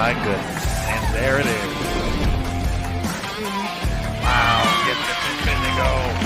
my goodness. And there it is. Wow, get the spin to go.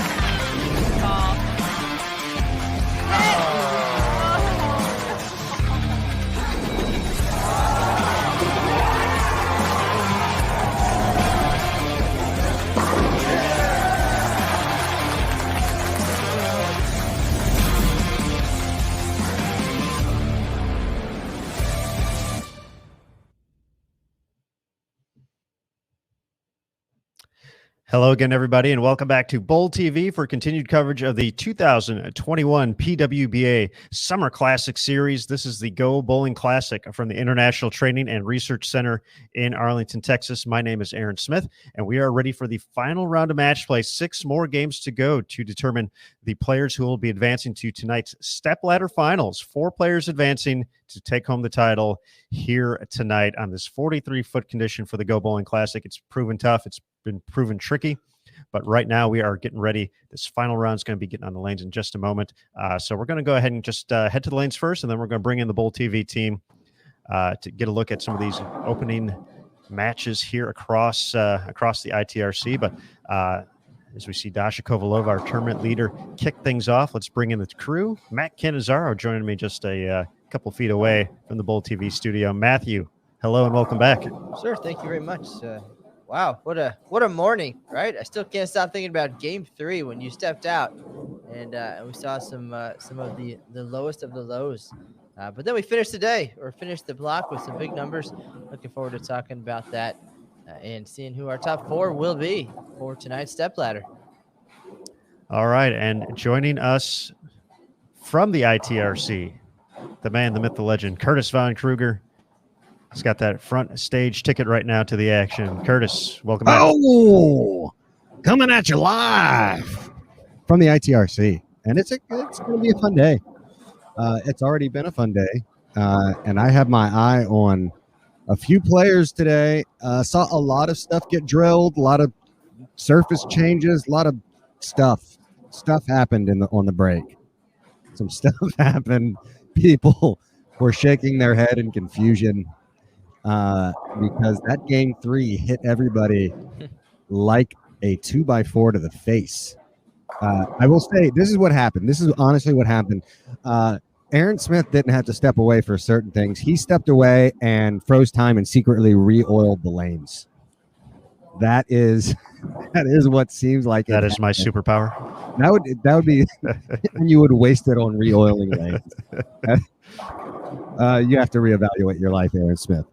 Hello again, everybody, and welcome back to Bowl TV for continued coverage of the 2021 PWBA Summer Classic Series. This is the Go Bowling Classic from the International Training and Research Center in Arlington, Texas. My name is Aaron Smith, and we are ready for the final round of match play. 6 more games to go to determine the players who will be advancing to tonight's stepladder finals. 4 players advancing to take home the title here tonight on this 43-foot condition for the Go Bowling Classic. It's proven tough. It's been proven tricky, but right now we are getting ready. This final round is going to be getting on the lanes in just a moment. So we're going to go ahead and just head to the lanes first, and then we're going to bring in the Bowl TV team to get a look at some of these opening matches here across the ITRC. But as we see Dasha Kovalova, our tournament leader, kick things off, let's bring in the crew. Matt Cannizzaro joining me just a couple feet away from the Bowl TV studio. Matthew, hello and welcome back. Sure, thank you very much. Wow, what a morning, right? I still can't stop thinking about Game 3 when you stepped out, and we saw some of the lowest of the lows. But then we finished the day, or finished the block with some big numbers. Looking forward to talking about that and seeing who our top 4 will be for tonight's stepladder. All right, and joining us from the ITRC, the man, the myth, the legend, Curtis Von Kruger. He's got that front stage ticket right now to the action. Curtis, welcome back. Oh, coming at you live from the ITRC. And it's going to be a fun day. It's already been a fun day. And I have my eye on a few players today. Saw a lot of stuff get drilled, a lot of surface changes, a lot of stuff. Stuff happened on the break. Some stuff happened. People were shaking their head in confusion. Because that Game 3 hit everybody like a 2x4 to the face. I will say, this is what happened. This is honestly what happened. Aaron Smith didn't have to step away for certain things. He stepped away and froze time and secretly re-oiled the lanes. That is what seems like that is my superpower. That would be you would waste it on re-oiling lanes. You have to reevaluate your life, Aaron Smith.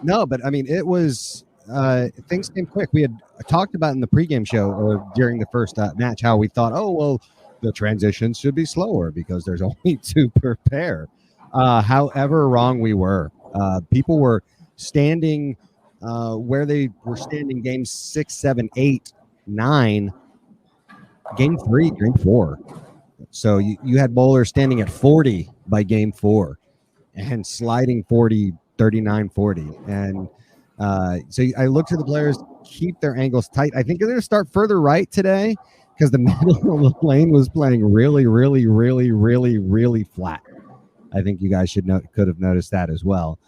No, but I mean, it was things came quick. We had talked about in the pregame show or during the first match how we thought, oh, well, the transitions should be slower because there's only 2 per pair. However wrong we were. People were standing where they were standing games 6, 7, 8, 9, game 3, game 4. So you had bowlers standing at 40 by game 4 and sliding 40, 39, 40. And so I look to the players, keep their angles tight. I think they're going to start further right today because the middle of the lane was playing really, really, really, really, really flat. I think you guys could have noticed that as well,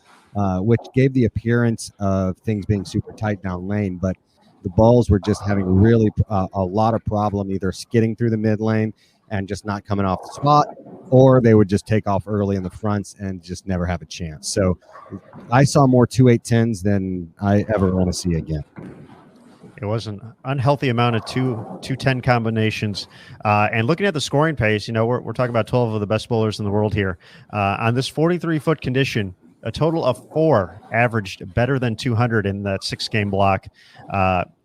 which gave the appearance of things being super tight down lane. But the balls were just having really a lot of problem either skidding through the mid lane and just not coming off the spot, or they would just take off early in the fronts and just never have a chance. So I saw more 2-8-10s than I ever want to see again. It was an unhealthy amount of 2-10 combinations. And looking at the scoring pace, we're talking about 12 of the best bowlers in the world here. On this 43-foot condition, a total of 4 averaged better than 200 in that 6-game block,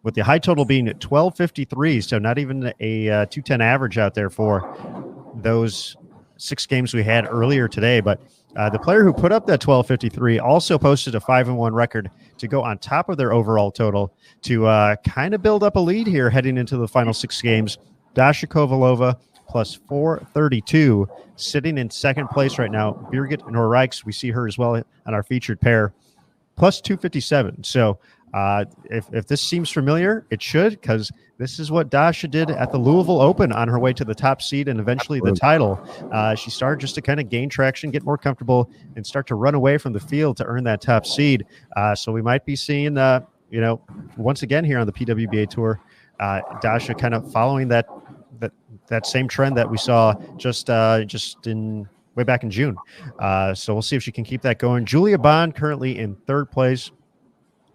with the high total being at 1253. So not even a 210 average out there for those 6 games we had earlier today. But the player who put up that 1253 also posted a 5-1 record to go on top of their overall total to kind of build up a lead here heading into the final 6 games. Dasha Kovalova plus 432, sitting in second place right now. Birgit Norreichs, we see her as well on our featured pair, plus 257. So If this seems familiar, it should, because this is what Dasha did at the Louisville Open on her way to the top seed and eventually the title. She started just to kind of gain traction, get more comfortable, and start to run away from the field to earn that top seed. So we might be seeing, once again here on the PWBA Tour, Dasha kind of following that same trend that we saw just in way back in June. So we'll see if she can keep that going. Julia Bond currently in third place,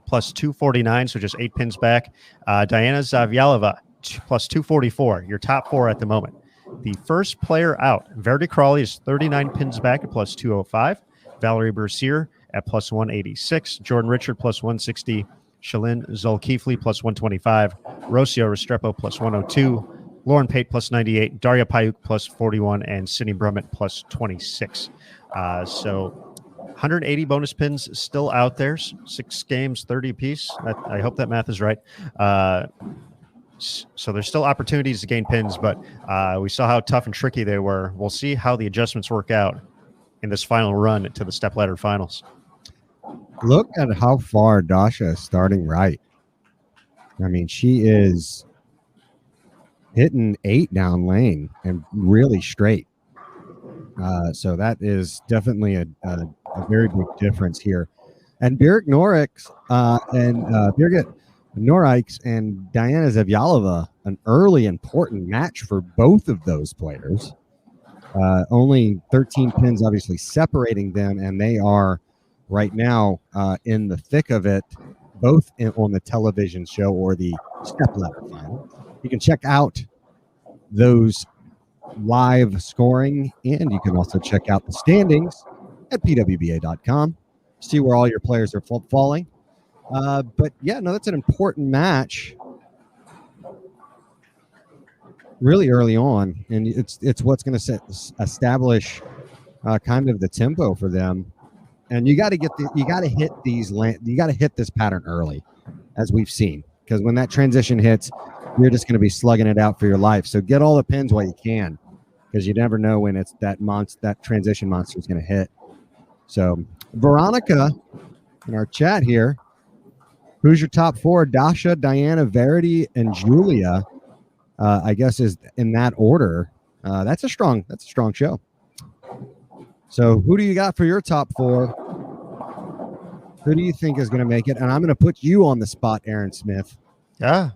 plus 249, so just 8 pins back. Diana Zavjalova, plus 244, your top 4 at the moment. The first player out, Verity Crawley, is 39 pins back at plus 205. Valerie Bercier at plus 186. Jordan Richard, plus 160. Shalyn Zolkeefli, plus 125. Rocio Restrepo, plus 102. Lauren Pate, plus 98. Daria Payuk, plus 41. And Sydney Brummett, plus 26. So 180 bonus pins still out there. 6 games, 30 apiece. I hope that math is right. So there's still opportunities to gain pins, but we saw how tough and tricky they were. We'll see how the adjustments work out in this final run to the stepladder finals. Look at how far Dasha is starting right. I mean, she is hitting 8 down lane and really straight. So that is definitely a very big difference here. And Birgit Norix Birgit Norix and Diana Zavjalova, an early important match for both of those players. Only 13 pins obviously separating them, and they are right now in the thick of it, both on the television show or the stepladder final. You can check out those live scoring, and you can also check out the standings at pwba.com, see where all your players are falling. But yeah, no, that's an important match really early on, and it's what's going to establish kind of the tempo for them. And you got to hit this pattern early, as we've seen, because when that transition hits, you're just going to be slugging it out for your life. So get all the pins while you can, because you never know when it's that transition monster is going to hit. So Veronica, in our chat here, who's your top 4? Dasha, Diana, Verity, and Julia. I guess is in that order. That's a strong show. So who do you got for your top 4? Who do you think is going to make it? And I'm going to put you on the spot, Aaron Smith. Yeah.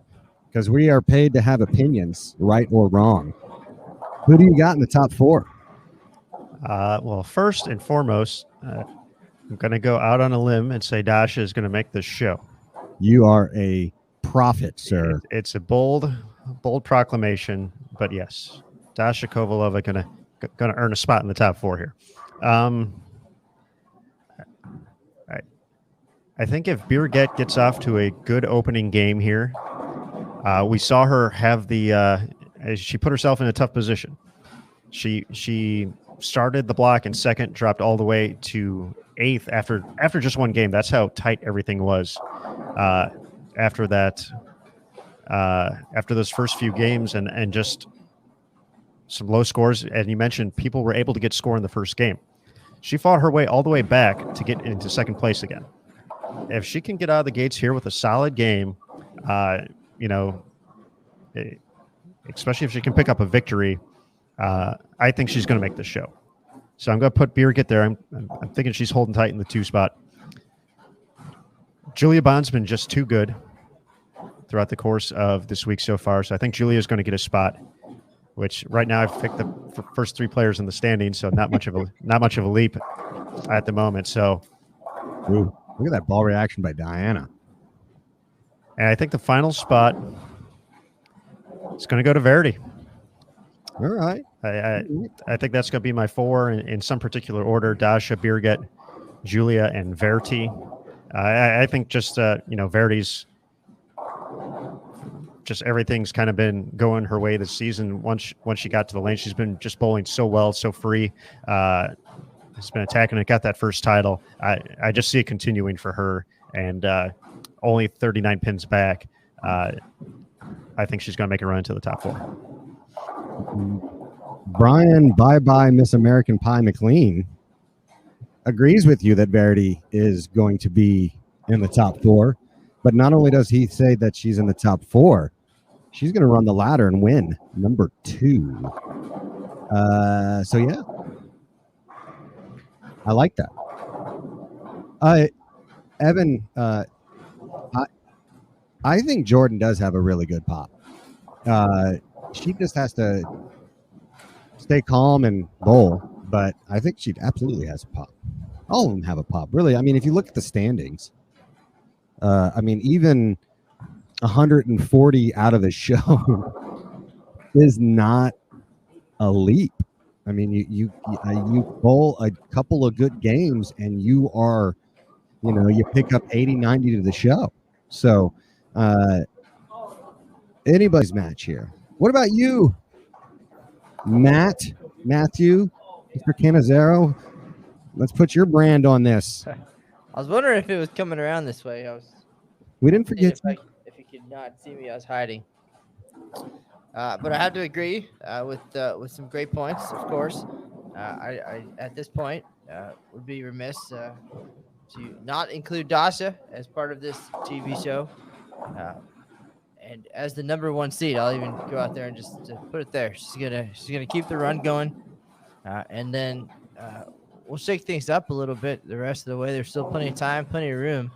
Because we are paid to have opinions, right or wrong. Who do you got in the top 4? Well, first and foremost, I'm going to go out on a limb and say Dasha is going to make this show. You are a prophet, sir. It's a bold proclamation, but yes, Dasha Kovalova going to earn a spot in the top 4 here. I think if Birgit gets off to a good opening game here, we saw her have she put herself in a tough position. She started the block in second, dropped all the way to 8th after just one game. That's how tight everything was. After that, after those first few games and just some low scores, and you mentioned people were able to get score in the first game. She fought her way all the way back to get into second place again. If she can get out of the gates here with a solid game, especially if she can pick up a victory, I think she's going to make the show. So I'm going to put Birgit there. I'm thinking she's holding tight in the 2 spot. Julia Bond's been just too good throughout the course of this week so far. So I think Julia is going to get a spot, which right now I've picked the first 3 players in the standings. So not much of a leap at the moment. So ooh, look at that ball reaction by Diana. And I think the final spot is going to go to Verity. All right. I think that's going to be my 4 in some particular order: Dasha, Birgit, Julia, and Verity. I think just Verity's just everything's kind of been going her way this season. Once she got to the lane, she's been just bowling so well, so free. Has been attacking it, got that first title. I just see it continuing for her, and only 39 pins back. I think she's going to make a run into the top 4. Brian, bye Miss American Pie McLean, agrees with you that Verity is going to be in the top 4. But not only does he say that she's in the top 4, she's going to run the ladder and win number 2. So yeah, I like that. Evan, I think Jordan does have a really good pop. She just has to stay calm and bowl, but I think she absolutely has a pop. All of them have a pop, really. I mean, if you look at the standings, I mean, even 140 out of the show is not a leap. I mean, you bowl a couple of good games and you are, you pick up 80, 90 to the show. So anybody's match here. What about you, Matthew, Mr. Canizero? Let's put your brand on this. I was wondering if it was coming around this way. We didn't forget. If you could not see me, I was hiding. But I have to agree with some great points, of course. I at this point would be remiss to not include Dasha as part of this TV show. And as the number 1 seed, I'll even go out there and just put it there. She's gonna keep the run going, and then we'll shake things up a little bit the rest of the way. There's still plenty of time, plenty of room.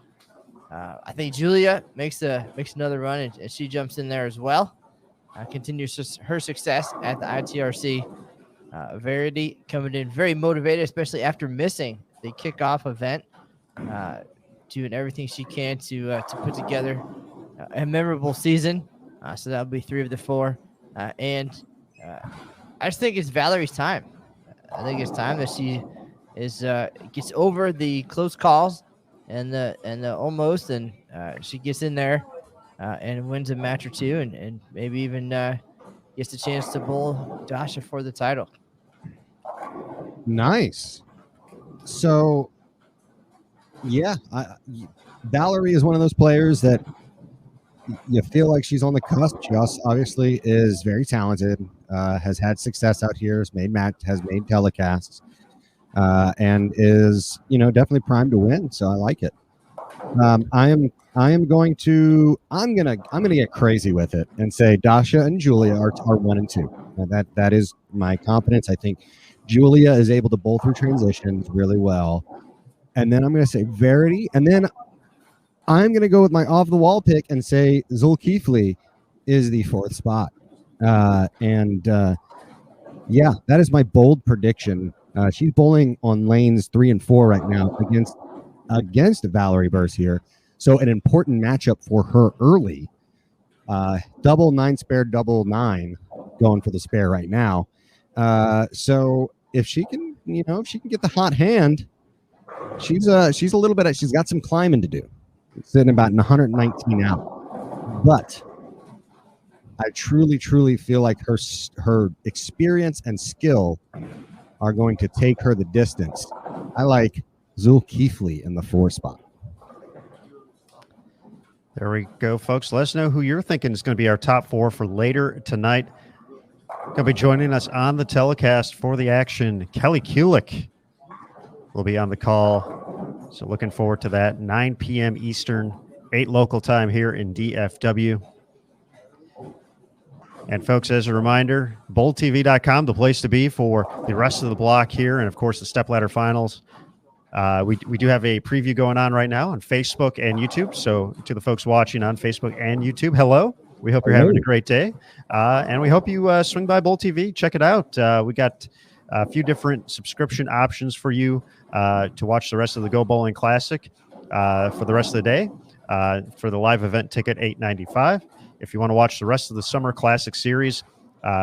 I think Julia makes another run, and she jumps in there as well. Continues her success at the ITRC. Verity coming in very motivated, especially after missing the kickoff event, doing everything she can to put together a memorable season. So that'll be 3 of the 4. And I just think it's Valerie's time. I think it's time that she gets over the close calls and the almost, and she gets in there and wins a match or 2, and maybe even gets a chance to bowl Dasha for the title. Nice. So, yeah, Valerie is one of those players that you feel like she's on the cusp. She also obviously is very talented, has had success out here, has made telecasts, and is definitely primed to win. So I like it. I'm gonna get crazy with it and say Dasha and Julia are 1 and 2. That is my confidence. I think Julia is able to bowl through transitions really well, and then I'm gonna say Verity, and then I'm gonna go with my off the wall pick and say Zulkifli is the 4th spot. Yeah, that is my bold prediction. She's bowling on lanes 3 and 4 right now against Valerie Burse here. So an important matchup for her early. Double 9 spare, double 9 going for the spare right now. So if she can, if she can get the hot hand, she's a little bit. She's got some climbing to do. Sitting about 119 out, but I truly feel like her experience and skill are going to take her the distance. I like Zulkifli in the 4 spot. There we go, folks. Let us know who you're thinking is going to be our top 4 for later tonight. Going to be joining us on the telecast for the action. Kelly Kulik will be on the call. So looking forward to that. 9 p.m. Eastern, 8 local time here in DFW. And folks, as a reminder, BoldTV.com, the place to be for the rest of the block here, and of course the stepladder finals. We do have a preview going on right now on Facebook and YouTube. So to the folks watching on Facebook and YouTube, hello. We hope you're having a great day. And we hope you swing by Bold TV. Check it out. We got a few different subscription options for you to watch the rest of the Go Bowling Classic for the rest of the day. For the live event ticket, $8.95. If you want to watch the rest of the Summer Classic Series,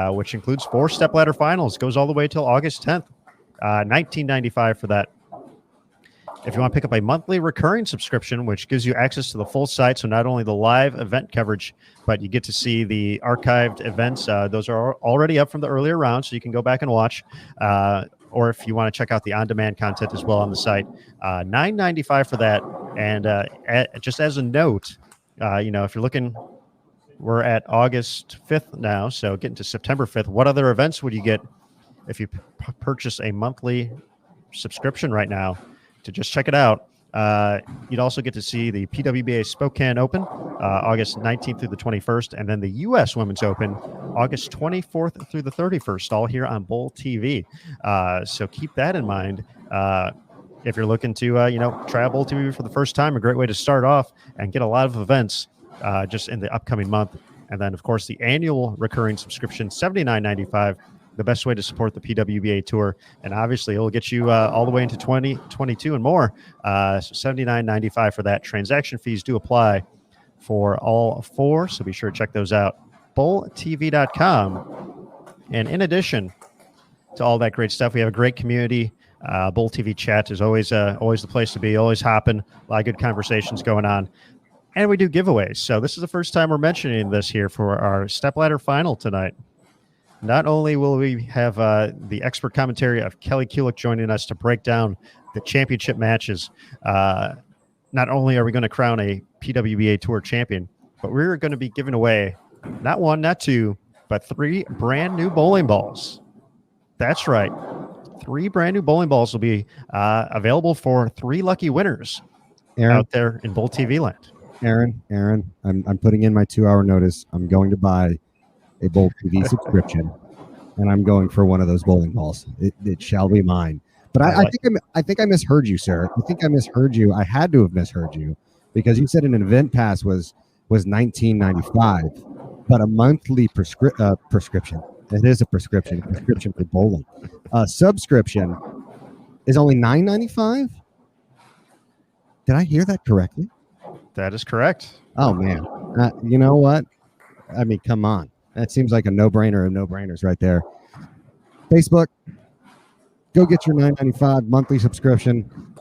which includes 4 stepladder finals, goes all the way till August 10th, $19.95 for that. If you want to pick up a monthly recurring subscription, which gives you access to the full site, so not only the live event coverage, but you get to see the archived events. Those are already up from the earlier rounds, so you can go back and watch. Or if you want to check out the on-demand content as well on the site, $9.95 for that. And just as a note, if you're looking, we're at August 5th now, so getting to September 5th. What other events would you get if you purchase a monthly subscription right now? To just check it out, You'd also get to see the PWBA Spokane Open, August 19th through the 21st, and then the U.S. Women's Open, August 24th through the 31st, all here on Bowl TV. So keep that in mind. If you're looking to, try out Bowl TV for the first time, a great way to start off and get a lot of events just in the upcoming month. And then, of course, the annual recurring subscription, $79.95, the best way to support the PWBA Tour. And obviously, it will get you all the way into 2022 and more. So $79.95 for that. Transaction fees do apply for all four, so be sure to check those out. BowlTV.com. And in addition to all that great stuff, we have a great community. Bowl TV chat is always the place to be, always hopping, a lot of good conversations going on. And we do giveaways. So this is the first time we're mentioning this here for our stepladder final tonight. Not only will we have the expert commentary of Kelly Kulick joining us to break down the championship matches, not only are we going to crown a PWBA Tour champion, but we're going to be giving away not one, not two, but 3 brand new bowling balls. That's right. 3 brand new bowling balls will be available for 3 lucky winners out there in Bowl TV land. Aaron, I'm putting in my 2-hour notice. I'm going to buy a Bowl TV subscription, and I'm going for one of those bowling balls. It shall be mine. But I think I misheard you, sir. I think I misheard you. I had to have misheard you because you said an event pass was $19.95, but a monthly prescription. It is a prescription for bowling. Subscription is only $9.95. Did I hear that correctly? That is correct. Oh man, you know what? I mean, come on. That seems like a no-brainer of no-brainers right there. Facebook, go get your $9.95 monthly subscription.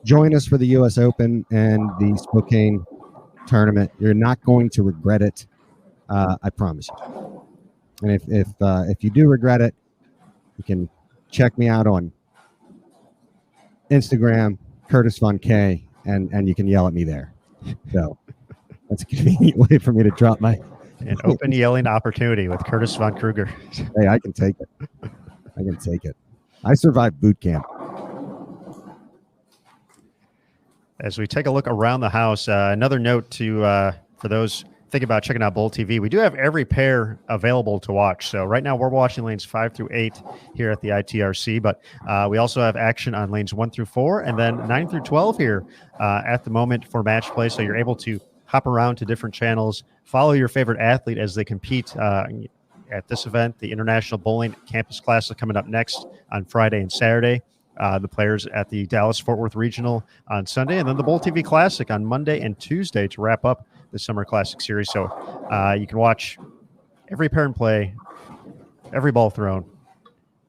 Join us for the U.S. Open and the Spokane tournament. You're not going to regret it. I promise you. And if you do regret it, you can check me out on Instagram, Curtis Von K, and you can yell at me there. So that's a convenient way for me to drop my an open yelling opportunity with Curtis Von Kruger. Hey, I can take it. I survived boot camp. As we take a look around the house, another note to for those thinking about checking out Bowl TV, we do have every pair available to watch. So right now we're watching lanes 5 through 8 here at the ITRC, but we also have action on lanes 1 through 4 and then 9 through 12 here at the moment for match play. So you're able to hop around to different channels, follow your favorite athlete as they compete at this event. The International Bowling Campus Classic coming up next on Friday and Saturday. The players at the Dallas-Fort Worth Regional on Sunday, and then the Bowl TV Classic on Monday and Tuesday to wrap up the Summer Classic Series. So you can watch every pair in play, every ball thrown.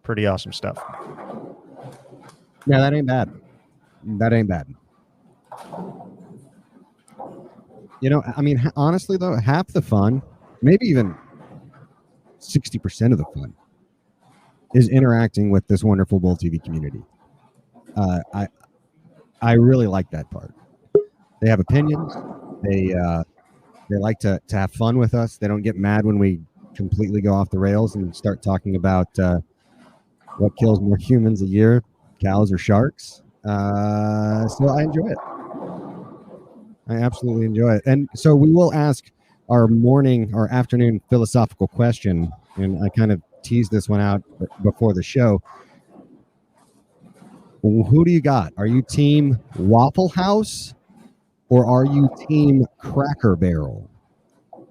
Pretty awesome stuff. Yeah, that ain't bad. You know, I mean, honestly, though, half the fun, maybe even 60% of the fun, is interacting with this wonderful Bowl TV community. I really like that part. They have opinions. They like to have fun with us. They don't get mad when we completely go off the rails and start talking about what kills more humans a year, cows or sharks. So I enjoy it. I absolutely enjoy it. And so we will ask our morning or afternoon philosophical question, and I kind of teased this one out before the show. Who do you got? Are you team Waffle House or are you team Cracker Barrel?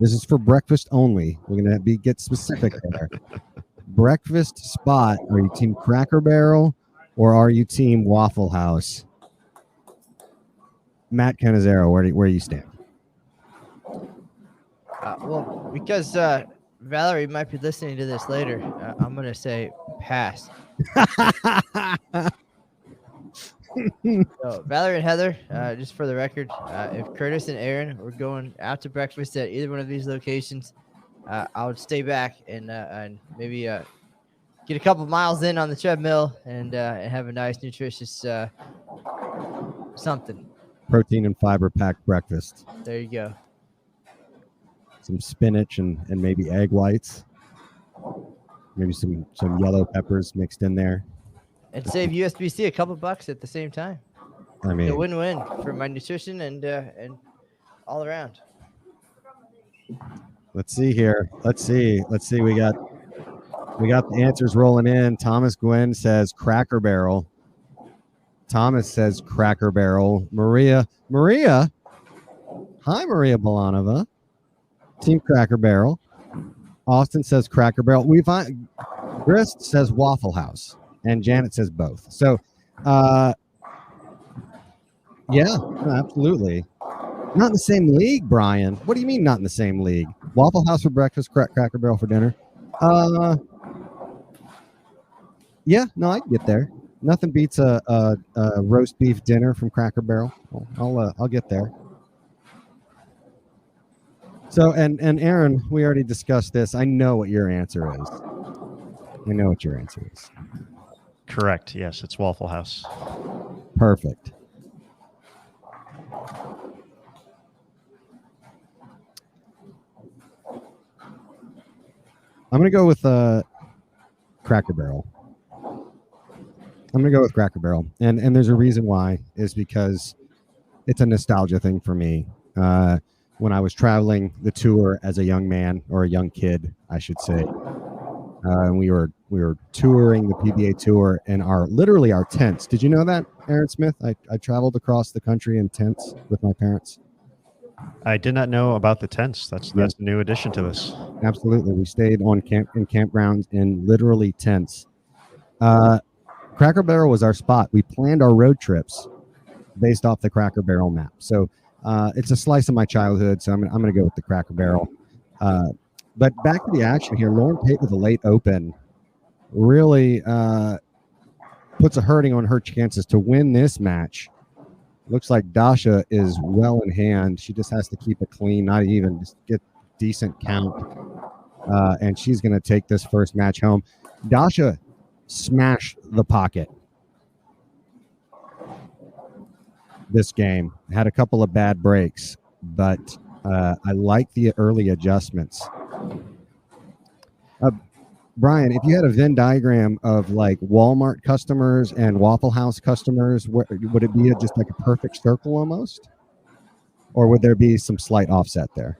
This is for breakfast only. We're going to get specific there. Breakfast spot, are you team Cracker Barrel or are you team Waffle House? Matt Canizero, where do you stand? Well, because Valerie might be listening to this later, I'm going to say pass. So, Valerie and Heather, just for the record, if Curtis and Aaron were going out to breakfast at either one of these locations, I would stay back and maybe get a couple miles in on the treadmill and have a nice, nutritious something. Protein and fiber packed breakfast. There you go. Some spinach and maybe egg whites. Maybe some yellow peppers mixed in there. And save USBC a couple bucks at the same time. I A mean, win-win for my nutrition and all around. let's see here. Let's see. We got the answers rolling in. Thomas Gwynn says Cracker Barrel. Thomas says Cracker Barrel. Maria. Hi, Maria Bolanova. Team Cracker Barrel. Austin says Cracker Barrel. We find Grist says Waffle House, and Janet says both. So, yeah, absolutely. Not in the same league, Brian. What do you mean not in the same league? Waffle House for breakfast, Cracker Barrel for dinner. Yeah, no, I can get there. Nothing beats a roast beef dinner from Cracker Barrel. I'll get there. So, and Aaron, we already discussed this. I know what your answer is. Correct. Yes, it's Waffle House. Perfect. I'm going to go with Cracker Barrel. And there's a reason why, is because it's a nostalgia thing for me. When I was traveling the tour as a young man, or a young kid, I should say, and we were touring the PBA tour in literally our tents. Did you know that, Aaron Smith? I traveled across the country in tents with my parents. I did not know about the tents. That's a new addition to this. Absolutely, we stayed in campgrounds in literally tents. Cracker Barrel was our spot. We planned our road trips based off the Cracker Barrel map. So it's a slice of my childhood. So I'm going to go with the Cracker Barrel. But back to the action here. Lauren Pate with a late open really puts a hurting on her chances to win this match. Looks like Dasha is well in hand. She just has to keep it clean, not even just get decent count. And she's going to take this first match home. Dasha smashed the pocket this game. Had a couple of bad breaks, but I like the early adjustments. Brian, if you had a Venn diagram of like Walmart customers and Waffle House customers, would it be just like a perfect circle almost? Or would there be some slight offset there?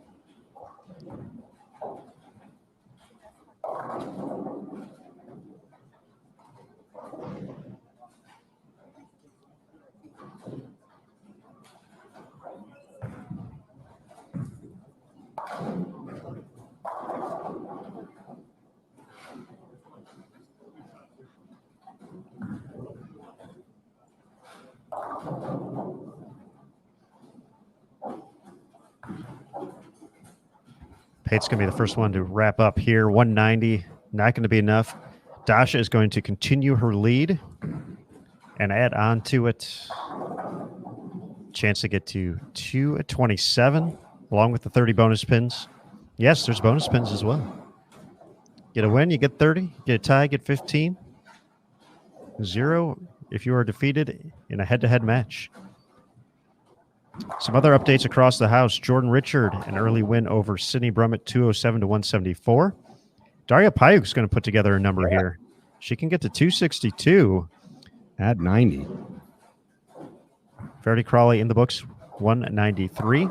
Pate's going to be the first one to wrap up here. 190, not going to be enough. Dasha is going to continue her lead and add on to it. Chance to get to 227, along with the 30 bonus pins. Yes, there's bonus pins as well. Get a win, you get 30. Get a tie, get 15. 0 if you are defeated in a head-to-head match. Some other updates across the house. Jordan Richard, an early win over Sydney Brummett, 207 to 174. Daria Payuk's going to put together a number here. She can get to 262. Add 90. Verity Crawley in the books, 193.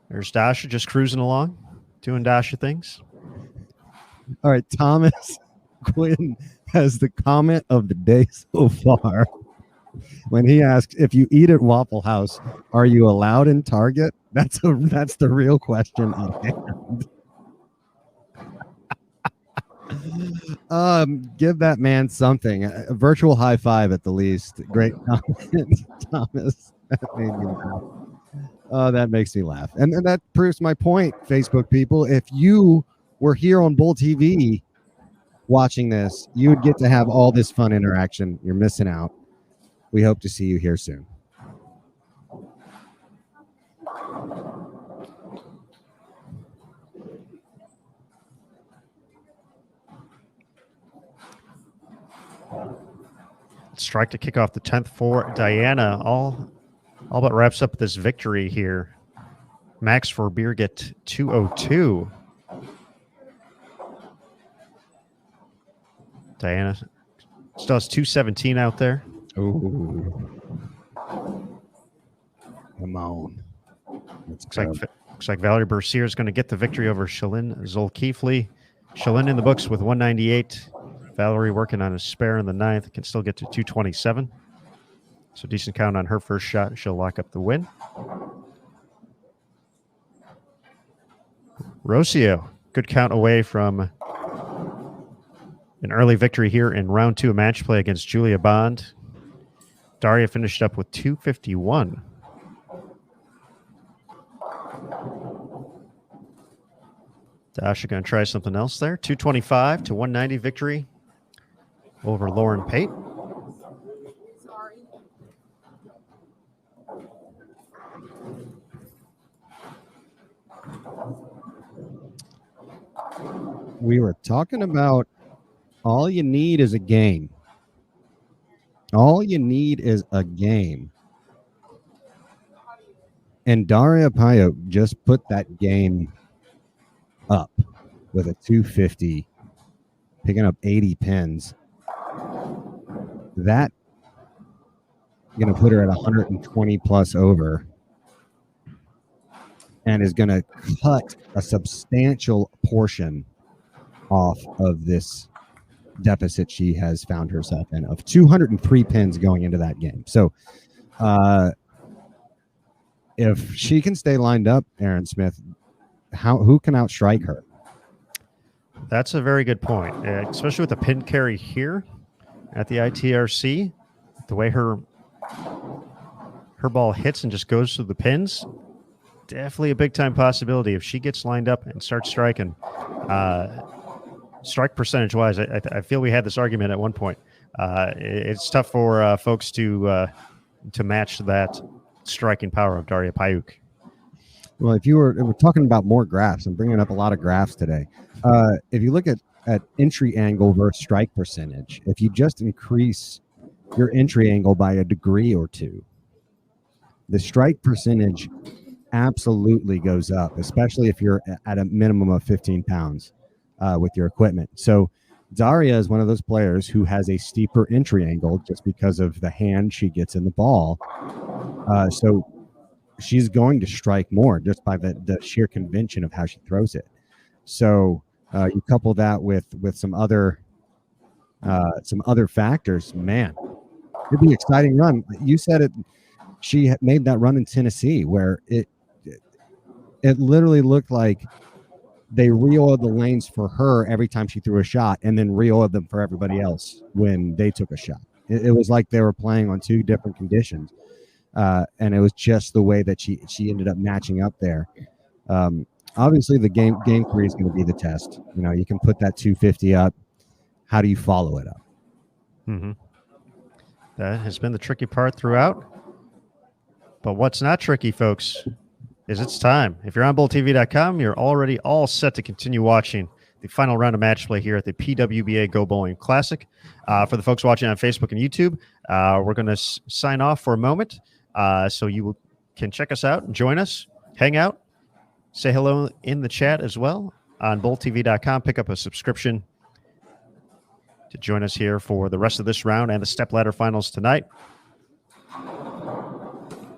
There's Dasha just cruising along, doing Dasha things. All right, Thomas Quinn has the comment of the day so far. When he asks, if you eat at Waffle House, are you allowed in Target? That's the real question at hand. Give that man something. A virtual high five at the least. Great comment, Thomas. That made me laugh. Oh, that makes me laugh. And that proves my point, Facebook people. If you were here on Bull TV watching this, you would get to have all this fun interaction. You're missing out. We hope to see you here soon. Strike to kick off the 10th for Diana. All but wraps up this victory here. Max for Birgit 202. Diana Still has 217 out there. Ooh. Come on. Looks like Valerie Bercier is going to get the victory over Shalyn Zolkifli. Shalyn in the books with 198. Valerie working on a spare in the ninth. Can still get to 227. So decent count on her first shot. She'll lock up the win. Rocio, good count away from an early victory here in round 2 of match play against Julia Bond. Daria finished up with 251. Dasha going to try something else there. 225 to 190 victory over Lauren Pate. We were talking about all you need is a game. All you need is a game. And Daria Payo just put that game up with a 250, picking up 80 pins. That going to put her at 120 plus over and is going to cut a substantial portion off of this deficit she has found herself in of 203 pins going into that game. So if she can stay lined up, Aaron Smith, who can outstrike her? That's a very good point, especially with the pin carry here at the ITRC. The way her ball hits and just goes through the pins, definitely a big-time possibility if she gets lined up and starts striking. Strike percentage-wise, I feel we had this argument at one point. It's tough for folks to match that striking power of Daria Payuk. Well, if we're talking about more graphs, I'm bringing up a lot of graphs today. If you look at entry angle versus strike percentage, if you just increase your entry angle by a degree or two, the strike percentage absolutely goes up, especially if you're at a minimum of 15 pounds with your equipment. So Daria is one of those players who has a steeper entry angle just because of the hand she gets in the ball. So she's going to strike more just by the sheer convention of how she throws it. So you couple that with some other factors, man, it'd be an exciting run. You said it. She made that run in Tennessee where it literally looked like they re-oiled the lanes for her every time she threw a shot and then re-oiled them for everybody else when they took a shot. It was like they were playing on two different conditions. And it was just the way that she ended up matching up there. Obviously, the game 3 is going to be the test. You know, you can put that 250 up. How do you follow it up? Mm-hmm. That has been the tricky part throughout. But what's not tricky, folks, is it's time. If you're on BullTV.com, you're already all set to continue watching the final round of match play here at the PWBA Go Bowling Classic. For the folks watching on Facebook and YouTube, we're going to sign off for a moment. So you can check us out and join us, hang out, say hello in the chat as well on BullTV.com. Pick up a subscription to join us here for the rest of this round and the stepladder finals tonight.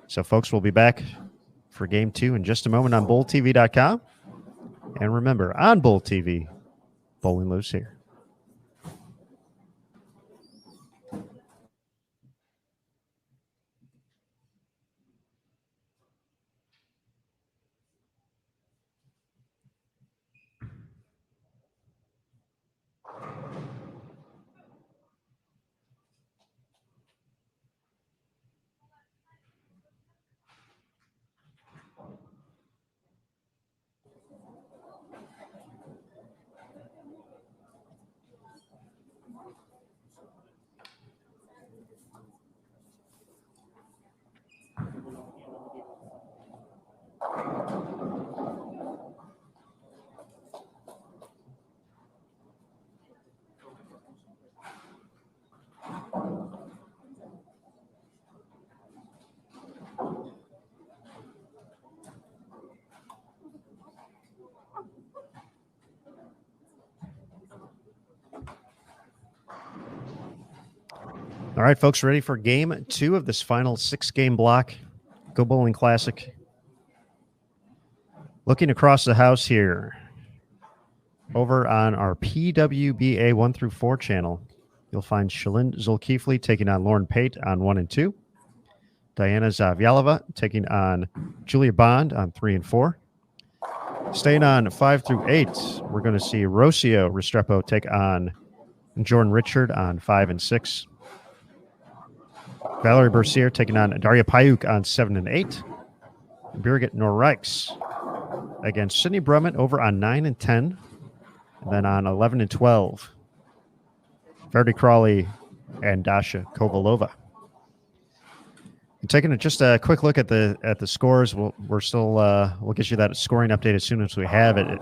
So, folks, we'll be back for Game 2 in just a moment on BullTV.com. And remember, on Bull TV, bowling loose here. All right, folks, ready for game 2 of this final 6-game block. Go Bowling Classic. Looking across the house here, over on our PWBA 1 through 4 channel, you'll find Shalyn Zulkifli taking on Lauren Pate on 1 and 2. Diana Zavjalova taking on Julia Bond on 3 and 4. Staying on 5 through 8, we're going to see Rocio Restrepo take on Jordan Richard on 5 and 6. Valerie Bercier taking on Daria Payuk on 7 and 8. Birgit Norreichs against Sydney Brummett over on 9 and 10. And then on 11 and 12, Verdi Crawley and Dasha Kovalova. And taking just a quick look at the scores, we're still we'll get you that scoring update as soon as we have it.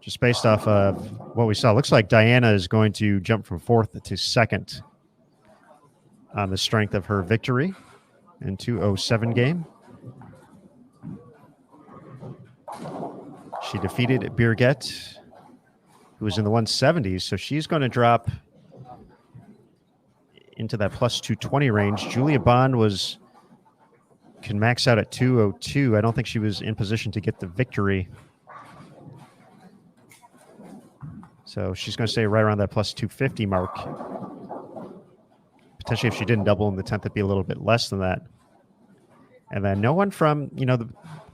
Just based off of what we saw, looks like Diana is going to jump from 4th to 2nd on the strength of her victory in 207 game. She defeated Birgit, who was in the 170s, so she's going to drop into that plus 220 range. Julia Bond can max out at 202. I don't think she was in position to get the victory. So she's going to stay right around that plus 250 mark. Potentially, if she didn't double in the 10th, it'd be a little bit less than that. And then no one from,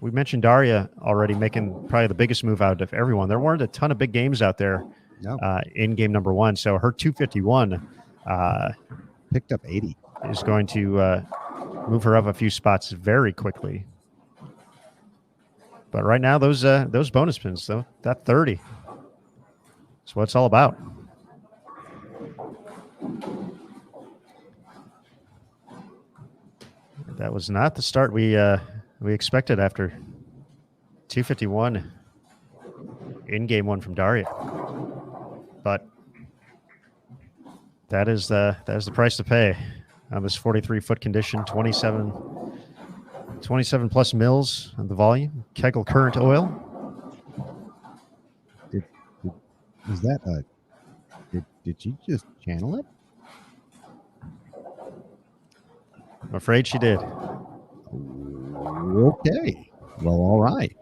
we mentioned Daria already making probably the biggest move out of everyone. There weren't a ton of big games out there in game number 1. So her 251 picked up 80. Is going to move her up a few spots very quickly. But right now, those bonus pins, though, that 30. That's what it's all about. That was not the start we expected after 251 in game 1 from Daria. But that is the price to pay on this 43-foot condition, 27 plus mils of the volume, Kegel current oil. Is that did you just channel it? I'm afraid she did. Okay. Well, all right.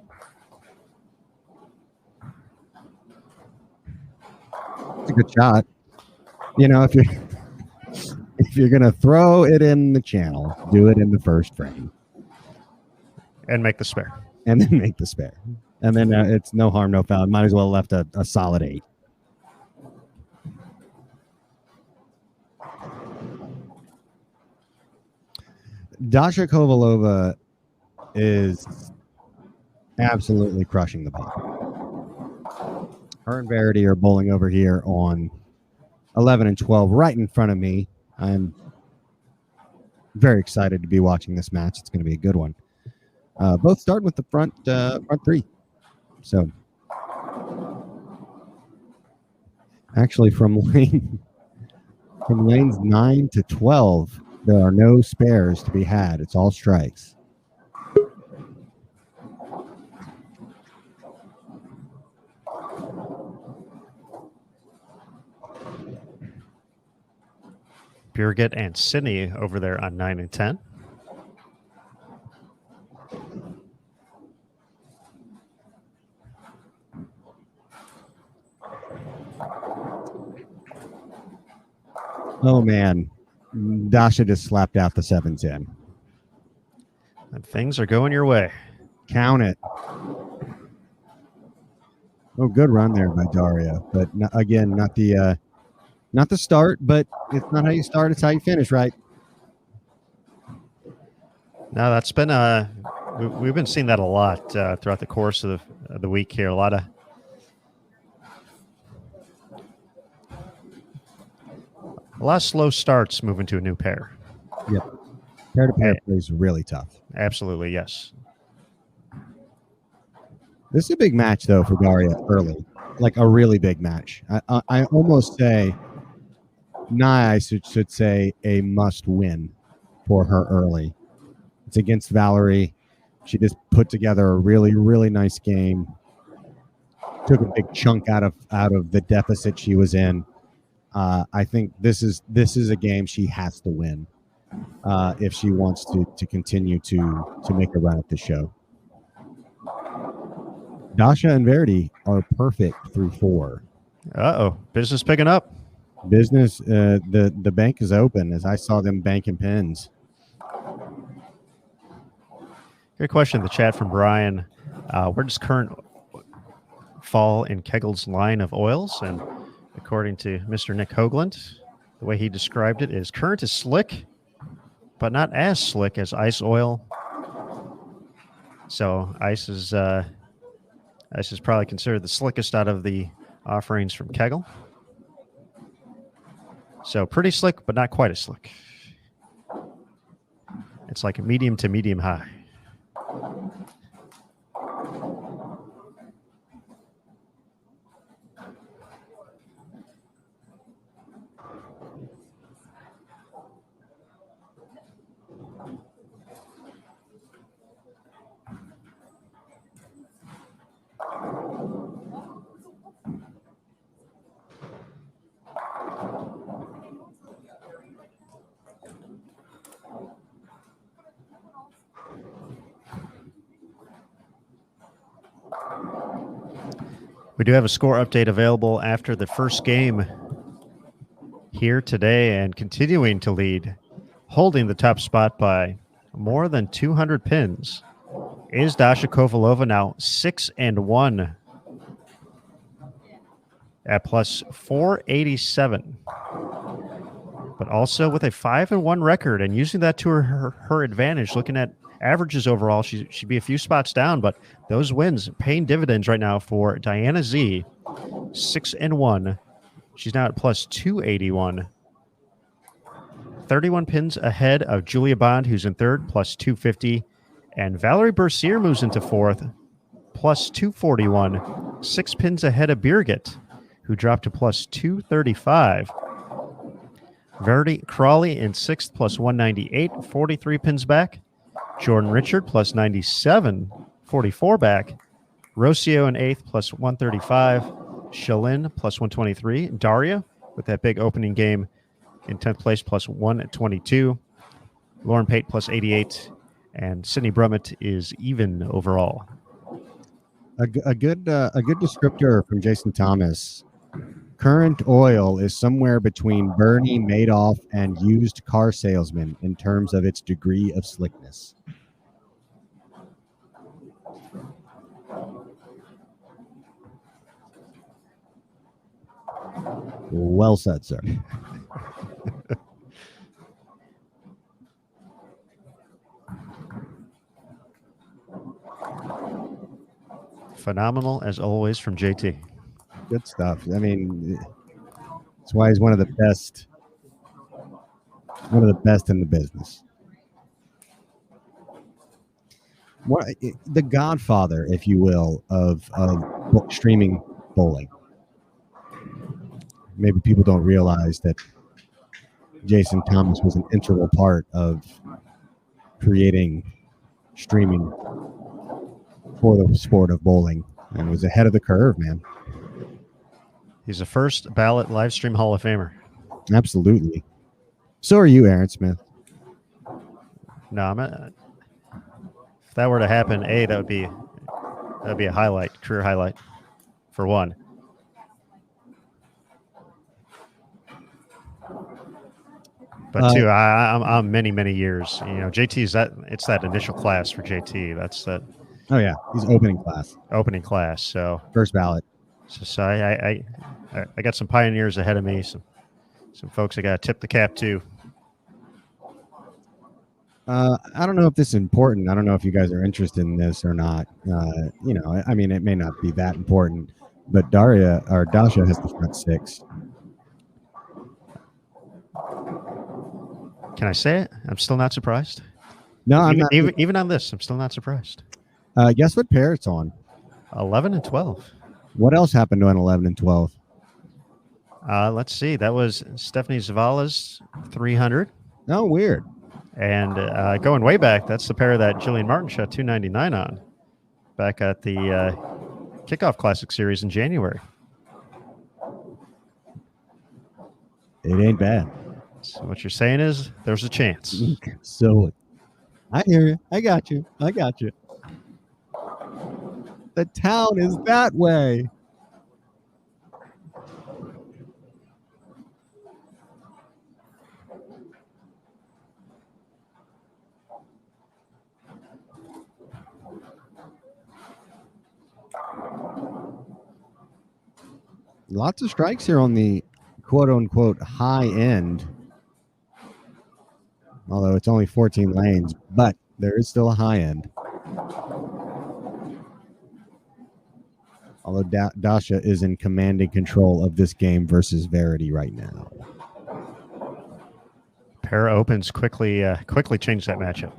It's a good shot. If you're gonna throw it in the channel, do it in the first frame. And make the spare. And then make the spare. And then it's no harm, no foul. Might as well have left a solid 8. Dasha Kovalova is absolutely crushing the ball. Her and Verity are bowling over here on 11 and 12 right in front of me. I'm very excited to be watching this match. It's going to be a good one. Both starting with the front 3. So actually from lanes 9 to 12, there are no spares to be had. It's all strikes. Birgit and Sydney over there on 9 and 10. Oh, man. Dasha just slapped out the 7-10. And things are going your way. Count it. Oh, good run there by Daria. But again, not the start, but it's not how you start, it's how you finish, right? Now that's been we've been seeing that a lot throughout the course of the week here. A lot of slow starts moving to a new pair. Yep. Pair-to-pair play is really tough. Absolutely, yes. This is a big match, though, for Daria early. Like a really big match. I almost say, I should say a must-win for her early. It's against Valerie. She just put together a really, really nice game. Took a big chunk out of the deficit she was in. I think this is a game she has to win if she wants to continue to make a run at the show. Dasha and Verity are perfect through 4. Business picking up. Business, the bank is open as I saw them banking pins. Good question in the chat from Brian. Where does current fall in Kegel's line of oils? And according to Mr. Nick Hoagland, the way he described it is current is slick, but not as slick as ice oil. So ice is probably considered the slickest out of the offerings from Kegel. So pretty slick, but not quite as slick. It's like a medium to medium high. We do have a score update available after the first game here today, and continuing to lead, holding the top spot by more than 200 pins, is Dasha Kovalova, now 6-1 at plus 487, but also with a 5-1 record, and using that to her advantage. Looking at averages overall, she'd be a few spots down, but those wins paying dividends right now for Diana Z. 6-1. She's now at plus 281. 31 pins ahead of Julia Bond, who's in third, plus 250. And Valerie Bercier moves into fourth, plus 241. 6 pins ahead of Birgit, who dropped to plus 235. Verity Crawley in sixth, plus 198, 43 pins back. Jordan Richard, plus 97, 44 back. Rocio in eighth, plus 135. Shalyn, plus 123. Daria, with that big opening game, in 10th place, plus 122. Lauren Pate, plus 88. And Sydney Brummett is even overall. A good descriptor from Jason Thomas. Current oil is somewhere between Bernie Madoff and used car salesman in terms of its degree of slickness. Well said, sir. Phenomenal as always from JT. Good stuff. I mean, that's why he's one of the best in the business. The godfather, if you will, of streaming bowling. Maybe people don't realize that Jason Thomas was an integral part of creating streaming for the sport of bowling and was ahead of the curve, man. He's a first ballot live stream Hall of Famer. Absolutely. So are you, Aaron Smith. No, if that were to happen, that'd be a highlight, career highlight, for one. But two, I'm many years. You know, JT's it's that initial class for JT. That's that. Oh yeah, he's opening class. Opening class. So first ballot. So I got some pioneers ahead of me. Some folks I got to tip the cap to. I don't know if this is important. I don't know if you guys are interested in this or not. You know, I mean, it may not be that important, but Dasha has the front six. Can I say it? I'm still not surprised. No, I'm not. Even on this, I'm still not surprised. Guess what pair it's on? 11 and 12. What else happened on 11 and 12? Let's see. That was Stephanie Zavala's 300. Oh, weird. And going way back, that's the pair that Jillian Martin shot 299 on back at the Kickoff Classic Series in January. It ain't bad. So what you're saying is there's a chance. So I hear you. I got you. The town is that way. Lots of strikes here on the quote-unquote high end. Although it's only 14 lanes, but there is still a high end. Although Dasha is in commanding control of this game versus Verity right now. Para opens quickly changed that matchup.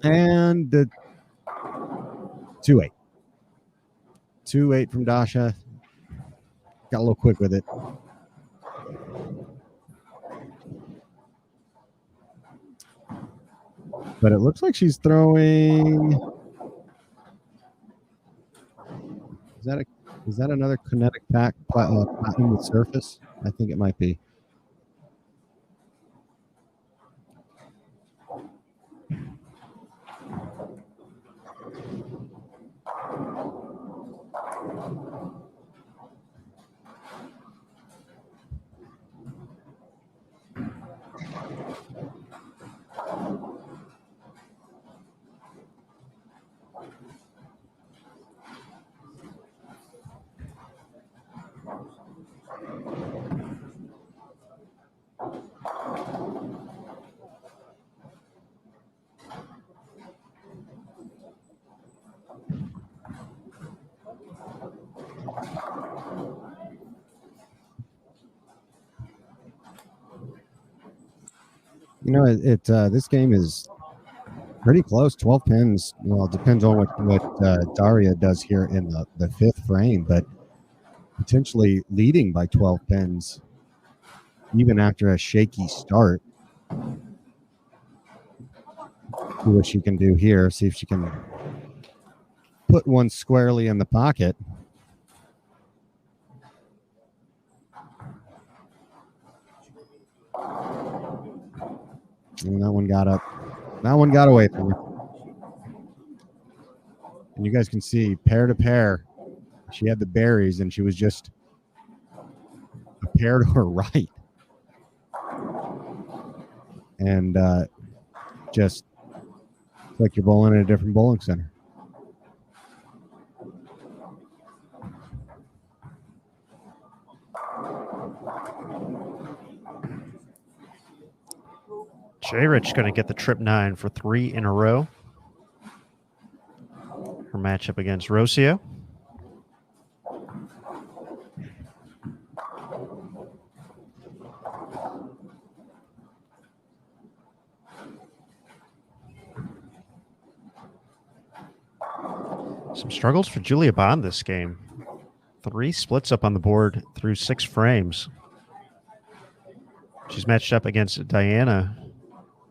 And the 2-8. 2-8 from Dasha. Got a little quick with it. But it looks like she's throwing. Is that another kinetic pack platinum with surface? I think it might be. You know, this game is pretty close. 12 pins. Well, it depends on what Daria does here in the fifth frame, but potentially leading by 12 pins even after a shaky start. See what she can do here. See if she can put one squarely in the pocket. And that one got up. That one got away from her. And you guys can see pair to pair. She had the berries and she was just a pair to her right. And just like you're bowling at a different bowling center. J-Rich going to get the trip 9 for 3 in a row. Her matchup against Rocio. Some struggles for Julia Bond this game. 3 splits up on the board through 6 frames. She's matched up against Diana.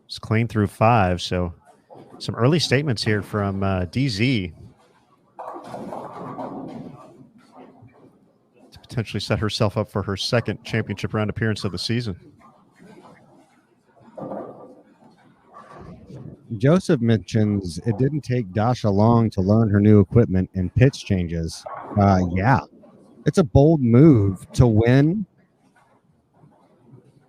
It's clean through 5, so some early statements here from DZ to potentially set herself up for her second championship round appearance of the season. Joseph mentions it didn't take Dasha long to learn her new equipment and pitch changes. Yeah, it's a bold move to win.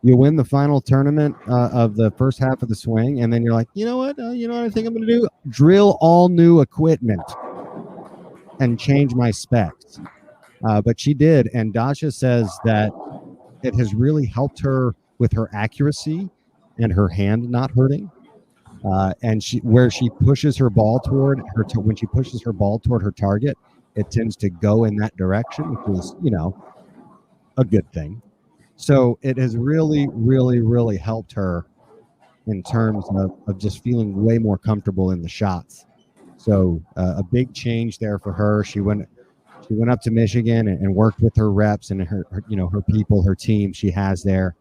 You win the final tournament of the first half of the swing, and then you're like, you know what I think I'm going to do? Drill all new equipment and change my specs. But she did, and Dasha says that it has really helped her with her accuracy and her hand not hurting. And where she pushes her ball toward when she pushes her ball toward her target, it tends to go in that direction, which is, a good thing. So it has really, really, really helped her in terms of just feeling way more comfortable in the shots. So a big change there for her. She went up to Michigan and worked with her reps and her people, her team she has there,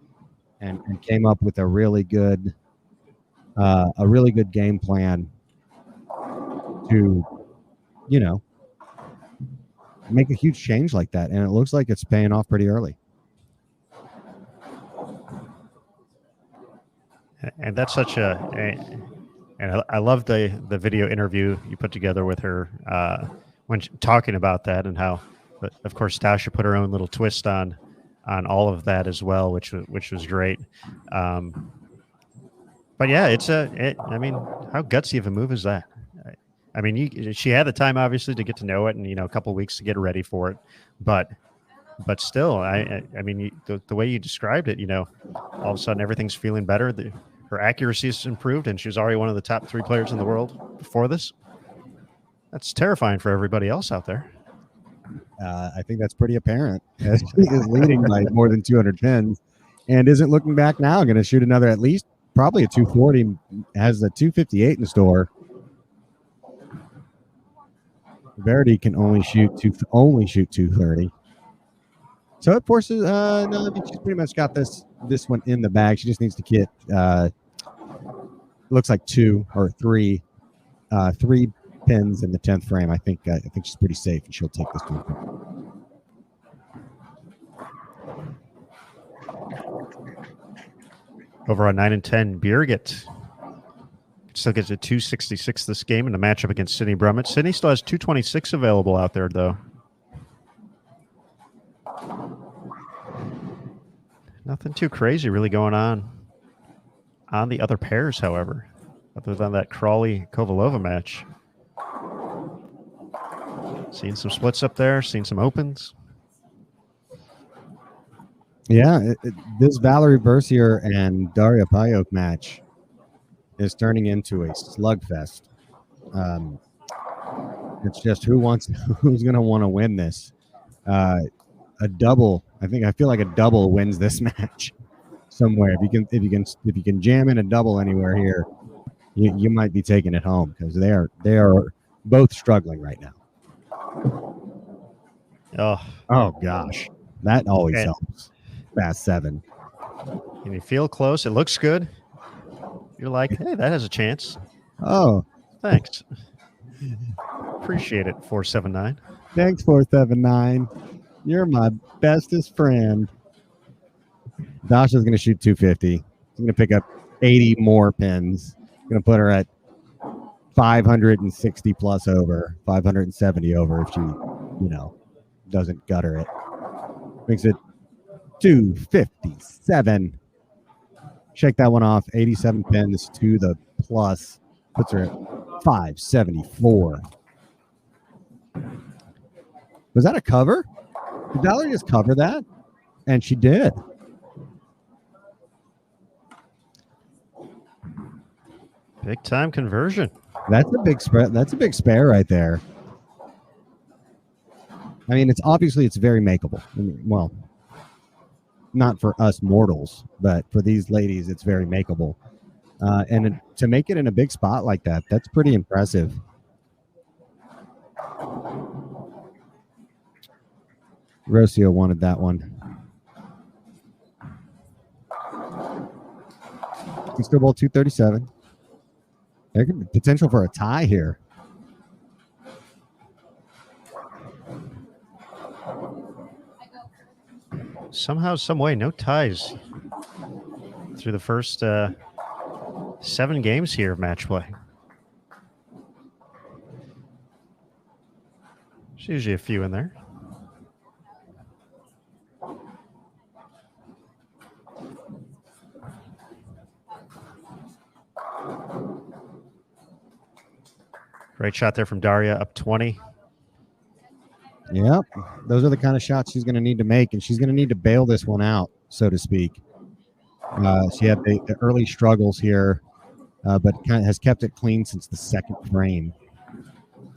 and came up with a really good game plan to, make a huge change like that, and it looks like it's paying off pretty early. And that's such and I love the video interview you put together with her when talking about that, and how, but of course, Tasha put her own little twist on all of that as well, which was great. But yeah, I mean, how gutsy of a move is that? I mean, she had the time obviously to get to know it, and a couple of weeks to get ready for it, but still, I mean, the way you described it, all of a sudden everything's feeling better. Her accuracy has improved, and she was already one of the top 3 players in the world before this. That's terrifying for everybody else out there. I think that's pretty apparent, as she is leading by more than 200 pins and isn't looking back now. Going to shoot another, at least probably a 240, has a 258 in store. Verity can only shoot 230. So it forces, no, I mean, she's pretty much got this one in the bag. She just needs to get, looks like 2 or 3 pins in the 10th frame. I think she's pretty safe, and she'll take this one. Over on 9 and 10, Birgit still gets a 266 this game in the matchup against Sydney Brummett. Sydney still has 226 available out there, though. Nothing too crazy really going on the other pairs, however, other than that Crawley-Kovalova match. Seeing some splits up there, seeing some opens. Yeah, this Valerie Bercier and Daria Payok match is turning into a slugfest. It's just who's going to want to win this. A double, I feel like a double wins this match somewhere. If you can jam in a double anywhere here, you might be taking it home, because they are both struggling right now. Oh gosh, that always helps. Fast 7. And you feel close. It looks good. You're like, hey, that has a chance. Oh, thanks. Appreciate it, 479. Thanks, 479. You're my bestest friend. Dasha's going to shoot 250. She's going to pick up 80 more pins. Going to put her at 560 plus over, 570 over if she, doesn't gutter it. Makes it 257. Shake that one off. 87 pins to the plus. Puts her at 574. Was that a cover? Did Valerie just cover that? And she did. Big time conversion. That's a big spread. That's a big spare right there. I mean, it's very makeable. I mean, well, not for us mortals, but for these ladies, it's very makeable. And to make it in a big spot like that, that's pretty impressive. Rocio wanted that one. Easter Bowl 237. There could be potential for a tie here. Somehow, some way, no ties through the first 7 games here of match play. There's usually a few in there. Great shot there from Daria, up 20. Yep. Those are the kind of shots she's going to need to make, and she's going to need to bail this one out, so to speak. She had the early struggles here, but has kept it clean since the 2nd frame.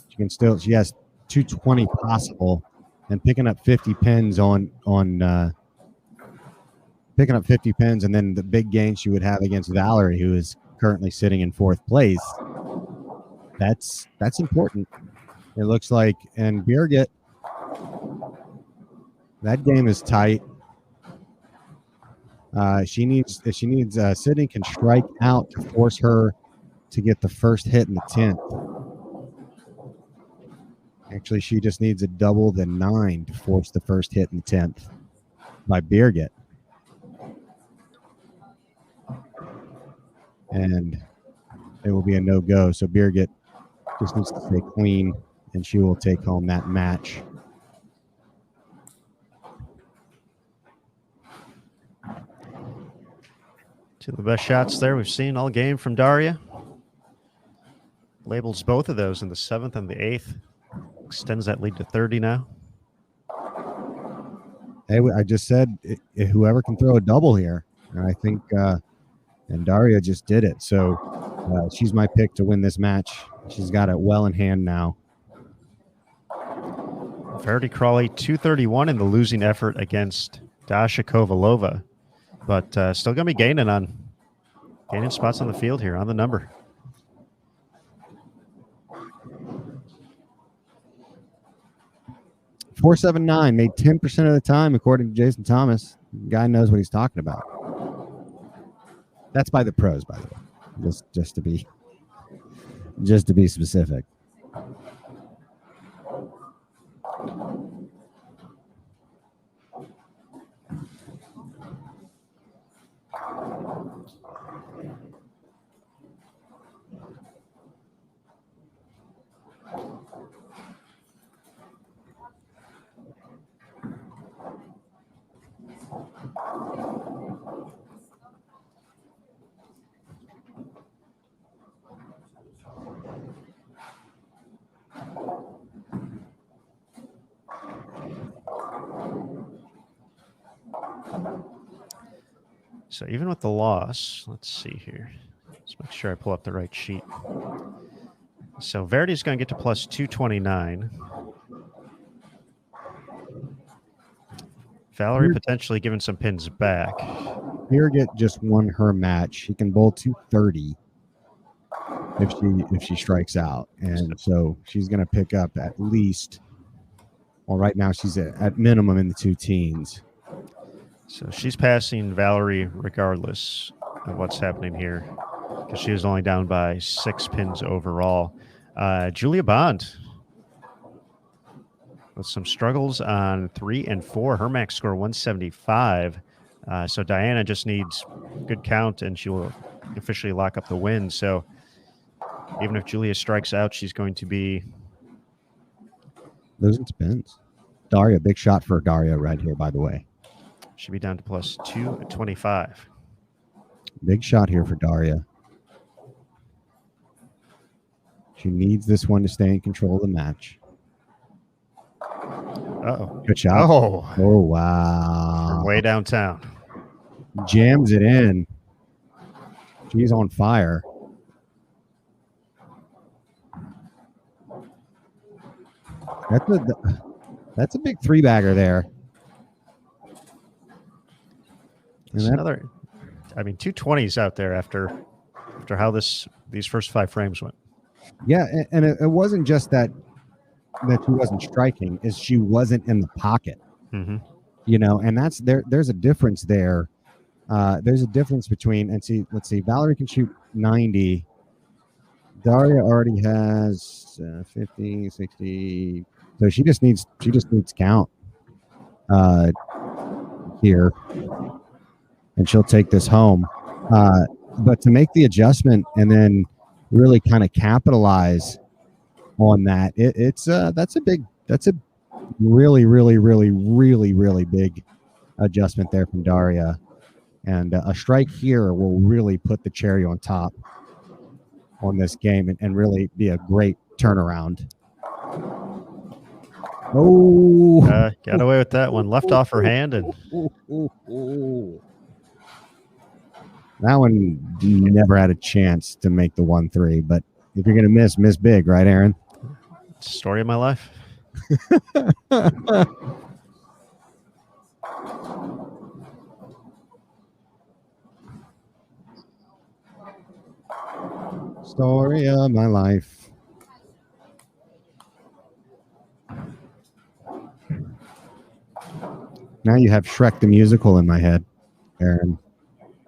She has 220 possible, and picking up 50 pins picking up 50 pins, and then the big gain she would have against Valerie, who is currently sitting in 4th place. That's important. It looks like, and Birgit, that game is tight. Sydney can strike out to force her to get the first hit in the 10th. Actually, she just needs a double the 9 to force the first hit in the 10th by Birgit. And it will be a no-go. So Birgit just needs to stay clean, and she will take home that match. Two of the best shots there we've seen all game from Daria. Labels both of those in the 7th and the 8th. Extends that lead to 30 now. Hey, I just said whoever can throw a double here. And I think and Daria just did it. So she's my pick to win this match. She's got it well in hand now. Verity Crawley, 231 in the losing effort against Dasha Kovalova. But still going to be gaining spots on the field here on the number. .479 made 10% of the time, according to Jason Thomas. The guy knows what he's talking about. That's by the pros, by the way. Just to be specific. So even with the loss, let's see here. Let's make sure I pull up the right sheet. So Verity's going to get to plus 229. Valerie potentially giving some pins back. Birgit just won her match. She can bowl 230 if she strikes out, and so she's going to pick up at least. Well, right now she's at minimum in the 2 teens. So she's passing Valerie regardless of what's happening here, because she is only down by 6 pins overall. Julia Bond with some struggles on 3 and 4. Her max score 175. So Diana just needs good count, and she will officially lock up the win. So even if Julia strikes out, she's going to be losing spins. Daria, big shot for Daria right here, by the way. Should be down to plus 225. Big shot here for Daria. She needs this one to stay in control of the match. Uh-oh. Good shot. Oh, wow. From way downtown. Jams it in. She's on fire. That's a big 3-bagger there. Another, 220s out there after how these first 5 frames went. Yeah, and it wasn't just that she wasn't striking, is she wasn't in the pocket. Mm-hmm. And that's there's a difference there. There's a difference between, and let's see, Valerie can shoot 90. Daria already has 50, 60. So she just needs count here, and she'll take this home. But to make the adjustment and then really kind of capitalize on that, that's a really, really, really, really, really big adjustment there from Daria. And a strike here will really put the cherry on top on this game and really be a great turnaround. Oh, got away with that one. Left off her hand, and that one never had a chance to make the 1-3. But if you're going to miss big, right, Aaron? It's the story of my life. Story of my life. Now you have Shrek the Musical in my head, Aaron.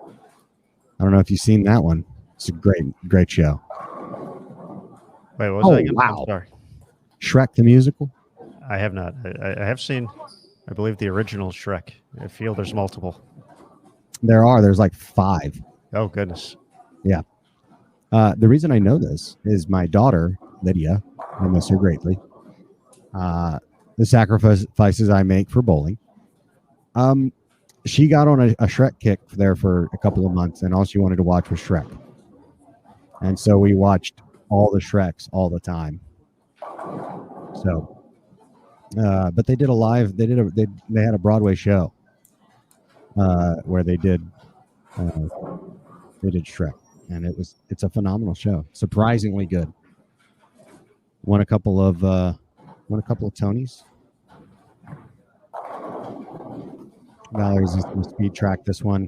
I don't know if you've seen that one. It's a great show. Wait, what was that again? Wow. Sorry. Shrek the musical? I have not. I have seen, I believe, the original Shrek. I feel there's multiple. There's like 5. Oh, goodness. Yeah. The reason I know this is my daughter, Lydia, I miss her greatly. The sacrifices I make for bowling. She got on a Shrek kick there for a couple of months, and all she wanted to watch was Shrek. And so we watched all the Shreks all the time. So, but they did they had a Broadway show where they did Shrek, and it's a phenomenal show, surprisingly good. Won a couple of Tonys. Valerie's in the speed track this one.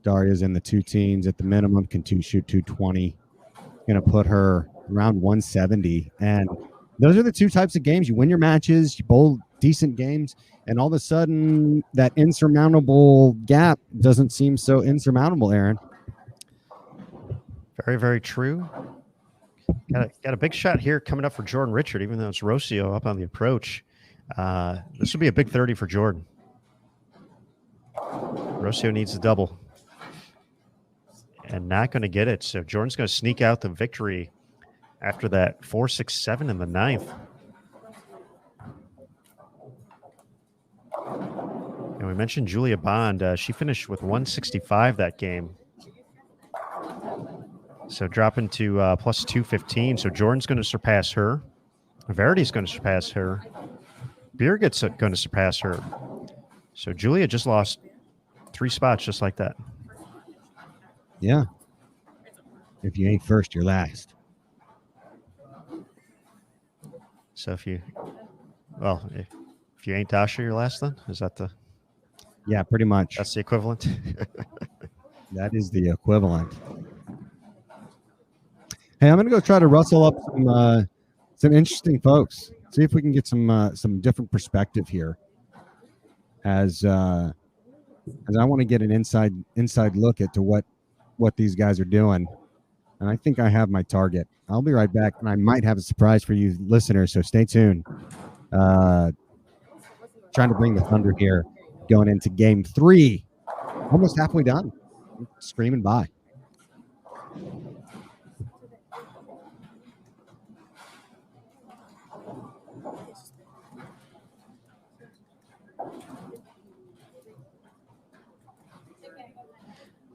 Daria's in the 2 teens at the minimum, can shoot 220. Gonna put her around 170. And those are the 2 types of games. You win your matches, you bowl decent games, and all of a sudden that insurmountable gap doesn't seem so insurmountable, Aaron. Very, very true. Got a big shot here coming up for Jordan Richard, even though it's Rocio up on the approach. This would be a big 30 for Jordan. Rocio needs a double. And not going to get it. So Jordan's going to sneak out the victory after that 4-6-7 in the 9th. And we mentioned Julia Bond. She finished with 165 that game. So dropping to plus 215. So Jordan's going to surpass her. Verity's going to surpass her. Birgit's going to surpass her. So Julia just lost 3 spots just like that. Yeah. If you ain't first, you're last. So if you ain't Dasha, you're last then? Is that the... Yeah, pretty much. That's the equivalent? That is the equivalent. Hey, I'm going to go try to rustle up some interesting folks. See if we can get some different perspective here. As I want to get an inside look at what these guys are doing. And I think I have my target. I'll be right back, and I might have a surprise for you listeners, so stay tuned. Trying to bring the thunder here, going into game 3. Almost halfway done. Screaming by.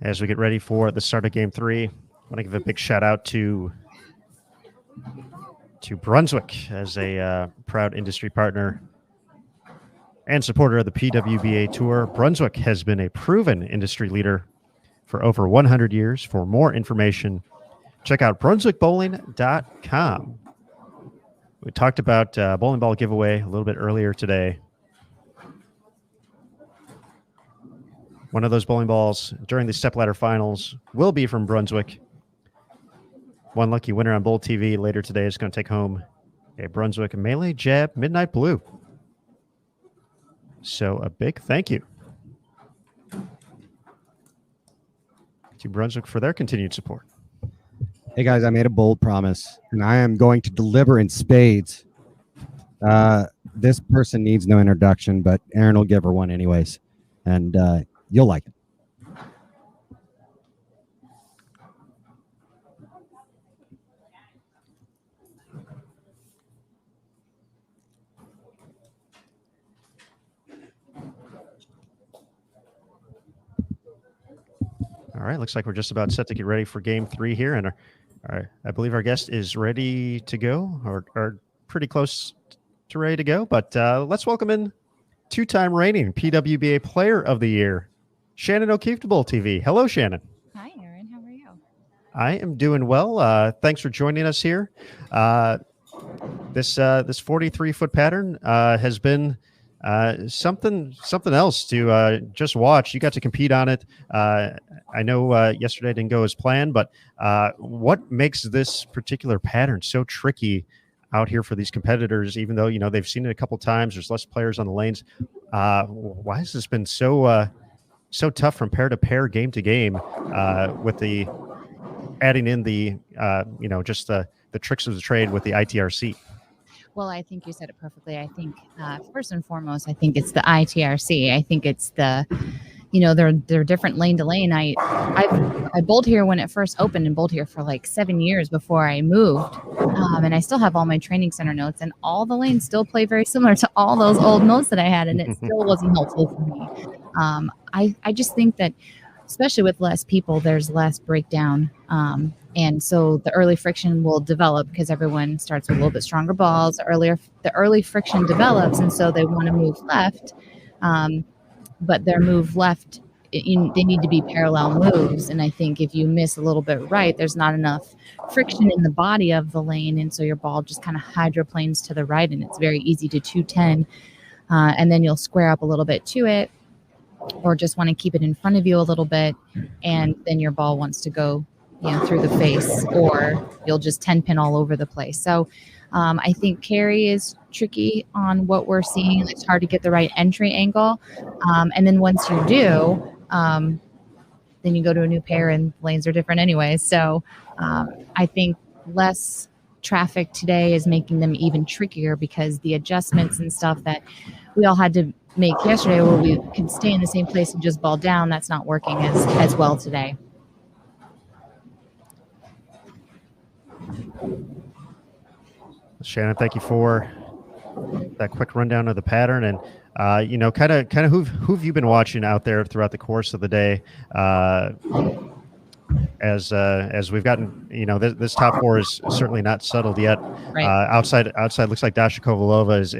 As we get ready for the start of game 3, I want to give a big shout out to Brunswick as a proud industry partner and supporter of the PWBA Tour. Brunswick has been a proven industry leader for over 100 years. For more information, check out brunswickbowling.com. We talked about bowling ball giveaway a little bit earlier today. One of those bowling balls during the stepladder finals will be from Brunswick. One lucky winner on Bowl TV later today is going to take home a Brunswick Melee Jab Midnight Blue. So a big thank you to Brunswick for their continued support. Hey, guys, I made a bold promise, and I am going to deliver in spades. This person needs no introduction, but Aaron will give her one anyways, and you'll like it. All right, looks like we're just about set to get ready for game 3 here, and I believe our guest is ready to go, or pretty close to ready to go. But let's welcome in 2-time reigning PWBA Player of the Year, Shannon O'Keefe to Bowl TV. Hello, Shannon. Hi, Aaron. How are you? I am doing well. Thanks for joining us here. This 43-foot pattern has been something else to just watch. You got to compete on it. I know yesterday didn't go as planned, but what makes this particular pattern so tricky out here for these competitors, even though, they've seen it a couple times, there's less players on the lanes? Why has this been so tough from pair to pair, game to game, with the adding in the, just the the tricks of the trade with the ITRC? Well, I think you said it perfectly. I think first and foremost, I think it's the ITRC. I think it's the, they're different lane to lane. I bowled here when it first opened and bowled here for like 7 years before I moved, and I still have all my training center notes, and all the lanes still play very similar to all those old notes that I had, and it still wasn't helpful for me. I just think that, especially with less people, there's less breakdown. And so the early friction will develop because everyone starts with a little bit stronger balls. The early friction develops, and so they want to move left. But their move left, they need to be parallel moves. And I think if you miss a little bit right, there's not enough friction in the body of the lane. And so your ball just kind of hydroplanes to the right, and it's very easy to 210. And then you'll square up a little bit to it, or just want to keep it in front of you a little bit. And then your ball wants to go through the face, or you'll just 10-pin all over the place. So I think carry is tricky on what we're seeing. It's hard to get the right entry angle. And then once you do, then you go to a new pair and lanes are different anyway. So I think less traffic today is making them even trickier, because the adjustments and stuff that we all had to make yesterday, where we could stay in the same place and just ball down, that's not working as well today. Shannon, thank you for that quick rundown of the pattern, and kind of who've you been watching out there throughout the course of the day, as we've gotten, this top four is certainly not settled yet. Right. Outside looks like Dasha Kovalova is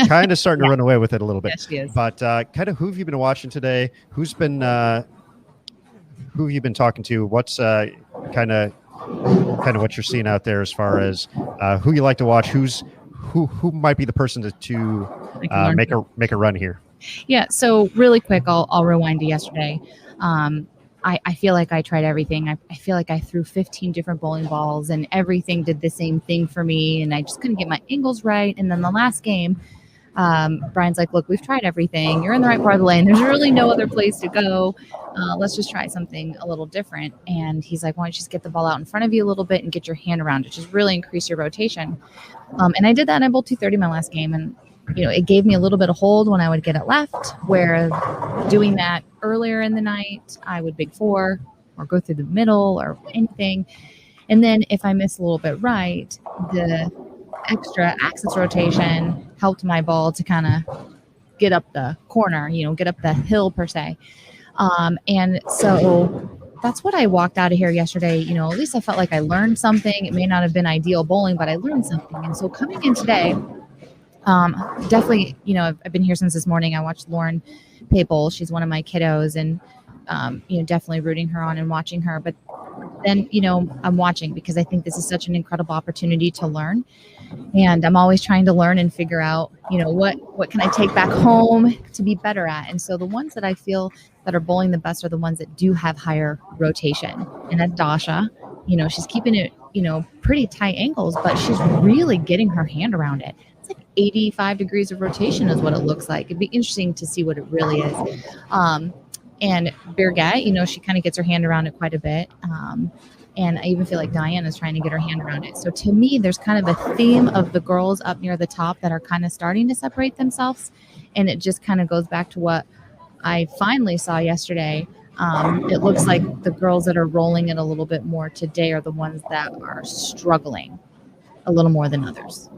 kind of starting to run away with it a little bit. Yes, she is. But kind of who have you been watching today? Who have you been talking to? What's kind of what you're seeing out there as far as who you like to watch, who might be the person to make a run here? Yeah. So really quick, I'll rewind to yesterday. I feel like I tried everything. I feel like I threw 15 different bowling balls, and everything did the same thing for me, and I just couldn't get my angles right. And then the last game, Brian's like, look, we've tried everything. You're in the right part of the lane. There's really no other place to go. Let's just try something a little different. And he's like, why don't you just get the ball out in front of you a little bit and get your hand around it? Just really increase your rotation. And I did that, and I bowled 230 my last game. And, it gave me a little bit of hold when I would get it left, where doing that earlier in the night, I would big four or go through the middle or anything. And then if I miss a little bit right, the extra axis rotation helped my ball to kind of get up the corner, get up the hill per se. And so that's what I walked out of here yesterday. At least I felt like I learned something. It may not have been ideal bowling, but I learned something. And so coming in today, definitely, I've been here since this morning. I watched Lauren play bowl. She's one of my kiddos, and, definitely rooting her on and watching her. But then, I'm watching because I think this is such an incredible opportunity to learn. And I'm always trying to learn and figure out, what can I take back home to be better at? And so the ones that I feel that are bowling the best are the ones that do have higher rotation. And that's Dasha. She's keeping it, pretty tight angles, but she's really getting her hand around it. It's like 85 degrees of rotation is what it looks like. It'd be interesting to see what it really is. And Birgit, she kind of gets her hand around it quite a bit. And I even feel like Diana's trying to get her hand around it. So to me, there's kind of a theme of the girls up near the top that are kind of starting to separate themselves. And it just kind of goes back to what I finally saw yesterday. It looks like the girls that are rolling it a little bit more today are the ones that are struggling a little more than others.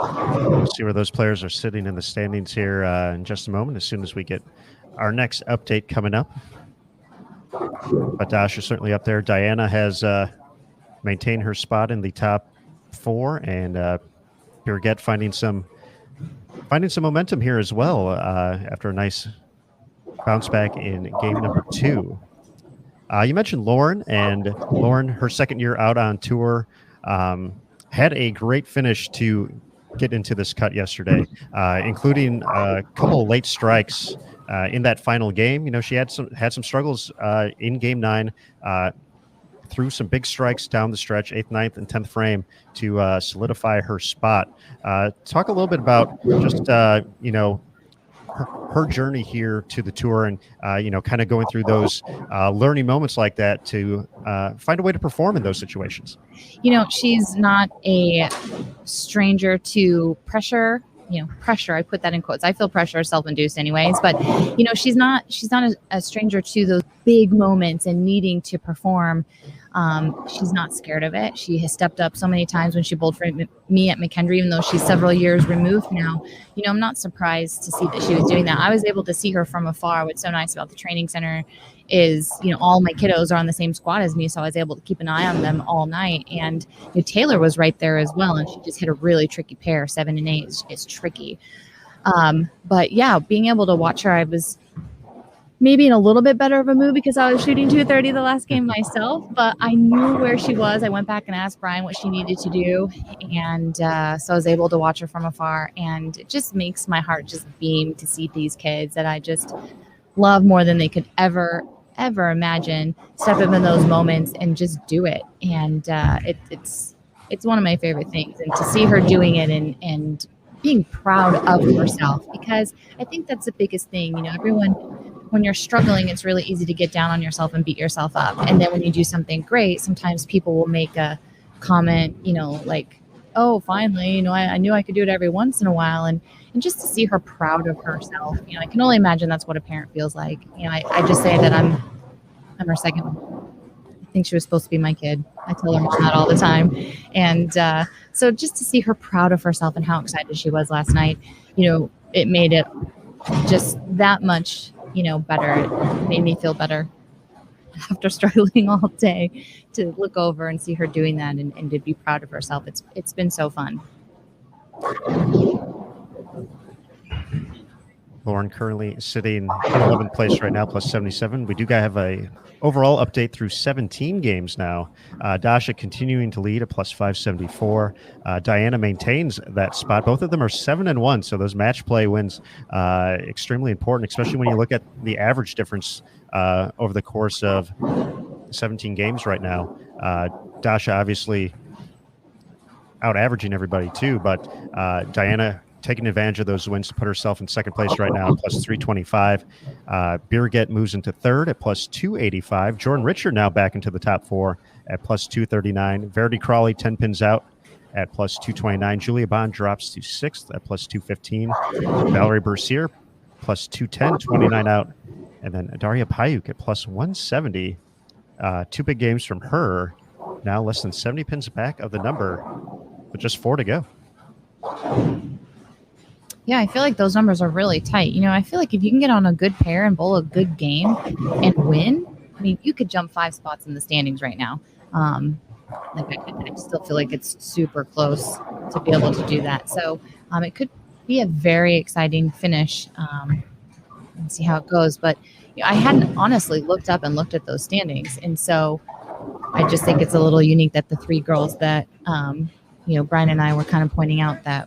We'll see where those players are sitting in the standings here in just a moment, as soon as we get our next update coming up. But Dasha's certainly up there. Diana has maintained her spot in the top four, and Birgit finding some momentum here as well after a nice bounce back in game number 2. You mentioned Lauren, and Lauren, her second year out on tour, had a great finish to get into this cut yesterday, including a couple of late strikes in that final game. She had some struggles in game 9, threw some big strikes down the stretch, 8th, 9th, and 10th frame to solidify her spot. Talk a little bit about just her journey here to the tour, and kind of going through those learning moments like that to find a way to perform in those situations. She's not a stranger to pressure. Pressure, I put that in quotes. I feel pressure is self-induced anyways, but she's not a stranger to those big moments and needing to perform. She's not scared of it. She has stepped up so many times when she bowled for me at McKendree, even though she's several years removed now. I'm not surprised to see that she was doing that. I was able to see her from afar. What's so nice about the training center is, all my kiddos are on the same squad as me, so I was able to keep an eye on them all night. And Taylor was right there as well, and she just hit a really tricky pair. 7 and 8 is tricky. But yeah, being able to watch her, I was maybe in a little bit better of a mood because I was shooting 230 the last game myself, but I knew where she was. I went back and asked Brian what she needed to do, and so I was able to watch her from afar, and it just makes my heart just beam to see these kids that I just love more than they could ever imagine step up in those moments and just do it. And it's one of my favorite things, and to see her doing it and being proud of herself, because I think that's the biggest thing. Everyone, when you're struggling, it's really easy to get down on yourself and beat yourself up. And then when you do something great, sometimes people will make a comment, like, oh, finally, I knew I could do it every once in a while. And just to see her proud of herself, I can only imagine that's what a parent feels like. I just say that I'm her second. I think she was supposed to be my kid. I tell her that all the time. And so just to see her proud of herself and how excited she was last night, it made it just that much better. It made me feel better after struggling all day to look over and see her doing that and to be proud of herself. It's been so fun. Lauren currently sitting in 11th place right now, plus 77. We do have a overall update through 17 games now. Dasha continuing to lead at plus 574. Diana maintains that spot. Both of them are 7-1, so those match play wins extremely important, especially when you look at the average difference over the course of 17 games right now. Dasha obviously out averaging everybody too, but Diana taking advantage of those wins to put herself in second place right now, plus 325. Birgit moves into third at plus 285. Jordan Richard now back into the top four at plus 239. Verity Crawley 10 pins out at plus 229. Julia Bond drops to sixth at plus 215. Valerie Bercier plus 210, 29 out. And then Daria Payuk at plus 170. Two big games from her. Now less than 70 pins back of the number, with just 4 to go. Yeah, I feel like those numbers are really tight. I feel like if you can get on a good pair and bowl a good game and win, you could jump 5 spots in the standings right now. I still feel like it's super close to be able to do that. So it could be a very exciting finish. And see how it goes. But I hadn't honestly looked up and looked at those standings. And so I just think it's a little unique that the 3 girls that, Brian and I were kind of pointing out that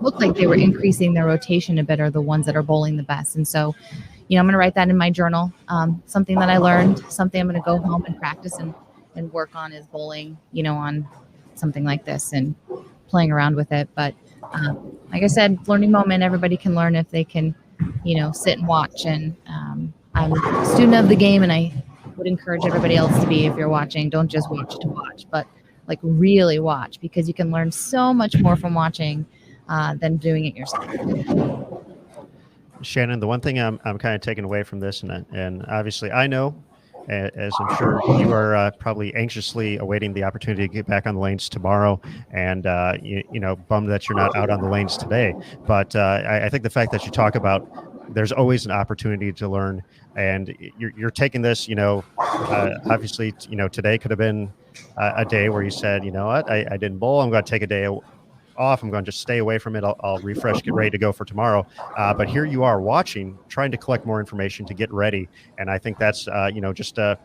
looked like they were increasing their rotation a bit are the ones that are bowling the best. And so, I'm going to write that in my journal. Something that I learned, something I'm going to go home and practice and work on is bowling, on something like this and playing around with it. But like I said, learning moment, everybody can learn if they can, sit and watch. And I'm a student of the game, and I would encourage everybody else to be, if you're watching, don't just watch to watch, but like really watch, because you can learn so much more from watching than doing it yourself. Shannon, the one thing I'm kind of taking away from this, and obviously I know, as I'm sure you are probably anxiously awaiting the opportunity to get back on the lanes tomorrow, and bummed that you're not out on the lanes today. But I think the fact that you talk about there's always an opportunity to learn, and you're taking this, obviously, today could have been a day where you said, what, I didn't bowl, I'm going to take a day off, I'm going to just stay away from it, I'll refresh, get ready to go for tomorrow. But here you are watching, trying to collect more information to get ready, and I think that's just a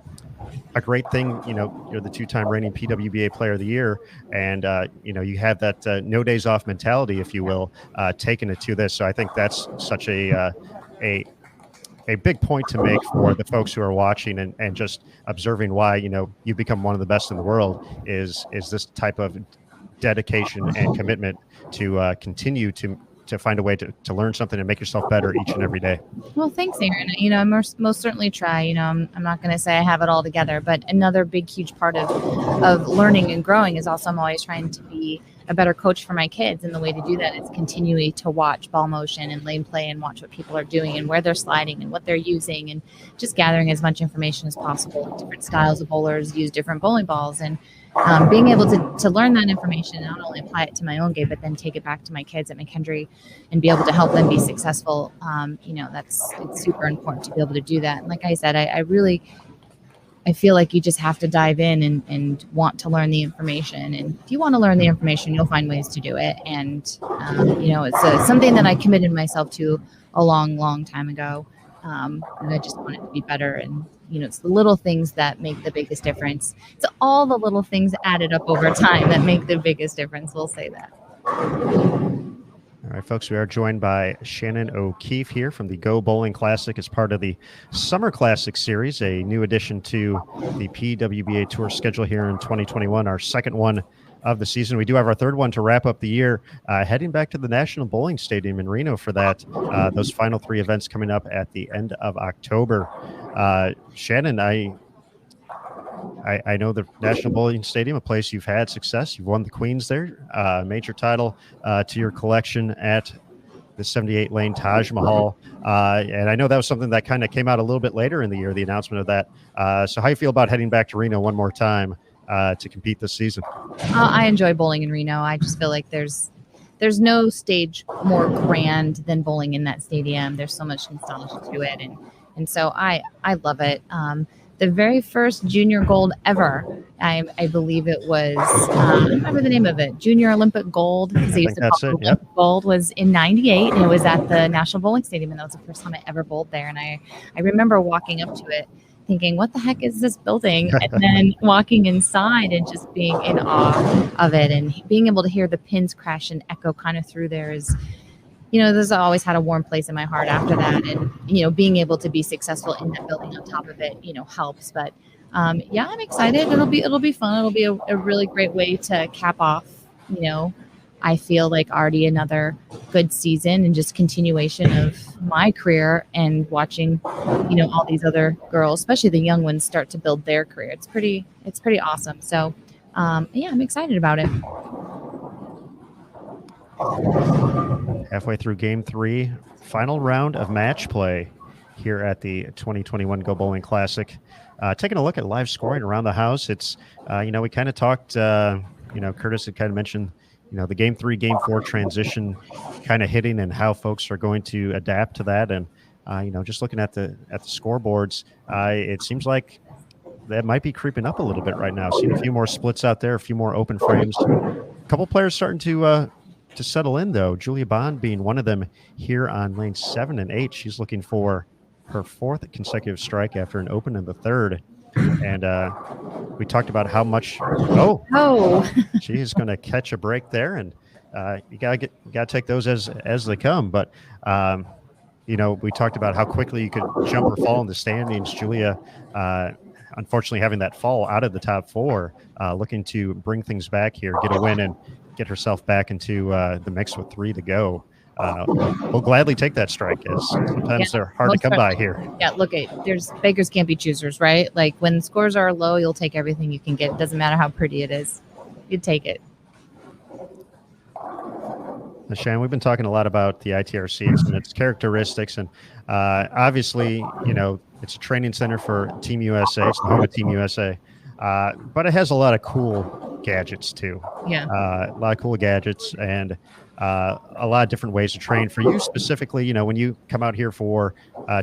great thing. You're the 2-time reigning PWBA Player of the Year, and you have that no days off mentality, if you will, taking it to this. So I think that's such a big point to make for the folks who are watching and just observing why you become one of the best in the world is this type of dedication and commitment to continue to to find a way to learn something and make yourself better each and every day. Well, thanks, Aaron. I most certainly try. I'm not going to say I have it all together, but another big, huge part of learning and growing is also I'm always trying to be a better coach for my kids. And the way to do that is continually to watch ball motion and lane play and watch what people are doing and where they're sliding and what they're using, and just gathering as much information as possible. Different styles of bowlers use different bowling balls, and being able to learn that information and not only apply it to my own game, but then take it back to my kids at McKendree and be able to help them be successful. It's super important to be able to do that. And like I said, I feel like you just have to dive in and want to learn the information. And if you want to learn the information, you'll find ways to do it. And, it's something that I committed myself to a long, long time ago. And I just want it to be better. And, it's the little things that make the biggest difference. It's all the little things added up over time that make the biggest difference. We'll say that. All right, folks, we are joined by Shannon O'Keefe here from the Go Bowling Classic as part of the Summer Classic Series, a new addition to the PWBA Tour schedule here in 2021, our second one of the season. We do have our third one to wrap up the year, heading back to the National Bowling Stadium in Reno for that. Those final three events coming up at the end of October. Shannon, I know the National Bowling Stadium, a place you've had success. You've won the Queens there, major title to your collection at the 78 lane Taj Mahal. And I know that was something that kind of came out a little bit later in the year, the announcement of that. So how you feel about heading back to Reno one more time to compete this season? I enjoy bowling in Reno. I just feel like there's no stage more grand than bowling in that stadium. There's so much nostalgia to it. And so I love it. The very first junior gold ever, I believe it was, I don't remember the name of it, Junior Olympic Gold, because they used to call it Olympic Gold, was in 98, and it was at the National Bowling Stadium, and that was the first time I ever bowled there. And I remember walking up to it thinking, what the heck is this building? And then walking inside and just being in awe of it, and being able to hear the pins crash and echo kind of through there is, this always had a warm place in my heart after that. And, being able to be successful in that building on top of it, helps. But I'm excited. It'll be fun. It'll be a really great way to cap off, I feel like already another good season and just continuation of my career, and watching, all these other girls, especially the young ones, start to build their career. It's pretty awesome. So, I'm excited about it. Halfway through Game 3, final round of match play here at the 2021 Go Bowling Classic. Taking a look at live scoring around the house, it's, we kind of talked, Curtis had kind of mentioned, the Game 3, Game 4 transition kind of hitting and how folks are going to adapt to that. And, just looking at the scoreboards, it seems like that might be creeping up a little bit right now. Seeing a few more splits out there, a few more open frames. A couple players starting to settle in, though. Julia Bond being one of them here on lane 7 and 8. She's looking for her fourth consecutive strike after an open in the third. And we talked about how much. She's going to catch a break there, and you gotta take those as they come. But we talked about how quickly you could jump or fall in the standings. Julia, unfortunately, having that fall out of the top 4, looking to bring things back here, get a win, and get herself back into the mix with 3 to go. We'll gladly take that strike, as sometimes they're hard to come by here. Yeah, look, there's beggars can't be choosers, right? Like when scores are low, you'll take everything you can get. It doesn't matter how pretty it is. You take it. Now, Shannon, we've been talking a lot about the ITRC and its characteristics, and obviously, it's a training center for Team USA. It's the home of Team USA. But it has a lot of cool gadgets too. Yeah. A lot of cool gadgets and a lot of different ways to train. For you specifically, when you come out here for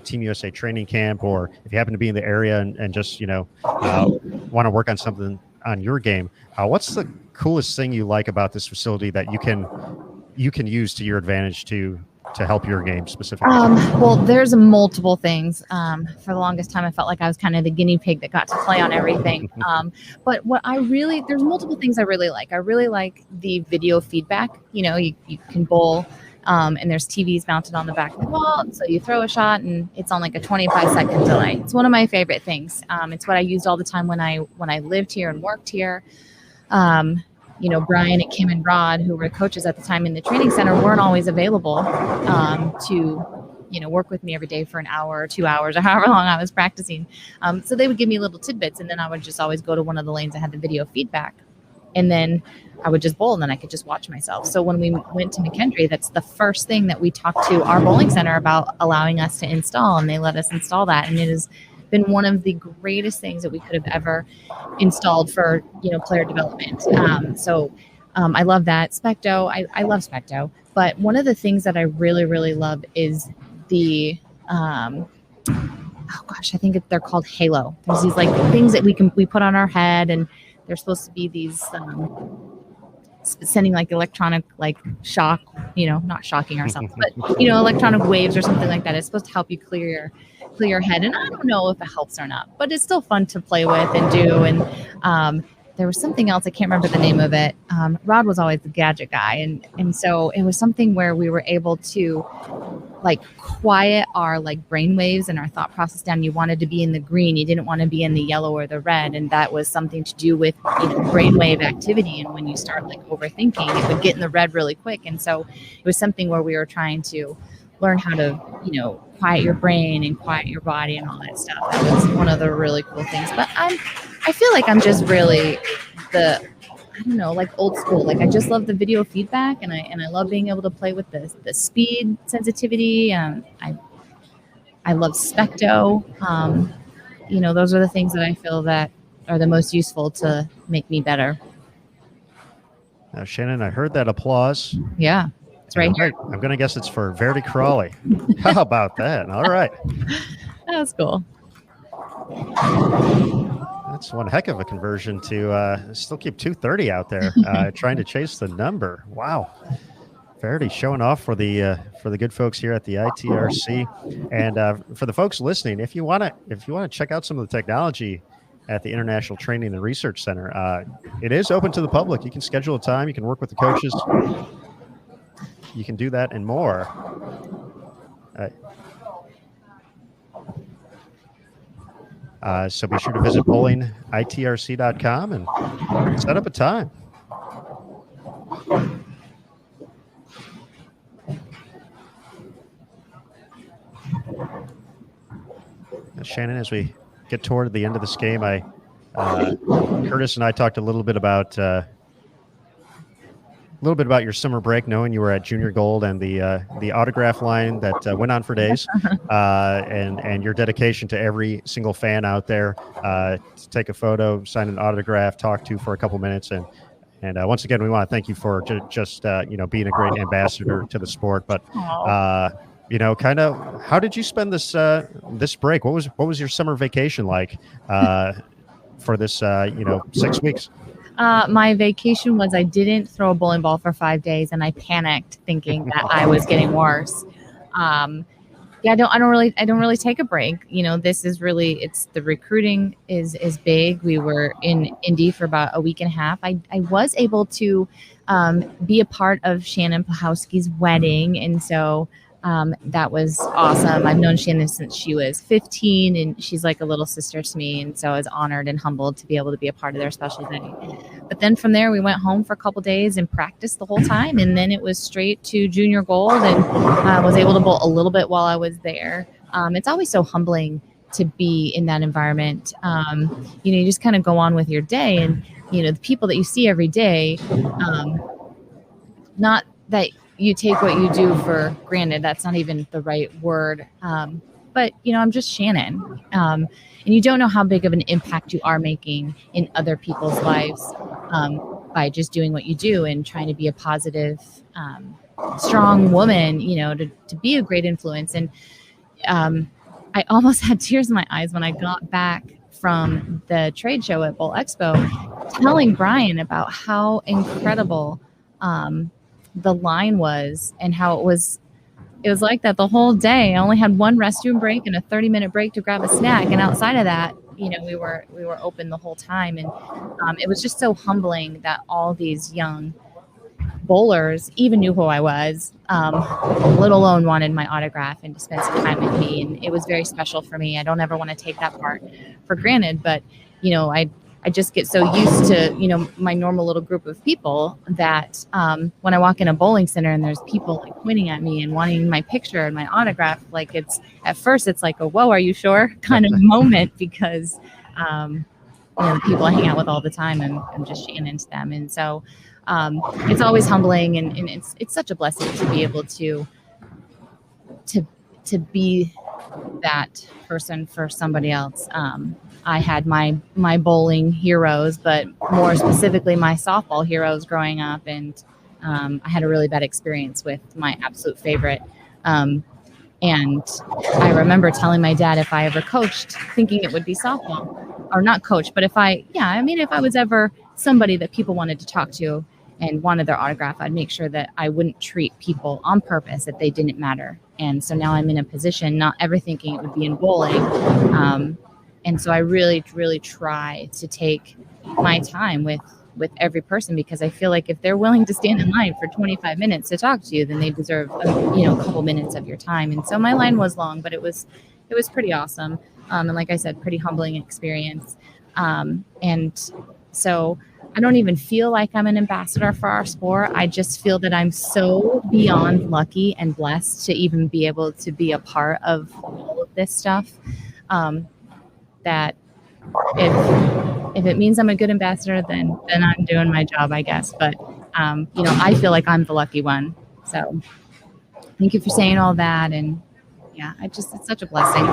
Team USA training camp, or if you happen to be in the area and just, want to work on something on your game, what's the coolest thing you like about this facility that you can use to your advantage to help your game specifically? Well, there's multiple things. For the longest time, I felt like I was kind of the guinea pig that got to play on everything. But there's multiple things I really like. I really like the video feedback. You can bowl, and there's TVs mounted on the back of the wall. So you throw a shot and it's on like a 25-second delay. It's one of my favorite things. It's what I used all the time when I lived here and worked here. Brian and Kim and Rod, who were coaches at the time in the training center, weren't always available to work with me every day for an hour or 2 hours or however long I was practicing. So they would give me little tidbits, and then I would just always go to one of the lanes that had the video feedback. And then I would just bowl, and then I could just watch myself. So when we went to McKendree, that's the first thing that we talked to our bowling center about allowing us to install, and they let us install that. And it has been one of the greatest things that we could have ever installed for, player development. I love that. Specto, I love Specto. But one of the things that I really, really love is the I think they're called Halo. There's these like things that we put on our head, and they're supposed to be these sending like electronic like shock, not shocking ourselves, but electronic waves or something like that. It's supposed to help you clear your head. And I don't know if it helps or not, but it's still fun to play with and do. And there was something else, I can't remember the name of it. Rod was always the gadget guy, and so it was something where we were able to like quiet our like brain waves and our thought process down. You wanted to be in the green, you didn't want to be in the yellow or the red, and that was something to do with brainwave activity. And when you start like overthinking, it would get in the red really quick. And so it was something where we were trying to learn how to quiet your brain and quiet your body and all that stuff. That was one of the really cool things. But I feel like I'm just really like old school. Like I just love the video feedback, and I love being able to play with the speed sensitivity. I love Specto. Those are the things that I feel that are the most useful to make me better. Now, Shannon, I heard that applause. Yeah, it's right here. I'm going to guess it's for Verdi Crawley. How about that? All right. That's cool. That's one heck of a conversion to still keep 230 out there, trying to chase the number. Wow. Verdi showing off for the good folks here at the ITRC. And for the folks listening, if you want to check out some of the technology at the International Training and Research Center, it is open to the public. You can schedule a time. You can work with the coaches. You can do that and more. So be sure to visit bowlingitrc.com and set up a time. Shannon, as we get toward the end of this game, Curtis and I talked a little bit about your summer break, knowing you were at Junior Gold and the autograph line that went on for days, and your dedication to every single fan out there to take a photo, sign an autograph, talk to for a couple minutes, and once again, we want to thank you for just being a great ambassador to the sport. But kind of how did you spend this break? What was your summer vacation like for this 6 weeks? My vacation was I didn't throw a bowling ball for 5 days, and I panicked thinking that I was getting worse. I don't really take a break. This is really, the recruiting is big. We were in Indy for about a week and a half. I was able to be a part of Shannon Pahowski's wedding, and so that was awesome. I've known Shannon since she was 15, and she's like a little sister to me. And so I was honored and humbled to be able to be a part of their special day. But then from there, we went home for a couple days and practiced the whole time. And then it was straight to Junior Gold, and was able to bowl a little bit while I was there. It's always so humbling to be in that environment. You just kind of go on with your day, and, the people that you see every day, not that you take what you do for granted. That's not even the right word. But, I'm just Shannon. And you don't know how big of an impact you are making in other people's lives by just doing what you do and trying to be a positive, strong woman, to be a great influence. And I almost had tears in my eyes when I got back from the trade show at Bowl Expo, telling Brian about how incredible the line was, and how it was like that the whole day. I only had one restroom break and a 30-minute break to grab a snack, and outside of that, we were open the whole time. And it was just so humbling that all these young bowlers even knew who I was, let alone wanted my autograph and to spend some time with me. And it was very special for me. I don't ever want to take that part for granted, but I I just get so used to, my normal little group of people that when I walk in a bowling center and there's people like pointing at me and wanting my picture and my autograph, like at first it's like a, whoa, are you sure kind of moment, because, the people I hang out with all the time, and I'm just Shannon to them. And so it's always humbling, and it's such a blessing to be able to be that person for somebody else. I had my bowling heroes, but more specifically my softball heroes growing up, and I had a really bad experience with my absolute favorite. And I remember telling my dad if I ever coached, thinking it would be softball, or not coach, but if I was ever somebody that people wanted to talk to and wanted their autograph, I'd make sure that I wouldn't treat people on purpose that they didn't matter. And so now I'm in a position, not ever thinking it would be in bowling. And so I really, really try to take my time with every person, because I feel like if they're willing to stand in line for 25 minutes to talk to you, then they deserve a couple minutes of your time. And so my line was long, but it was pretty awesome. And like I said, pretty humbling experience. And so I don't even feel like I'm an ambassador for our sport. I just feel that I'm so beyond lucky and blessed to even be able to be a part of all of this stuff. That if it means I'm a good ambassador, then I'm doing my job, I guess. But I feel like I'm the lucky one. So thank you for saying all that. And yeah, it's such a blessing.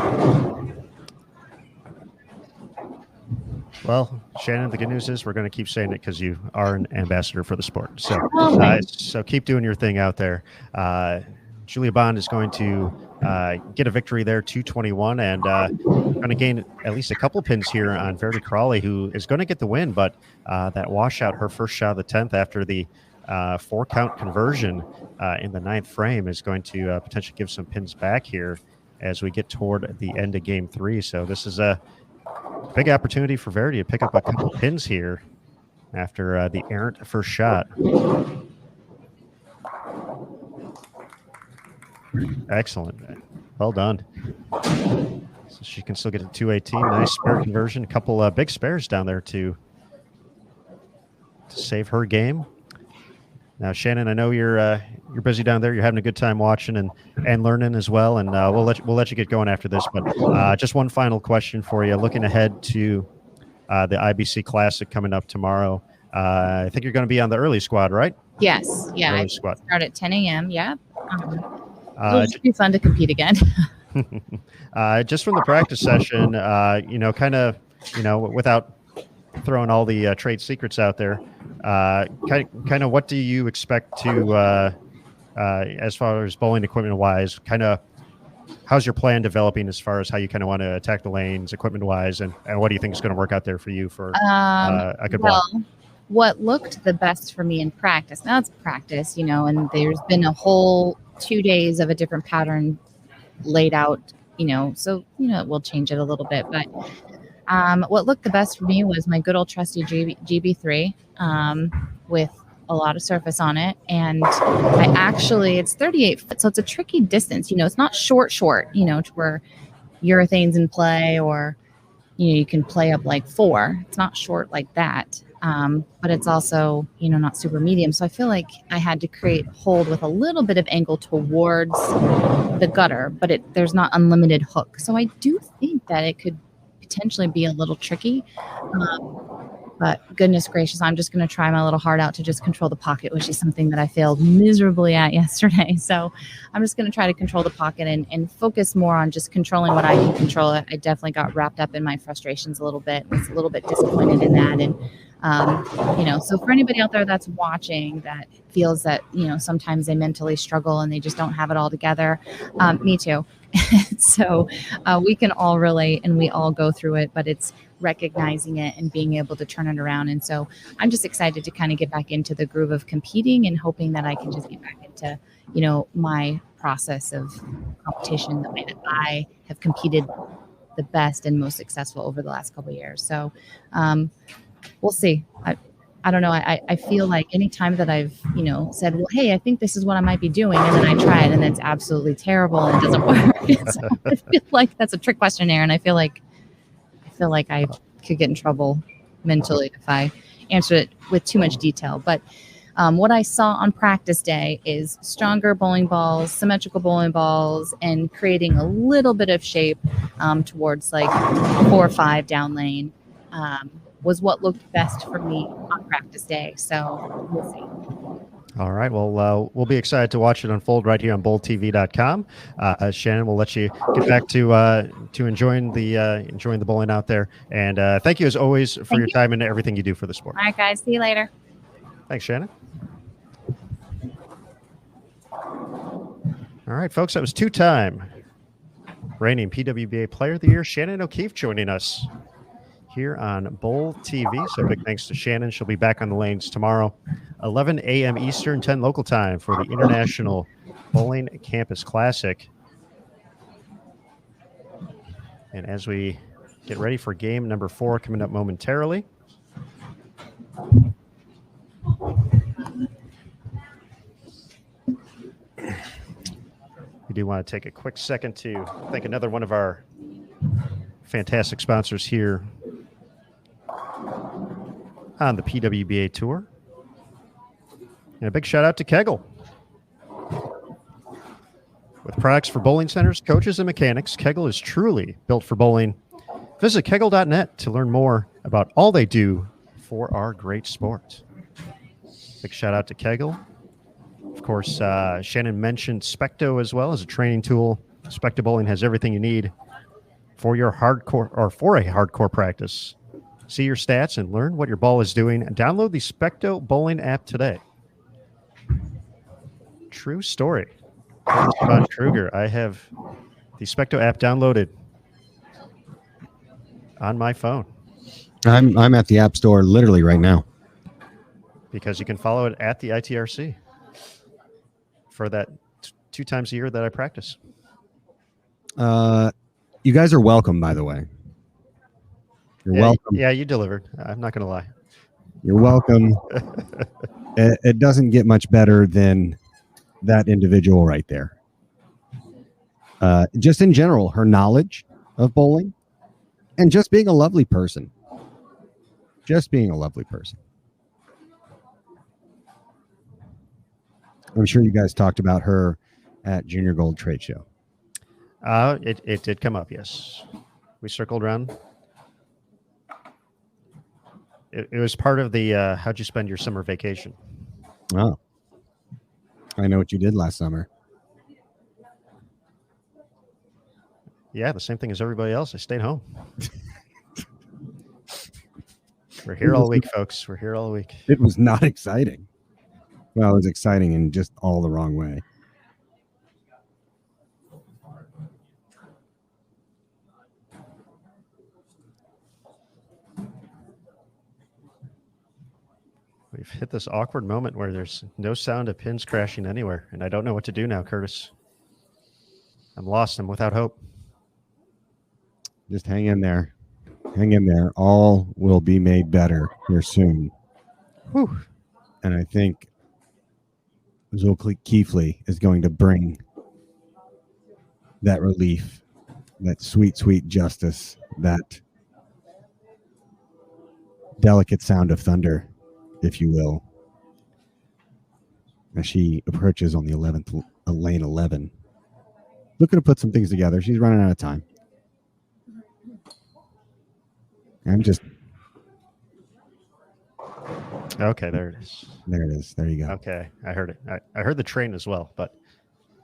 Well, Shannon, the good news is we're going to keep saying it because you are an ambassador for the sport. So, so keep doing your thing out there. Julia Bond is going to get a victory there, 221, and going to gain at least a couple pins here on Verity Crawley, who is going to get the win. But that washout, her first shot of the 10th after the 4-count conversion in the 9th frame, is going to potentially give some pins back here as we get toward the end of Game 3. So this is a big opportunity for Verity to pick up a couple pins here after the errant first shot. Excellent. Well done. So she can still get a 218. Nice spare conversion. A couple big spares down there to save her game. Now, Shannon, I know you're busy down there. You're having a good time watching and learning as well. And we'll let you get going after this. But just one final question for you. Looking ahead to the IBC Classic coming up tomorrow, I think you're going to be on the early squad, right? Yes. Yeah. Early squad. Start at 10 a.m. Yeah. It'll just be fun to compete again. Just from the practice session, kind of, without throwing all the trade secrets out there, kind of what do you expect to, as far as bowling equipment wise, kind of how's your plan developing as far as how you kind of want to attack the lanes equipment wise, and what do you think is going to work out there for you for a good block? What looked the best for me in practice, now it's practice, and there's been a whole 2 days of a different pattern laid out, so we'll change it a little bit, but what looked the best for me was my good old trusty GB3 with a lot of surface on it. And it's 38 foot, so it's a tricky distance. It's not short, to where urethane's in play, or, you can play up like 4. It's not short like that. But it's also, not super medium. So I feel like I had to create hold with a little bit of angle towards the gutter, but there's not unlimited hook. So I do think that it could potentially be a little tricky. But goodness gracious, I'm just going to try my little heart out to just control the pocket, which is something that I failed miserably at yesterday. So I'm just going to try to control the pocket and focus more on just controlling what I can control. I definitely got wrapped up in my frustrations a little bit. Was a little bit disappointed in that. And, so for anybody out there that's watching that feels that, sometimes they mentally struggle and they just don't have it all together, me too. So we can all relate and we all go through it, but it's recognizing it and being able to turn it around. And so I'm just excited to kind of get back into the groove of competing and hoping that I can just get back into, my process of competition, the way that I have competed the best and most successful over the last couple of years. So we'll see. I don't know. I feel like any time that I've, said, well, hey, I think this is what I might be doing. And then I try it and it's absolutely terrible and it doesn't work. So I feel like that's a trick question, Aaron. I feel like I could get in trouble mentally if I answer it with too much detail. But what I saw on practice day is stronger bowling balls, symmetrical bowling balls, and creating a little bit of shape towards like 4 or 5 down lane was what looked best for me on practice day. So we'll see. All right. Well, we'll be excited to watch it unfold right here on BowlTV.com. Shannon, we'll let you get back to enjoying the bowling out there. And thank you as always for your time and everything you do for the sport. All right, guys. See you later. Thanks, Shannon. All right, folks. That was 2-time reigning PWBA Player of the Year, Shannon O'Keefe, joining us here on Bowl TV. So big thanks to Shannon. She'll be back on the lanes tomorrow, 11 a.m. Eastern, 10 local time for the International Bowling Campus Classic. And as we get ready for game number 4 coming up momentarily, we do want to take a quick second to thank another one of our fantastic sponsors here on the PWBA Tour. And a big shout out to Kegel. With products for bowling centers, coaches, and mechanics, Kegel is truly built for bowling. Visit kegel.net to learn more about all they do for our great sport. Big shout out to Kegel. Of course, Shannon mentioned Specto as well as a training tool. Specto Bowling has everything you need for your hardcore or for a hardcore practice. See your stats and learn what your ball is doing. Download the Specto Bowling app today. True story. Von Kruger, I have the Specto app downloaded on my phone. I'm at the App Store literally right now. Because you can follow it at the ITRC for that 2 times a year that I practice. You guys are welcome, by the way. You're welcome. Yeah, you delivered. I'm not going to lie. You're welcome. It doesn't get much better than that individual right there. Just in general, her knowledge of bowling and just being a lovely person. Just being a lovely person. I'm sure you guys talked about her at Junior Gold Trade Show. It did come up, yes. We circled around. It was part of the how'd you spend your summer vacation? Oh. I know what you did last summer. Yeah, the same thing as everybody else. I stayed home. We're here all week, folks. We're here all week. It was not exciting. Well, it was exciting in just all the wrong way. We've hit this awkward moment where there's no sound of pins crashing anywhere, and I don't know what to do now, Curtis. I'm lost. I'm without hope. Just hang in there. Hang in there. All will be made better here soon. Whew. And I think Zul Keefley is going to bring that relief, that sweet, sweet justice, that delicate sound of thunder, if you will, as she approaches on the 11th lane 11. Looking to put some things together. She's running out of time. Okay, there it is. There it is. There you go. Okay, I heard it. I heard the train as well, but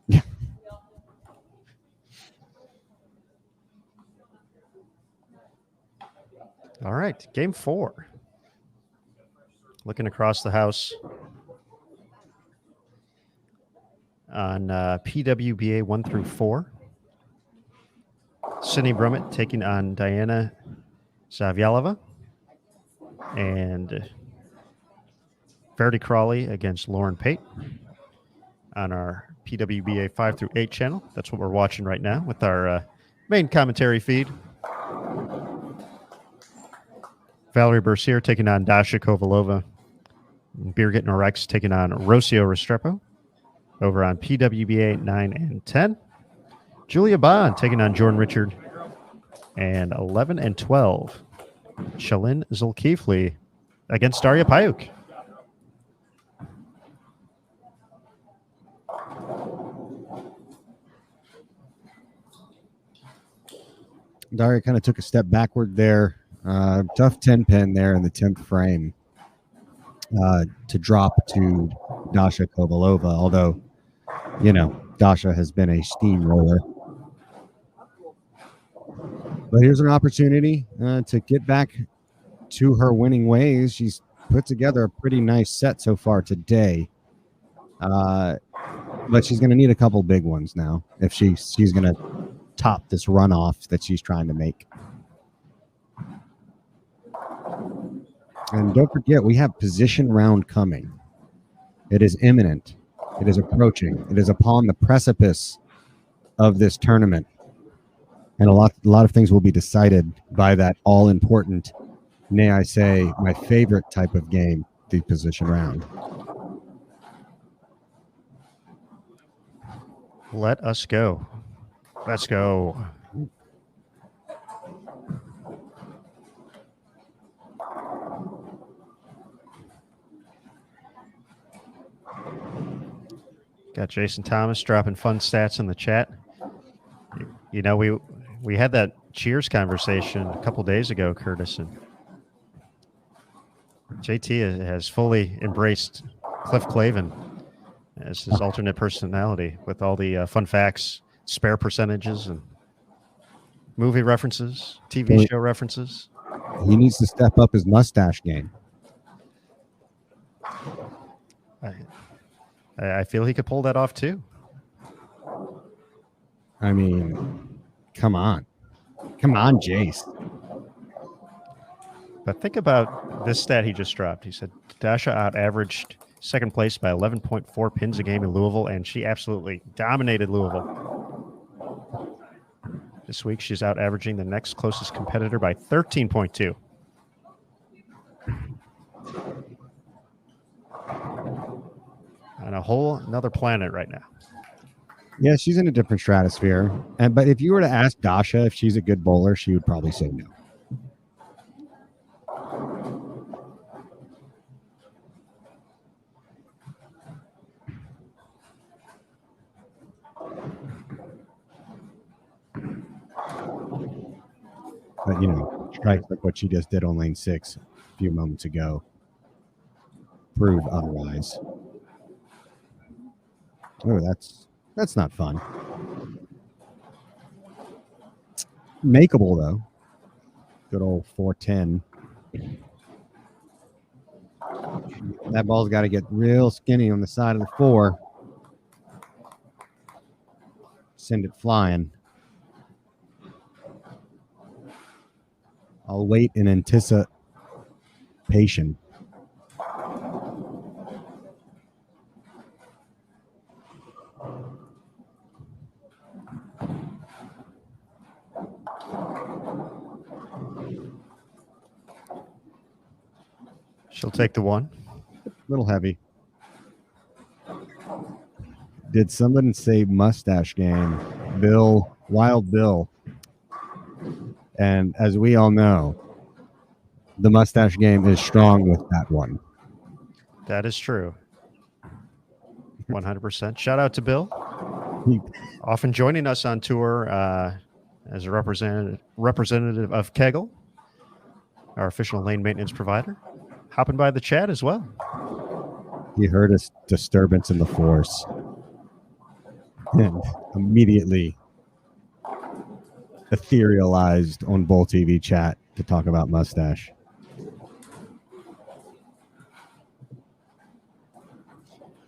yeah. All right, game 4. Looking across the house on PWBA 1 through 4. Sydney Brummett taking on Diana Zavyalova. And Verity Crawley against Lauren Pate on our PWBA 5 through 8 channel. That's what we're watching right now with our main commentary feed. Valerie Bercier taking on Dasha Kovalova. Birgit Norex taking on Rocio Restrepo over on PWBA 9 and 10. Julia Bond taking on Jordan Richard. And 11 and 12 Shalyn Zulkifli against Daria Payuk. Daria kind of took a step backward there. Tough 10 pin there in the 10th frame to drop to Dasha Kovalova, although, Dasha has been a steamroller. But here's an opportunity to get back to her winning ways. She's put together a pretty nice set so far today. But she's going to need a couple big ones now if she's going to top this runoff that she's trying to make. And don't forget, we have position round coming. It is imminent. It is approaching. It is upon the precipice of this tournament. And a lot of things will be decided by that all-important, may I say, my favorite type of game, the position round. Let us go. Let's go. Got Jason Thomas dropping fun stats in the chat. We had that cheers conversation a couple days ago, Curtis, and JT has fully embraced Cliff Clavin as his alternate personality with all the fun facts, spare percentages, and movie references, TV show references. He needs to step up his mustache game. I feel he could pull that off too. I mean, come on. Come on, Jace. But think about this stat he just dropped. He said Dasha out-averaged second place by 11.4 pins a game in Louisville, and she absolutely dominated Louisville. This week, she's out-averaging the next closest competitor by 13.2. On a whole another planet right now. Yeah, she's in a different stratosphere. But if you were to ask Dasha if she's a good bowler, she would probably say no. But, strikes like what she just did on lane 6 a few moments ago prove otherwise. Oh, that's not fun. Makeable, though. Good old 410. That ball's got to get real skinny on the side of the 4. Send it flying. I'll wait in anticipation. She'll take the 1. A little heavy. Did someone say mustache game? Wild Bill. And as we all know, the mustache game is strong with that one. That is true. 100%. Shout out to Bill. Often joining us on tour as a representative of Kegel, our official lane maintenance provider. Hopping by the chat as well. He heard a disturbance in the force and immediately etherealized on Bull TV chat to talk about mustache.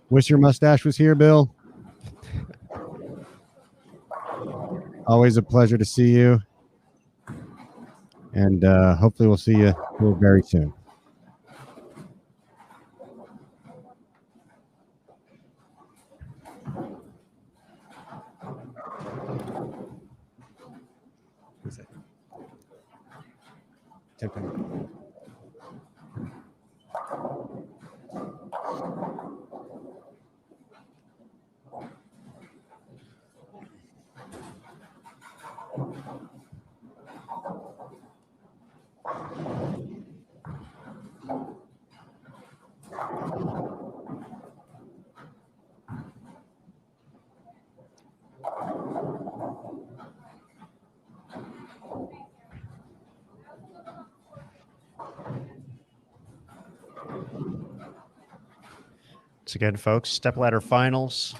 Wish your mustache was here, Bill. Always a pleasure to see you. And hopefully we'll see you real very soon. Once again, folks, stepladder finals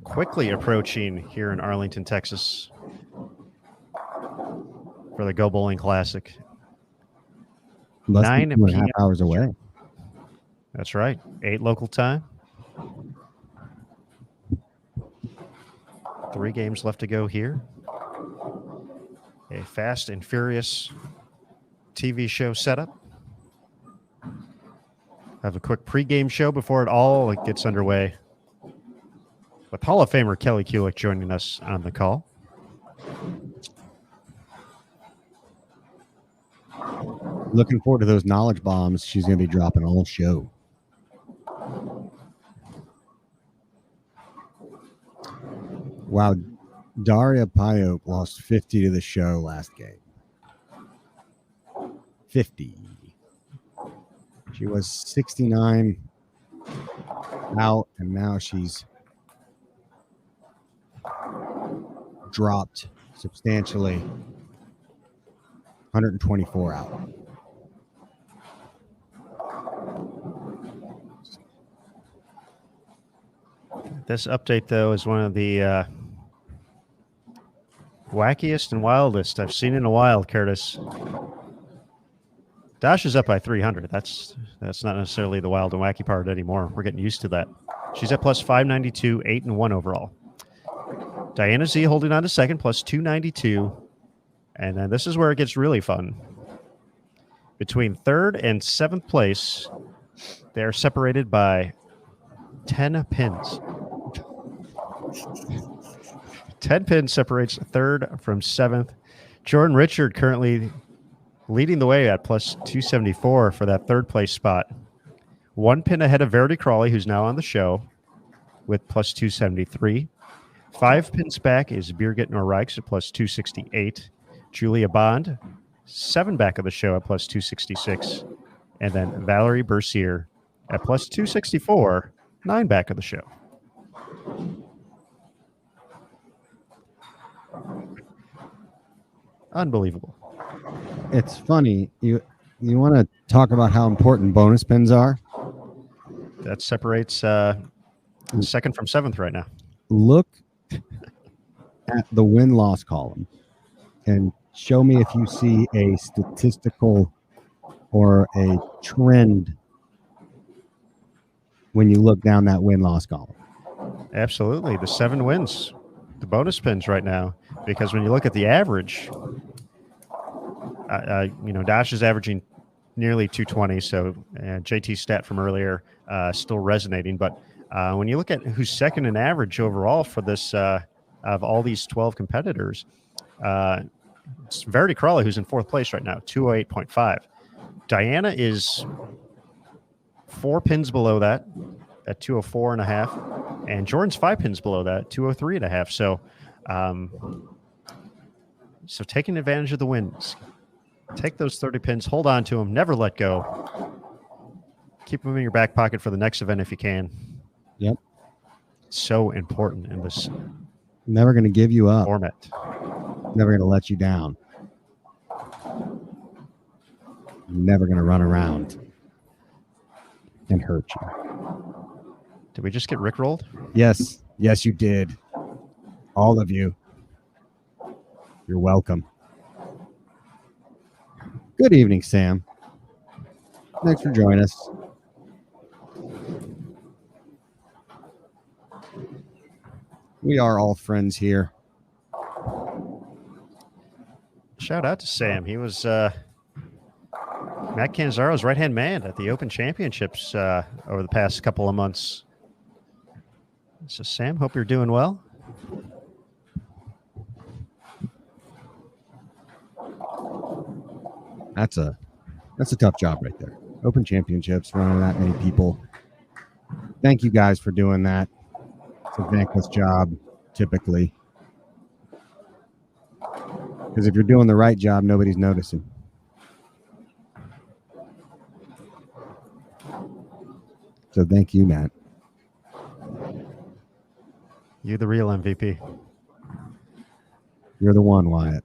quickly approaching here in Arlington, Texas for the Go Bowling Classic. Less than 9 2.5 p.m. hours away. That's right. 8 local time. 3 games left to go here. A fast and furious TV show setup. Have a quick pregame show before it all gets underway, with Hall of Famer Kelly Kulick joining us on the call. Looking forward to those knowledge bombs she's going to be dropping all show. Wow, Daria Payop lost 50 to the show last game. 50. She was 69 out, and now she's dropped substantially. 124 out. This update, though, is one of the wackiest and wildest I've seen in a while, Curtis. Dash is up by 300. That's not necessarily the wild and wacky part anymore. We're getting used to that. She's at plus 592, 8-1 overall. Diana Z holding on to second, plus 292. And then this is where it gets really fun. Between third and seventh place, they're separated by 10 pins. 10 pins separates third from seventh. Jordan Richard currently leading the way at plus 274 for that third place spot. 1 pin ahead of Verity Crawley, who's now on the show, with plus 273. 5 pins back is Birgit Norreichs at plus 268. Julia Bond, 7 back of the show at plus 266. And then Valerie Bercier at plus 264, 9 back of the show. Unbelievable. It's funny. You want to talk about how important bonus pins are? That separates second from seventh right now. Look at the win-loss column and show me if you see a statistical or a trend when you look down that win-loss column. Absolutely. The 7 wins, the bonus pins right now, because when you look at the average, Dash is averaging nearly 220. So JT's stat from earlier still resonating. But when you look at who's second in average overall for this, of all these 12 competitors, it's Verity Crawley, who's in 4th place right now, 208.5. Diana is 4 pins below that at 204.5. And Jordan's 5 pins below that, 203.5. So taking advantage of the wins. Take those 30 pins, hold on to them, never let go. Keep them in your back pocket for the next event if you can. Yep. So important in this Never going to give you up. format. Never going to let you down. Never going to run around and hurt you. Did we just get rickrolled? Yes. Yes, you did. All of you. You're welcome. Good evening, Sam. Thanks for joining us. We are all friends here. Shout out to Sam. He was Matt Canzaro's right-hand man at the Open Championships over the past couple of months. So, Sam, hope you're doing well. That's a tough job right there. Open Championships, running that many people. Thank you guys for doing that. It's a thankless job, typically. Because if you're doing the right job, nobody's noticing. So thank you, Matt. You the real MVP. You're the one, Wyatt.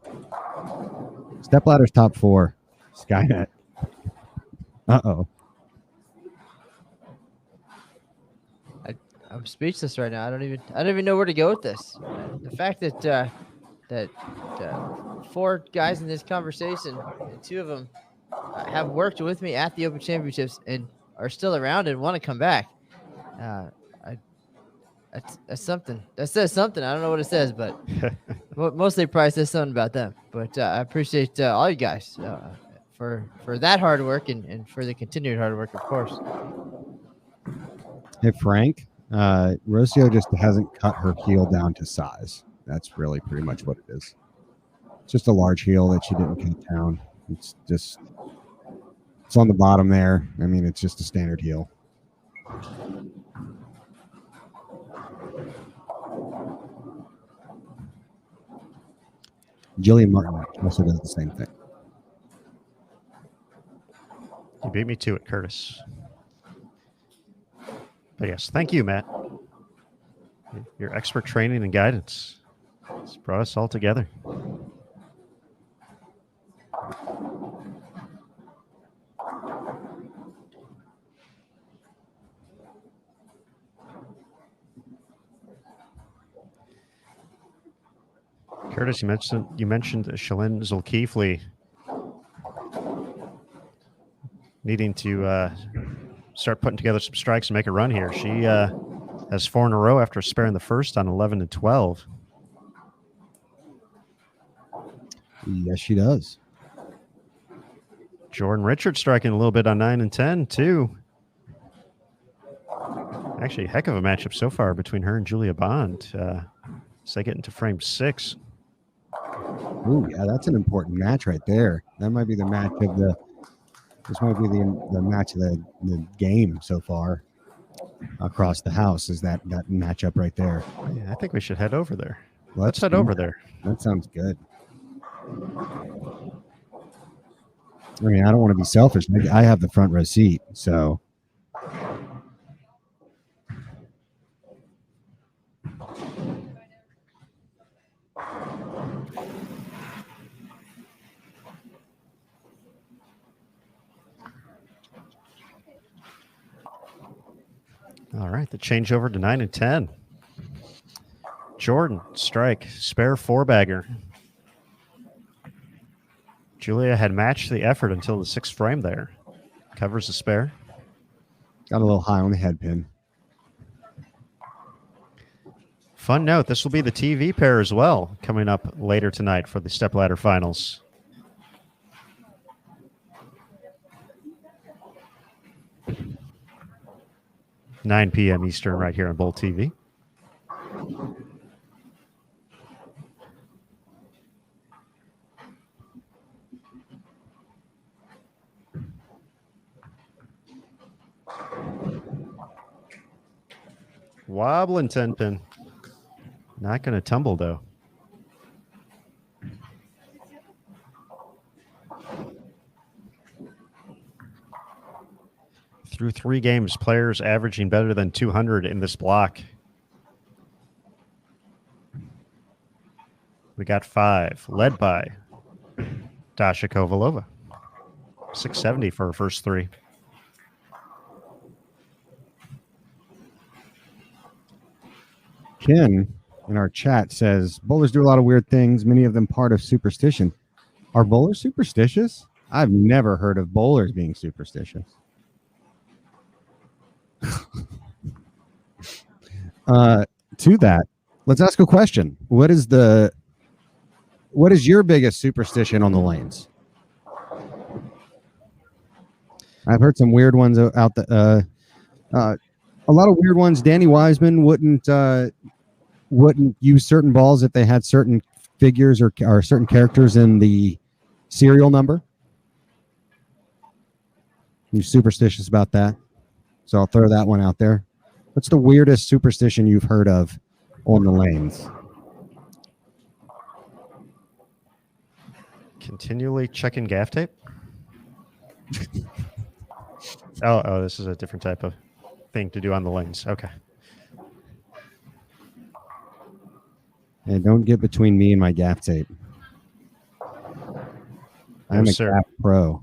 Stepladder's top 4. Skynet. Uh-oh. I'm speechless right now. I don't even know where to go with this. The fact that four guys in this conversation, and two of them have worked with me at the Open Championships and are still around and want to come back. That's something. That says something. I don't know what it says, but mostly it probably says something about them. But I appreciate all you guys for that hard work and for the continued hard work, of course. Hey, Frank, Rocio just hasn't cut her heel down to size. That's really pretty much what it is. It's just a large heel that she didn't cut down. It's on the bottom there. I mean, it's just a standard heel. Jillian Martin also does the same thing. You beat me to it, Curtis. But yes, thank you, Matt. Your expert training and guidance has brought us all together. Curtis, you mentioned Shalyn Zulkifli needing to start putting together some strikes and make a run here. She has 4 in a row after sparing the first on 11 and 12. Yes, she does. Jordan Richards striking a little bit on 9 and 10 too. Actually, a heck of a matchup so far between her and Julia Bond. As they get into frame 6. Ooh, yeah, that's an important match right there. That might be the match of the. This might be the match of the game so far across the house. Is that matchup right there? Yeah, I think we should head over there. Let's head over there. That sounds good. I mean, I don't want to be selfish. I have the front row seat, so. All right, the changeover to 9 and 10. Jordan, strike, spare 4-bagger. Julia had matched the effort until the 6th frame there. Covers the spare. Got a little high on the head pin. Fun note, this will be the TV pair as well, coming up later tonight for the stepladder finals. (9 p.m. Eastern right here on Bowl TV. Wobbling 10-pin. Not going to tumble, though. Through 3 games, players averaging better than 200 in this block. We got 5, led by Dasha Kovalova. 670 for her first 3. Ken in our chat says bowlers do a lot of weird things, many of them part of superstition. Are bowlers superstitious? I've never heard of bowlers being superstitious. To that, let's ask a question. What is your biggest superstition on the lanes? I've heard some weird ones out there. A lot of weird ones. Danny Wiseman wouldn't use certain balls if they had certain figures or certain characters in the serial number. He's superstitious about that. So I'll throw that one out there. What's the weirdest superstition you've heard of on the lanes? Continually checking gaff tape? Oh, this is a different type of thing to do on the lanes. Okay. Hey, don't get between me and my gaff tape. I'm a gaff pro.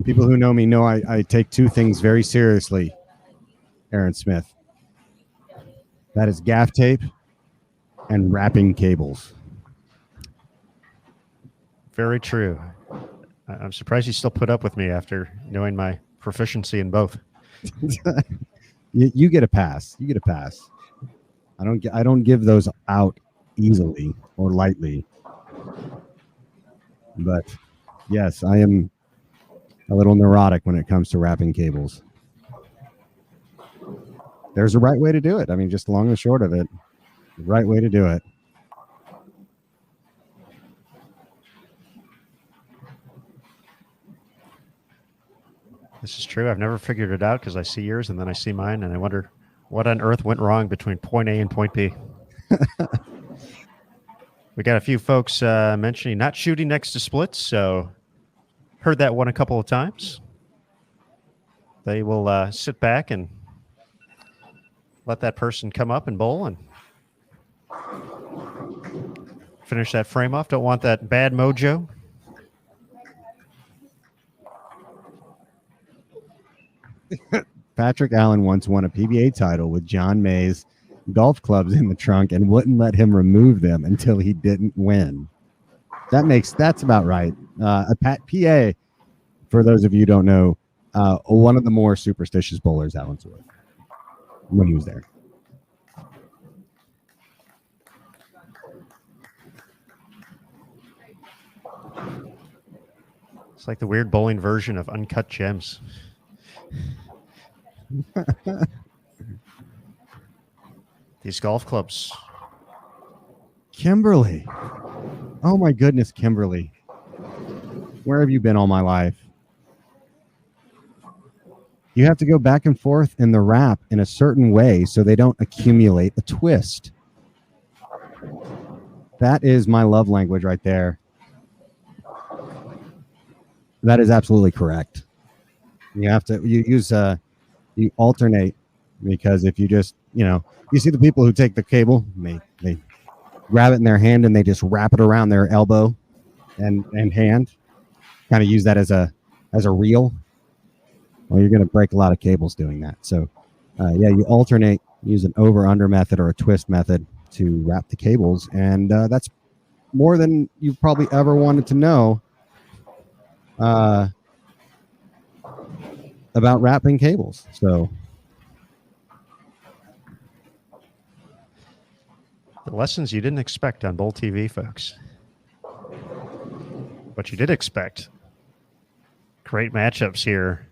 People who know me know I take two things very seriously, Aaron Smith. That is gaff tape and wrapping cables. Very true. I'm surprised you still put up with me after knowing my proficiency in both. You get a pass. You get a pass. I don't give those out easily or lightly. But yes, I am a little neurotic when it comes to wrapping cables. There's a right way to do it. I mean, just long and short of it, the right way to do it. This is true. I've never figured it out because I see yours and then I see mine, and I wonder what on earth went wrong between point A and point B. We got a few folks mentioning not shooting next to splits, so heard that one a couple of times. They will sit back and let that person come up and bowl and finish that frame off. Don't want that bad mojo. Patrick Allen once won a PBA title with John May's golf clubs in the trunk and wouldn't let him remove them until he didn't win. That's about right. A PA, for those of you who don't know, one of the more superstitious bowlers Allen's with when he was there. It's like the weird bowling version of Uncut Gems. These golf clubs. Kimberly. Oh my goodness, Kimberly. Where have you been all my life? You have to go back and forth in the wrap in a certain way so they don't accumulate a twist. That is my love language right there. That is absolutely correct. You have to you alternate, because if you just, you see the people who take the cable, they grab it in their hand and they just wrap it around their elbow and hand, kind of use that as a reel. Well, you're going to break a lot of cables doing that. So, you alternate, use an over-under method or a twist method to wrap the cables, and that's more than you've probably ever wanted to know about wrapping cables. So the lessons you didn't expect on Bowl TV, folks. But you did expect. Great matchups here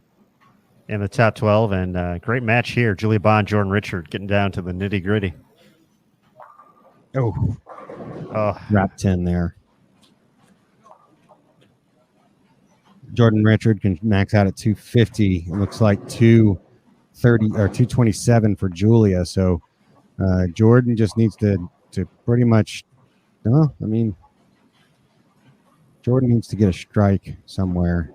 in the top 12, and great match here. Julia Bond, Jordan Richard getting down to the nitty gritty. Oh, Oh, wrap 10 there. Jordan Richard can max out at 250. It looks like 230 or 227 for Julia. So Jordan just needs to pretty much, Jordan needs to get a strike somewhere,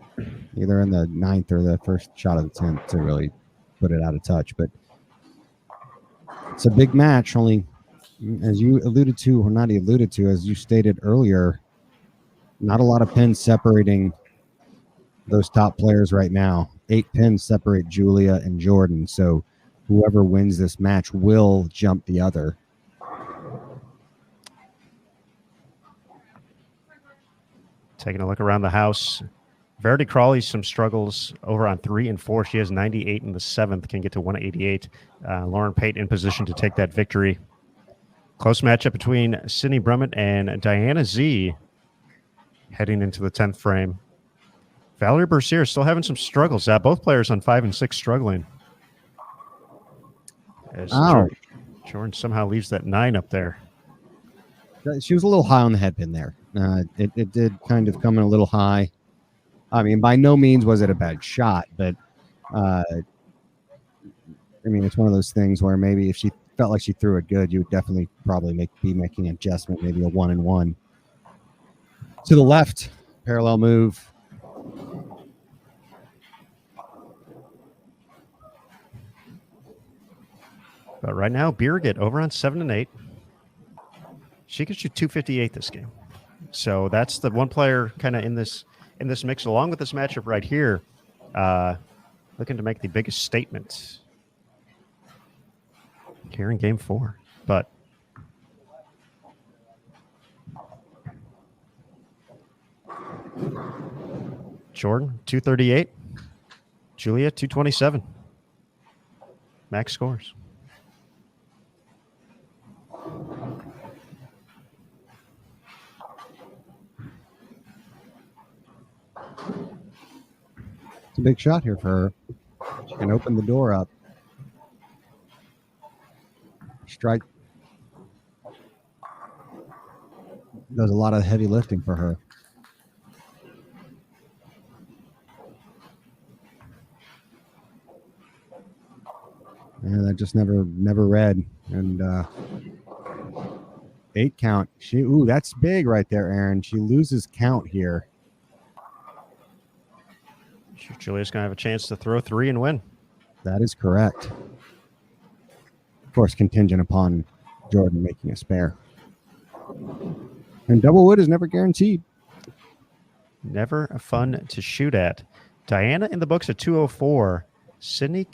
either in the 9th or the first shot of the 10th to really put it out of touch. But it's a big match, only as you alluded to, or not alluded to, as you stated earlier, not a lot of pins separating those top players right now. 8 pins separate Julia and Jordan. So whoever wins this match will jump the other. taking a look around the house. Verity Crawley, some struggles over on 3 and 4. She has 98 in the 7th, can get to 188. Lauren Pate in position to take that victory. Close matchup between Sydney Brummett and Diana Z heading into the 10th frame. Valerie Bercier still having some struggles. Both players on 5 and 6 struggling. As Jordan somehow leaves that 9 up there. She was a little high on the head pin there. It did kind of come in a little high. I mean, by no means was it a bad shot, but I mean, it's one of those things where maybe if she felt like she threw it good, you would definitely probably be making an adjustment, maybe a 1-and-1. To the left, parallel move. But right now, Birgit over on 7 and 8. She could shoot 258 this game. So that's the one player kind of in this mix, along with this matchup right here. looking to make the biggest statement here in game 4. But Jordan, 238. Julia, 227. Max scores. It's a big shot here for her. She can open the door up. Strike does a lot of heavy lifting for her. Yeah, that just never read. And 8 count. That's big right there, Aaron. She loses count here. Julia's going to have a chance to throw 3 and win. That is correct. Of course, contingent upon Jordan making a spare. And double wood is never guaranteed. Never fun to shoot at. Diana in the books at 204. Sydney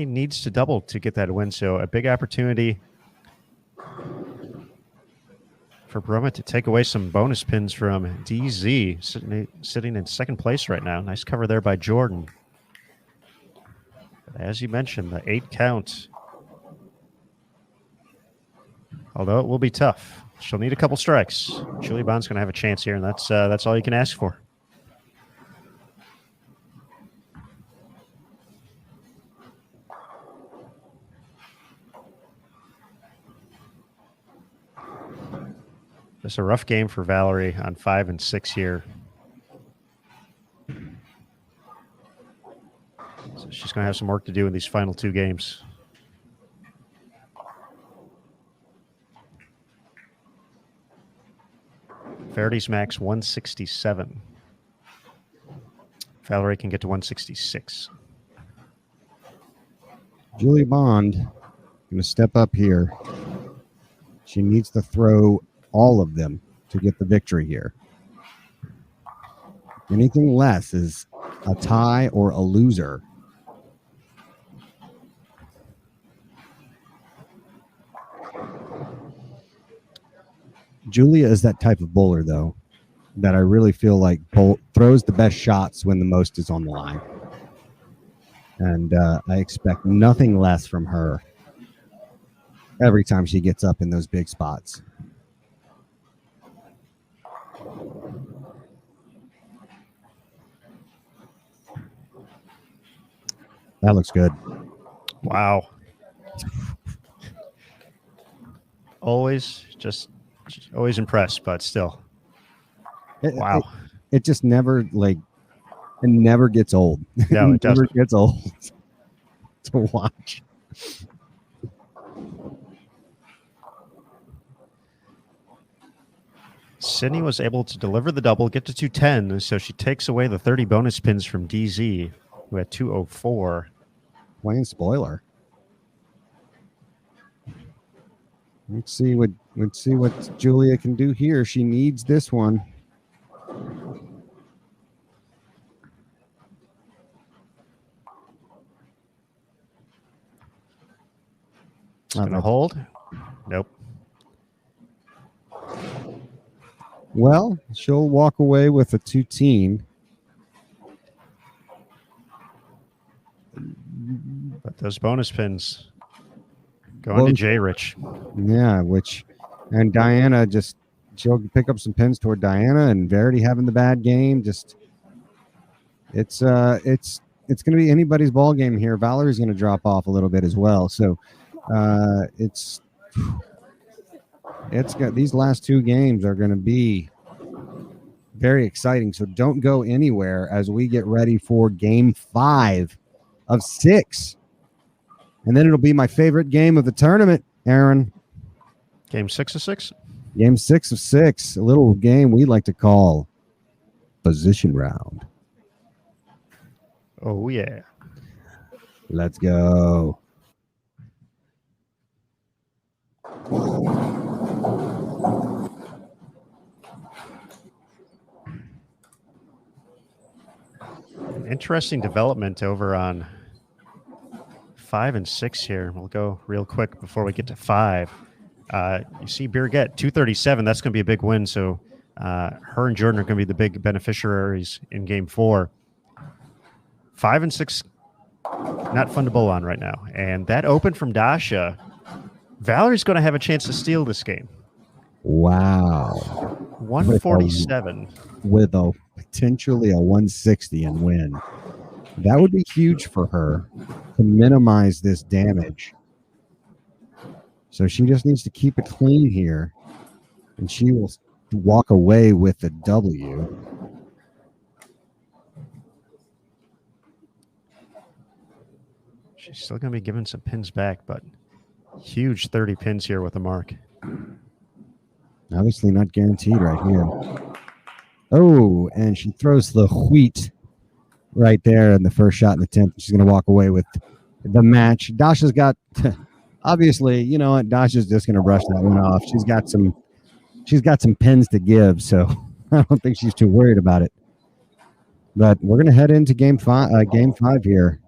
needs to double to get that win. So a big opportunity for Broma to take away some bonus pins from DZ, sitting in second place right now. Nice cover there by Jordan. But as you mentioned, the 8 count, although it will be tough, she'll need a couple strikes. Julie Bond's going to have a chance here, and that's all you can ask for. It's a rough game for Valerie on 5 and 6 here. So she's going to have some work to do in these final 2 games. Faraday's max 167. Valerie can get to 166. Julie Bond going to step up here. She needs to throw all of them to get the victory here. Anything less is a tie or a loser. Julia is that type of bowler, though, that I really feel like throws the best shots when the most is on the line. And I expect nothing less from her every time she gets up in those big spots. That looks good. Wow. Always impressed, but still. Wow. It just never gets old. No, it never doesn't. gets old to watch. Sydney was able to deliver the double, get to 210, so she takes away the 30 bonus pins from DZ, who had 204. Playing spoiler. Let's see what Julia can do here. She needs this one. It's going to hold. Nope. Well, she'll walk away with a 2-teen. But those bonus pins going to J Rich. Yeah, and Diana she'll pick up some pins toward Diana, and Verity having the bad game. It's going to be anybody's ball game here. Valerie's going to drop off a little bit as well. So it's got these last 2 games are going to be very exciting. So don't go anywhere as we get ready for game 5 of 6. And then it'll be my favorite game of the tournament, Aaron. Game 6 of 6? Game 6 of 6. A little game we like to call position round. Oh, yeah. Let's go. interesting development over on 5 and 6 here. We'll go real quick before we get to 5. You see Birgit, 237. That's going to be a big win. So her and Jordan are going to be the big beneficiaries in game 4. 5 and 6, not fun to bowl on right now. And that open from Dasha, Valerie's going to have a chance to steal this game. Wow. 147. With a potentially a 160 and win. That would be huge for her to minimize this damage. So she just needs to keep it clean here, and she will walk away with the W. She's still going to be giving some pins back, but huge 30 pins here with a mark. Obviously not guaranteed right here. Oh, and she throws the wheat right there in the first shot in the 10th. She's going to walk away with the match. Dasha's got, obviously, you know what? Dasha's just going to brush that one off. She's got some pins to give, so I don't think she's too worried about it. But we're going to head into game five here.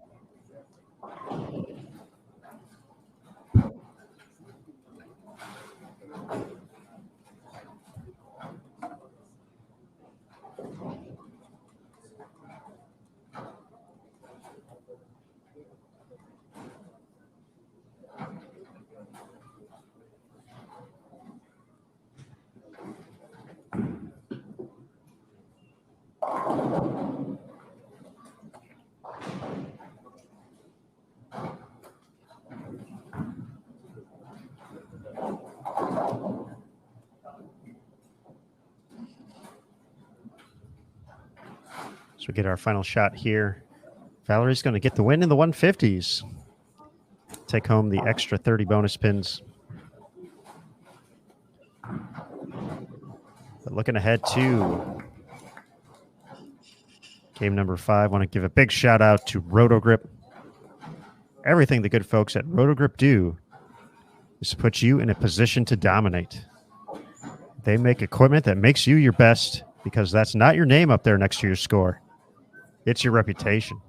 So we get our final shot here. Valerie's going to get the win in the 150s. Take home the extra 30 bonus pins. But looking ahead to game number 5, want to give a big shout out to RotoGrip. Everything the good folks at RotoGrip do is to put you in a position to dominate. They make equipment that makes you your best, because that's not your name up there next to your score. It's your reputation.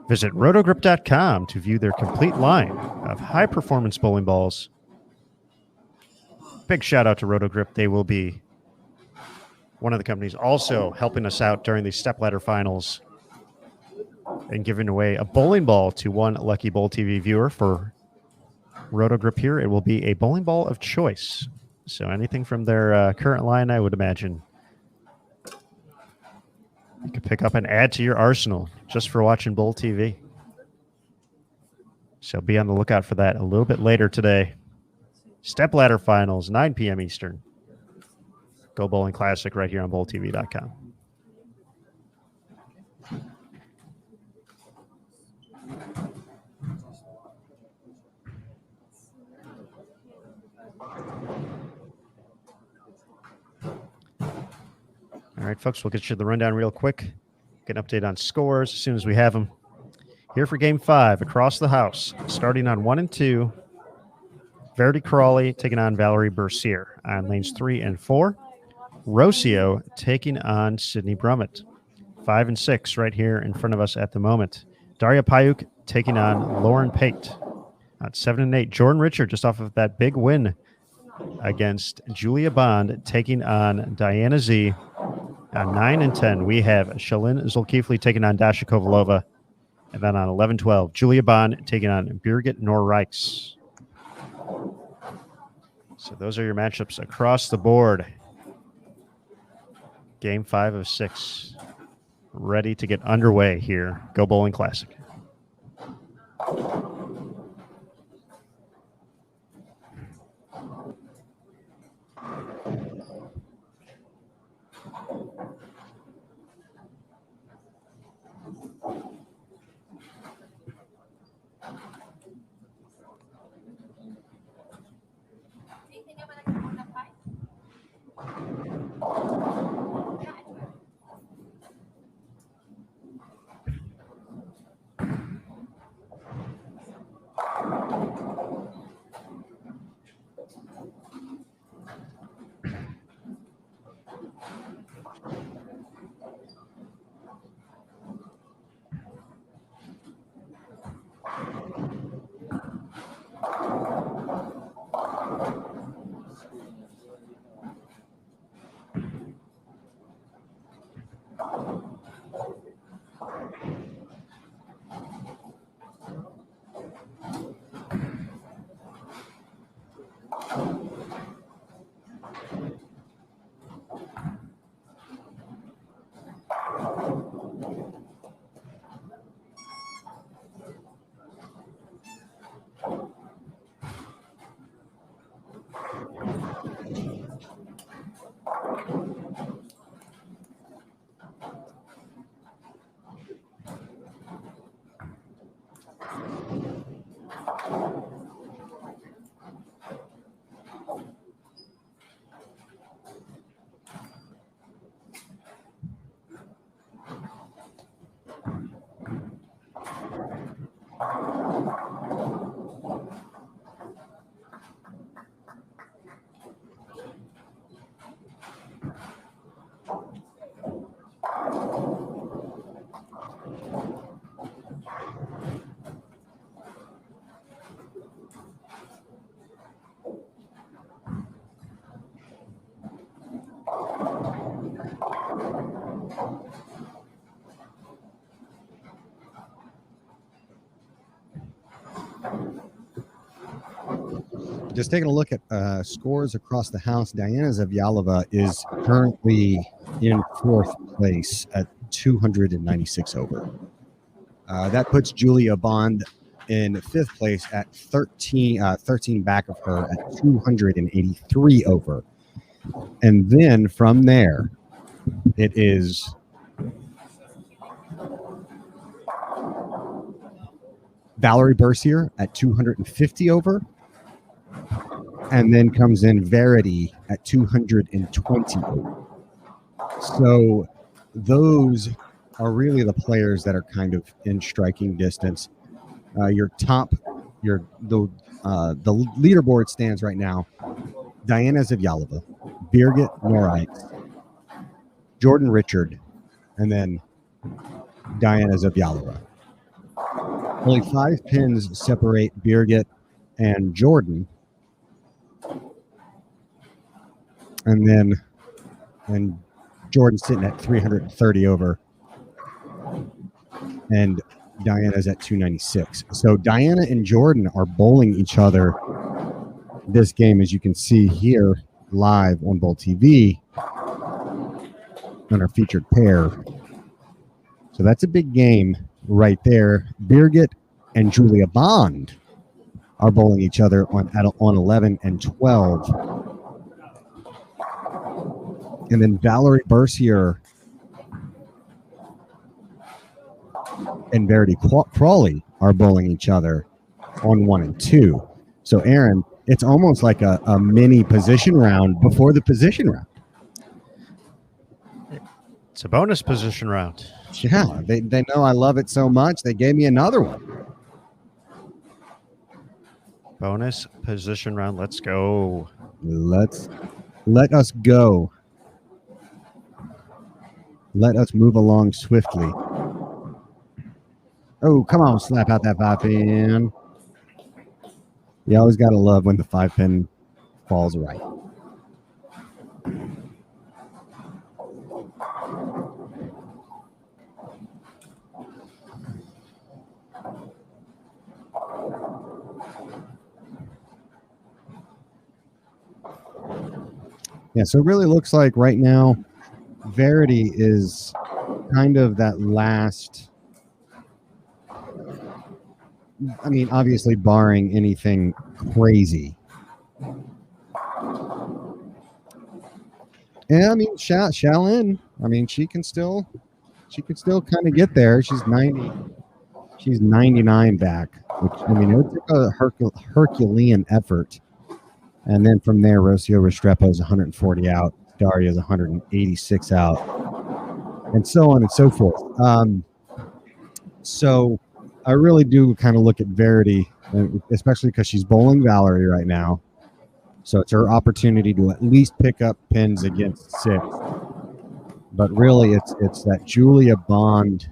Visit rotogrip.com to view their complete line of high-performance bowling balls. Big shout out to RotoGrip. They will be one of the companies also helping us out during the stepladder finals and giving away a bowling ball to one lucky Bowl TV viewer for RotoGrip here. It will be a bowling ball of choice. So anything from their current line, I would imagine, you could pick up and add to your arsenal just for watching Bowl TV. So be on the lookout for that a little bit later today. Stepladder finals, 9 p.m. Eastern. Go Bowling Classic right here on bowltv.com. All right, folks, we'll get you the rundown real quick. Get an update on scores as soon as we have them. Here for Game 5, across the house, starting on 1 and 2. Verity Crawley taking on Valerie Bercier on lanes 3 and 4. Rocio taking on Sydney Brummett. 5 and 6 right here in front of us at the moment. Daria Payuk taking on Lauren Pate. At 7 and 8, Jordan Richard just off of that big win against Julia Bond taking on Diana Z. On 9 and 10, we have Shalyn Zulkifli taking on Dasha Kovalova. And then on 11-12, Julia Bond taking on Birgit Norreichs. So those are your matchups across the board. Game 5 of 6. Ready to get underway here. Go Bowling Classic. Just taking a look at scores across the house, Diana Zavjalova is currently in fourth place at 296 over. That puts Julia Bond in fifth place at 13 back of her at 283 over. And then from there, it is Valerie Bercier at 250 over. And then comes in Verity at 220 over. So those are really the players that are kind of in striking distance. The leaderboard stands right now. Diana Zavjalova, Birgit Norreitz, Jordan Richard, and then Diana Zavjalova. Only 5 pins separate Birgit and Jordan. And Jordan's sitting at 330 over. And Diana's at 296. So Diana and Jordan are bowling each other this game, as you can see here live on Bowl TV on our featured pair. So that's a big game right there. Birgit and Julia Bond are bowling each other on 11 and 12. And then Valerie Bercier and Verity Crawley are bowling each other on 1 and 2. So, Aaron, it's almost like a mini position round before the position round. It's a bonus position round. Yeah, they know I love it so much. They gave me another one. Bonus position round. Let's go. Let us go. Let us move along swiftly. Oh, come on, slap out that 5-pin. You always got to love when the 5-pin falls right. Yeah, so it really looks like right now Verity is kind of that last. I mean, obviously, barring anything crazy. Yeah, I mean, Shaolin. I mean, she can still kind of get there. She's 90. She's 99 back, which, I mean, it took a Herculean effort. And then from there, Rocio Restrepo's 140 out. Daria's 186 out, and so on and so forth. So I really do kind of look at Verity, especially because she's bowling Valerie right now. So it's her opportunity to at least pick up pins against 6. But really, it's that Julia Bond,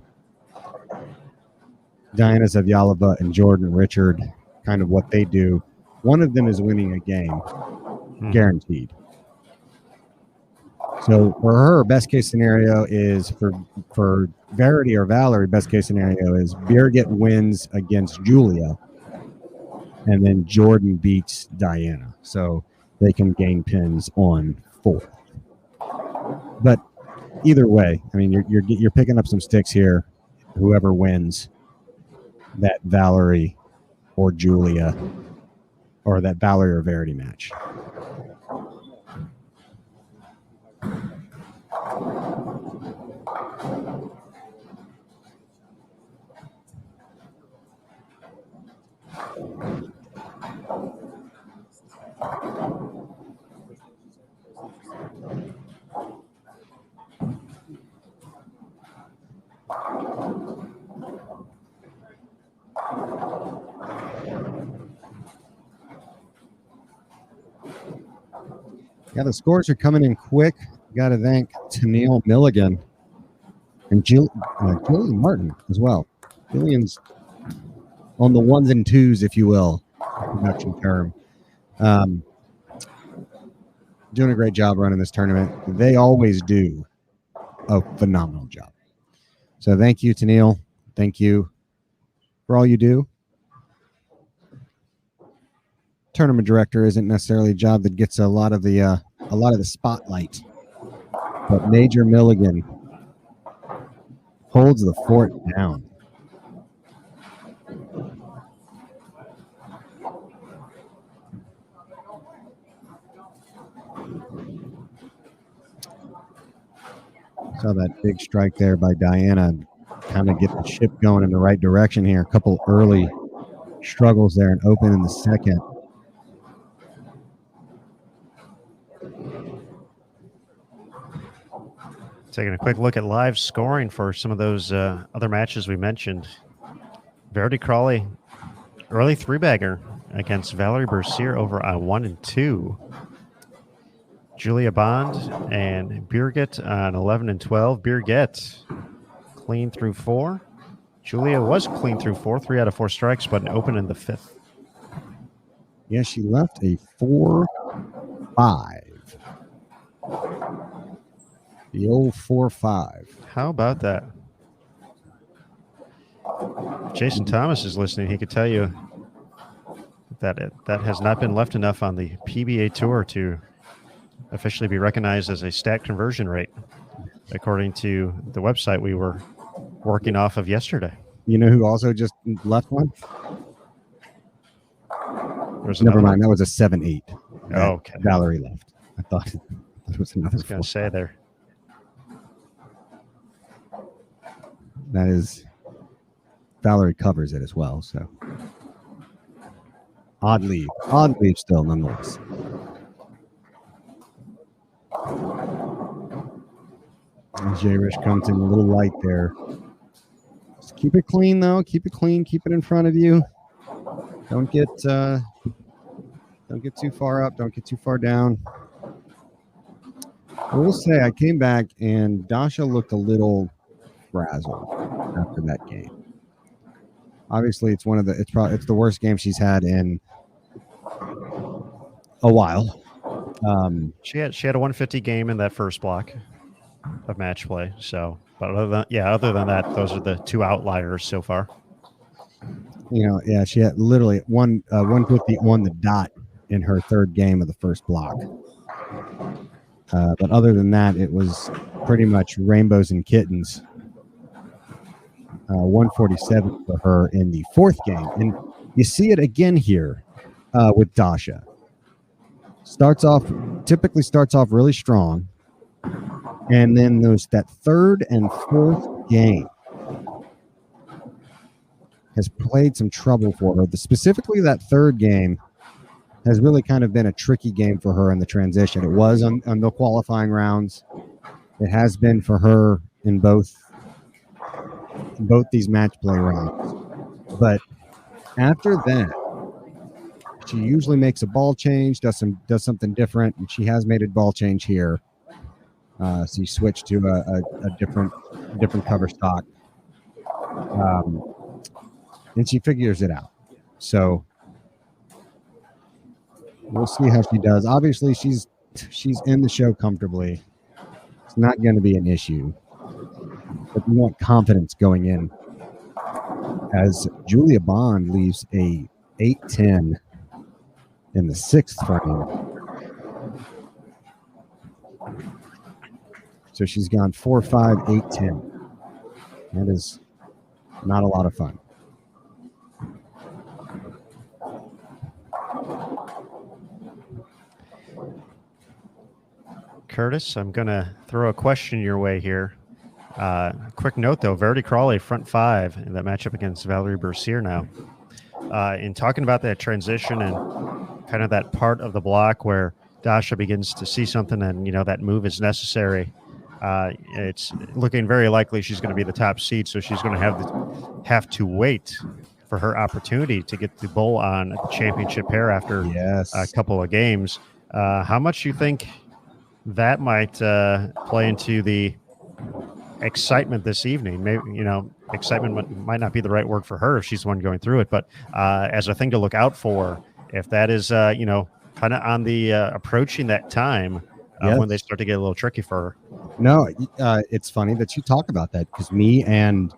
Diana Zavjalova, and Jordan Richard, kind of what they do. One of them is winning a game, guaranteed. So for her, best case scenario is for Verity or Valerie, best case scenario is Birgit wins against Julia, and then Jordan beats Diana. So they can gain pins on 4. But either way, I mean, you're picking up some sticks here. Whoever wins that Valerie or Julia, or that Valerie or Verity match. Yeah, the scores are coming in quick. Got to thank Tennille Milligan and Jillian Martin as well. Jillian's on the 1s and 2s, if you will, production term. Doing a great job running this tournament. They always do. a phenomenal job. So thank you, Tennille. Thank you for all you do. Tournament director isn't necessarily a job that gets a lot of the spotlight, but Major Milligan holds the fort down. Saw that big strike there by Diana, kind of get the ship going in the right direction here. A couple early struggles there and open in the second. Taking a quick look at live scoring for some of those other matches we mentioned. Verity Crawley, early three-bagger against Valerie Bercier over on 1 and 2. Julia Bond and Birgit on 11 and 12. Birgit clean through 4. Julia was clean through 4, 3 out of 4 strikes, but an open in the 5th. Yeah, she left a 4-5. The old 4-5. How about that? Jason Thomas is listening. He could tell you that that has not been left enough on the PBA Tour to officially be recognized as a stat conversion rate, according to the website we were working off of yesterday. You know who also just left one? Never mind. That was a 7-8. Oh, okay. Valerie left. I thought it was another. I was going to say there. That is, Valerie covers it as well. So odd leave still nonetheless. J. Rich comes in a little light there. Just keep it clean though. Keep it clean. Keep it in front of you. Don't get too far up. Don't get too far down. I will say I came back and Dasha looked a little frazzled after that game. Obviously, it's it's the worst game she's had in a while. She had a 150 game in that first block of match play. So, but other than that, those are the two outliers so far. She had literally 150 on the dot in her third game of the first block. But other than that, it was pretty much rainbows and kittens. 147 for her in the fourth game. And you see it again here with Dasha. Typically starts off really strong. And then that third and fourth game has played some trouble for her. Specifically that third game has really kind of been a tricky game for her in the transition. It was on the qualifying rounds. It has been for her in both these match play rounds. But after that, she usually makes a ball change, does something different, and she has made a ball change here. So you switch to a different cover stock. And she figures it out. So we'll see how she does. Obviously, she's in the show comfortably. It's not going to be an issue. But we want confidence going in, as Julia Bond leaves a 8-10 in the sixth frame. So she's gone 4-5, 8-10. That is not a lot of fun. Curtis, I'm going to throw a question your way here. Quick note, though, Verity Crawley, front 5 in that matchup against Valerie Bercier now. In talking about that transition and kind of that part of the block where Dasha begins to see something and, that move is necessary, it's looking very likely she's going to be the top seed, so she's going to have to wait for her opportunity to get the bowl on the championship pair after a couple of games. How much you think that might play into the excitement this evening? Maybe, excitement might not be the right word for her if she's the one going through it, but as a thing to look out for, if that is, kind of on the approaching that time, when they start to get a little tricky for her. No, it's funny that you talk about that, because me and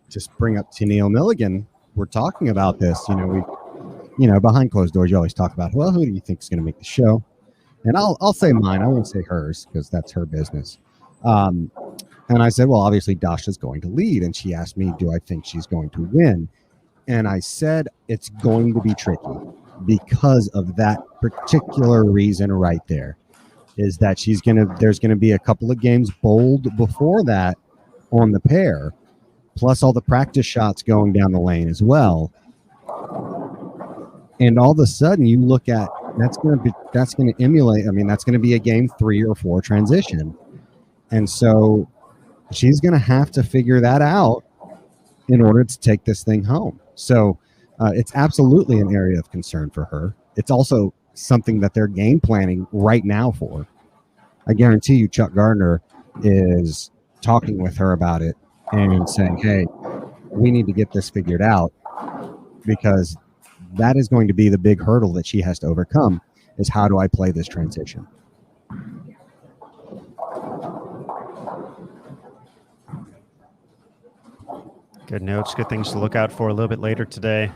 just bring up Tennille Milligan, we're talking about this. Behind closed doors, you always talk about, well, who do you think is going to make the show? And I'll say mine. I won't say hers, because that's her business. And I said, well, obviously Dasha's going to lead. And she asked me, do I think she's going to win? And I said, it's going to be tricky because of that particular reason right there, is that there's going to be a couple of games bowled before that on the pair, plus all the practice shots going down the lane as well. And all of a sudden you look at, that's going to emulate. I mean, that's going to be a game 3 or 4 transition. And so she's going to have to figure that out in order to take this thing home. So it's absolutely an area of concern for her. It's also something that they're game planning right now for. I guarantee you Chuck Gardner is talking with her about it and saying, hey, we need to get this figured out, because that is going to be the big hurdle that she has to overcome, is how do I play this transition? Good notes, good things to look out for a little bit later today.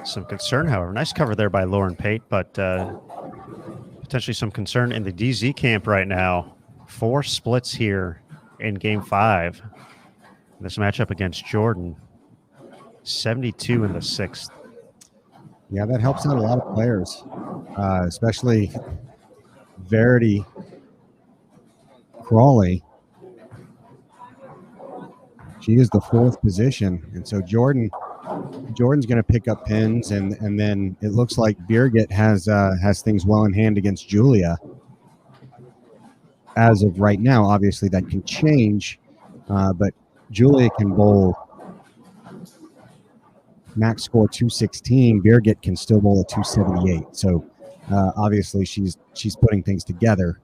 Some concern, however. Nice cover there by Lauren Pate, but potentially some concern in the DZ camp right now. 4 splits here in Game 5. This matchup against Jordan. 72 in the 6th. Yeah, that helps out a lot of players, especially Verity Crawley. She is the 4th position, and so Jordan's going to pick up pins, and then it looks like Birgit has things well in hand against Julia. As of right now, obviously that can change, but Julia can bowl max score 216. Birgit can still bowl a 278. So obviously she's putting things together.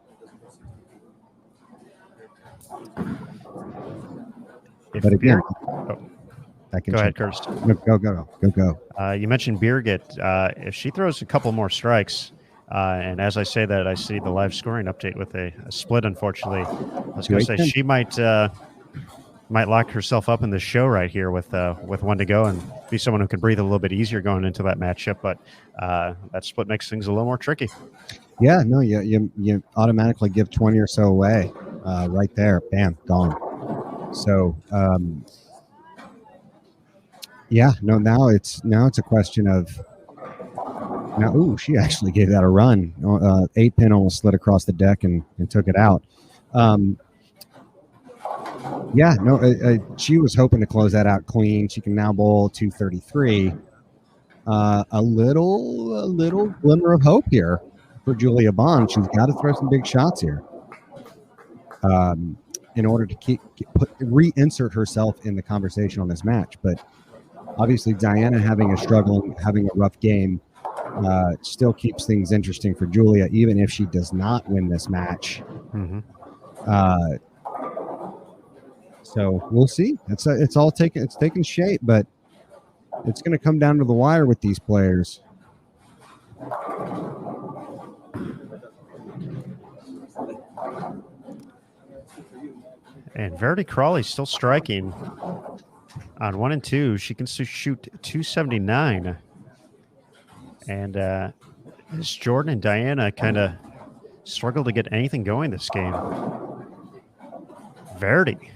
But again, that can go ahead, change. Kirst. Go. You mentioned Birgit. If she throws a couple more strikes, and as I say that, I see the live scoring update with a split, unfortunately. I was going to say she might lock herself up in the show right here with 1 to go and be someone who can breathe a little bit easier going into that matchup. But that split makes things a little more tricky. Yeah, no, you automatically give 20 or so away right there. Bam, gone. So, now it's a question of she actually gave that a run. 8-pin almost slid across the deck and took it out. She was hoping to close that out clean. She can now bowl 233. A little glimmer of hope here for Julia Bond. She's got to throw some big shots here. In order to reinsert herself in the conversation on this match. But obviously Diana having a rough game still keeps things interesting for Julia, even if she does not win this match. Mm-hmm. So we'll see. It's taking shape, but it's going to come down to the wire with these players. And Verity Crawley still striking on 1 and 2. She can shoot 279. And as Jordan and Diana kind of struggle to get anything going this game. Verity,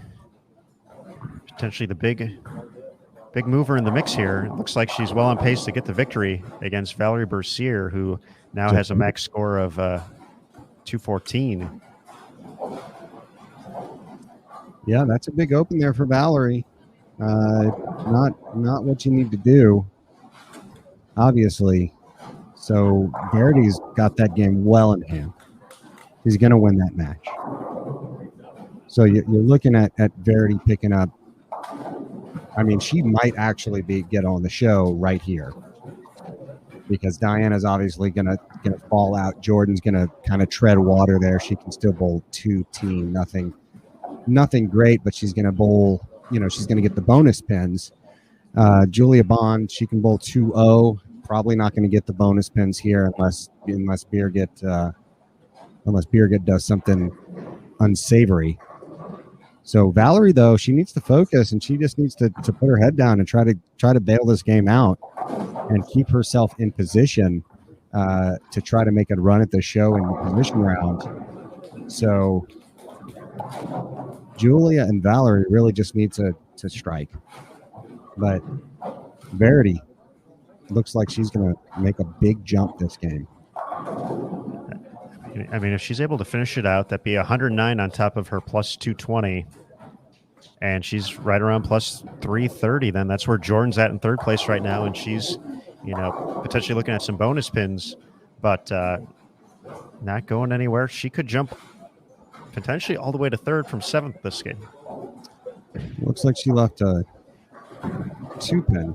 potentially the big mover in the mix here. It looks like she's well on pace to get the victory against Valerie Bercier, who now has a max score of 214. Yeah, that's a big open there for Valerie. Not what you need to do, obviously. So Verity's got that game well in hand. He's going to win that match. So you're looking at Verity picking up. I mean, she might actually get on the show right here, because Diana's obviously gonna fall out. Jordan's gonna kind of tread water there. She can still bowl 2-team, nothing great, but she's gonna bowl. She's gonna get the bonus pins. Julia Bond, she can bowl 2-0, probably not going to get the bonus pins here unless Birgit does something unsavory. So Valerie, though, she needs to focus, and she just needs to put her head down and try to bail this game out and keep herself in position to try to make a run at the show in the position round. So Julia and Valerie really just need to strike. But Verity looks like she's going to make a big jump this game. I mean, if she's able to finish it out, that'd be 109 on top of her plus 220. And she's right around plus 330. Then that's where Jordan's at in third place right now. And she's, potentially looking at some bonus pins, but not going anywhere. She could jump potentially all the way to third from seventh this game. Looks like she left a 2-pin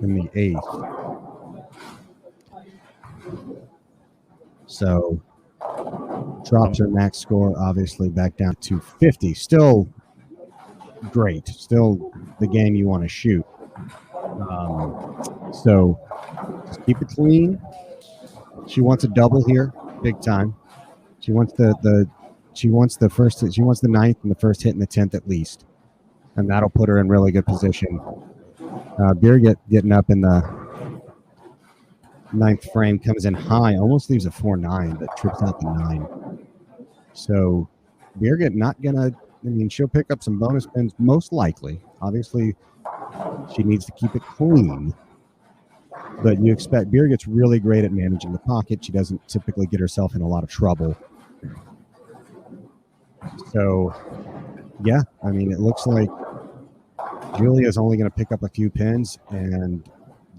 in the 8th. So drops her max score obviously back down to 50. Still great. Still the game you want to shoot. So just keep it clean. She wants a double here, big time. She wants the 9th and the first hit in the 10th at least. And that'll put her in really good position. Birgit getting up in the 9th frame, comes in high, almost leaves a 4-9, but trips out the 9. So Birgit not gonna, she'll pick up some bonus pins most likely. Obviously, she needs to keep it clean. But you expect Birgit's really great at managing the pocket. She doesn't typically get herself in a lot of trouble. So, yeah, it looks like Julia's only going to pick up a few pins, and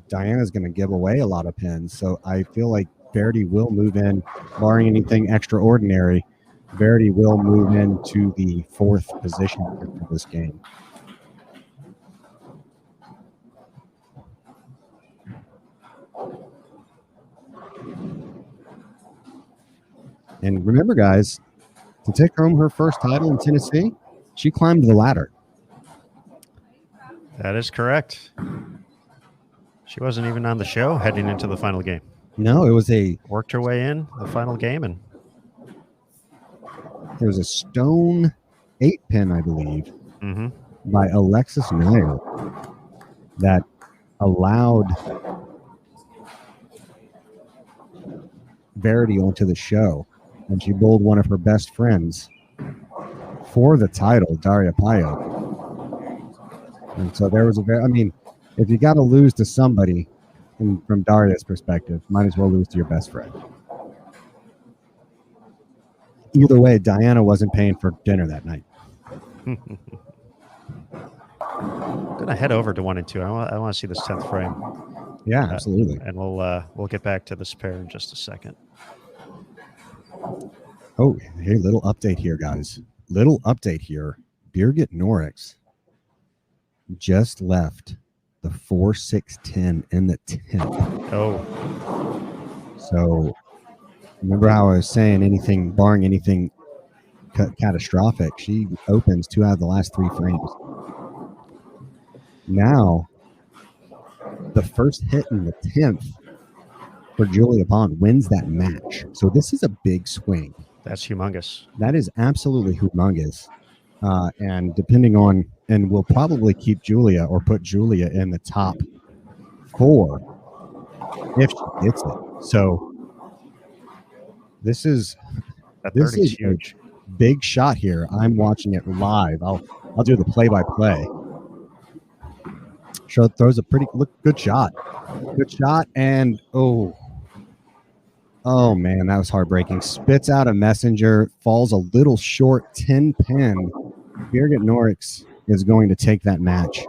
Diana's going to give away a lot of pins. So I feel like Verity will move in, barring anything extraordinary. Verity will move into the 4th position for this game. And remember, guys, to take home her first title in Tennessee, she climbed the ladder. That is correct. She wasn't even on the show heading into the final game. No, it was worked her way in the final game, and there was a stone 8-pin, I believe, by Alexis Nair that allowed Verity onto the show, and she bowled one of her best friends for the title, Daria Payo. And so there was if you got to lose to somebody, from Daria's perspective, might as well lose to your best friend. Either way, Diana wasn't paying for dinner that night. I'm going to head over to 1 and 2. I want to see this 10th frame. Yeah, absolutely. And we'll get back to this pair in just a second. Oh, hey, little update here, guys. Little update here. Birgit Norix just left the 4-6-10 in the 10th. Oh. So remember how I was saying barring anything catastrophic, she opens 2 out of the last 3 frames. Now, the first hit in the 10th for Julia Bond wins that match. So this is a big swing. That's humongous. That is absolutely humongous. And depending on, and we'll probably keep Julia or put Julia in the top 4 if she gets it. So this is huge. A big shot here. I'm watching it live. I'll do the play-by-play. Throws a good shot. Good shot, and oh man, that was heartbreaking. Spits out a messenger, falls a little short, 10-pin. Birgit Norix is going to take that match,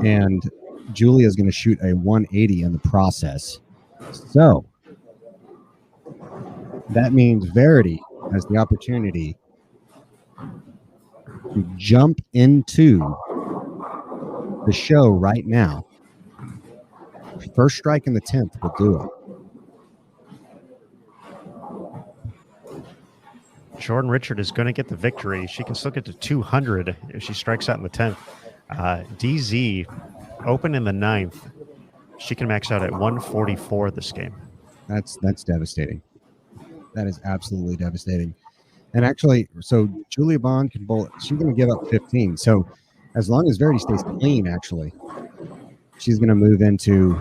and Julia is going to shoot a 180 in the process. So that means Verity has the opportunity to jump into the show right now. First strike in the 10th will do it. Jordan Richard is going to get the victory. She can still get to 200 if she strikes out in the 10th. DZ open in the 9th She can max out at 144 this game. That's devastating. That is absolutely devastating. And actually, so Julia Bond can bowl. She's going to give up 15. So as long as Verity stays clean, actually, she's going to move into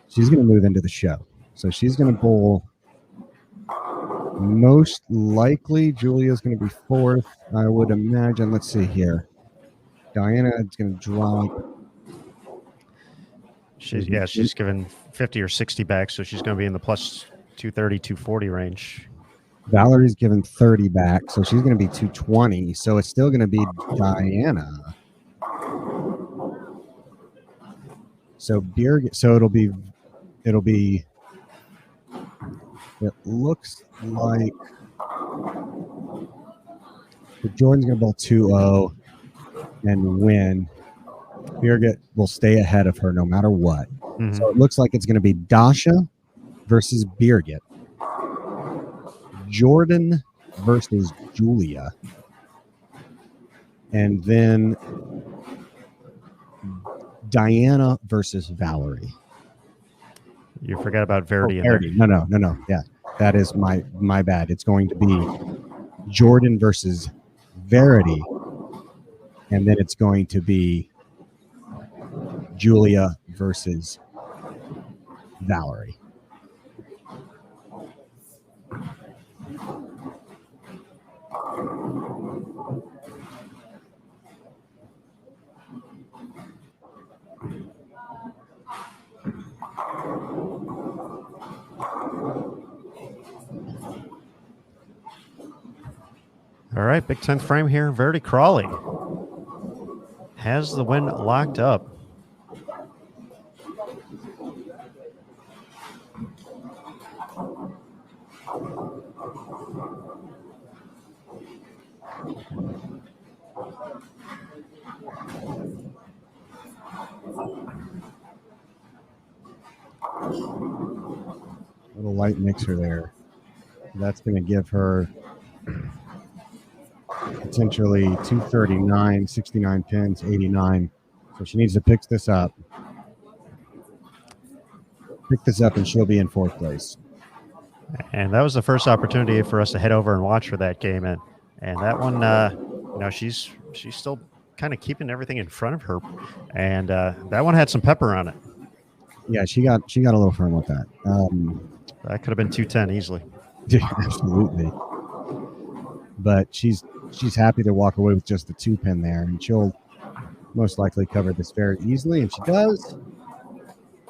the show. So she's going to bowl. Most likely, Julia's going to be fourth. I would imagine. Let's see here. Diana is going to drop. She's given 50 or 60 back, so she's going to be in the plus 230, 240 range. Valerie's given 30 back, so she's going to be 220. So it's still going to be Diana. So it looks like Jordan's going to bowl 2-0 and win. Birgit will stay ahead of her no matter what. Mm-hmm. So it looks like it's going to be Dasha versus Birgit, Jordan versus Julia, and then Diana versus Valerie. You forgot about Verity. Verity. No. Yeah, that is my bad. It's going to be Jordan versus Verity, and then it's going to be Julia versus Valerie. All right, big 10th frame here. Verity Crawley has the win locked up. Little light mixer there. That's going to give her potentially 239, 69 pins, 89. So she needs to pick this up. And she'll be in fourth place. And that was the first opportunity for us to head over and watch for that game. And that one, she's still kind of keeping everything in front of her. And that one had some pepper on it. Yeah, she got a little firm with that. That could have been 210 easily. Yeah, absolutely. But she's happy to walk away with just the 2-pin there, and she'll most likely cover this very easily, and she does.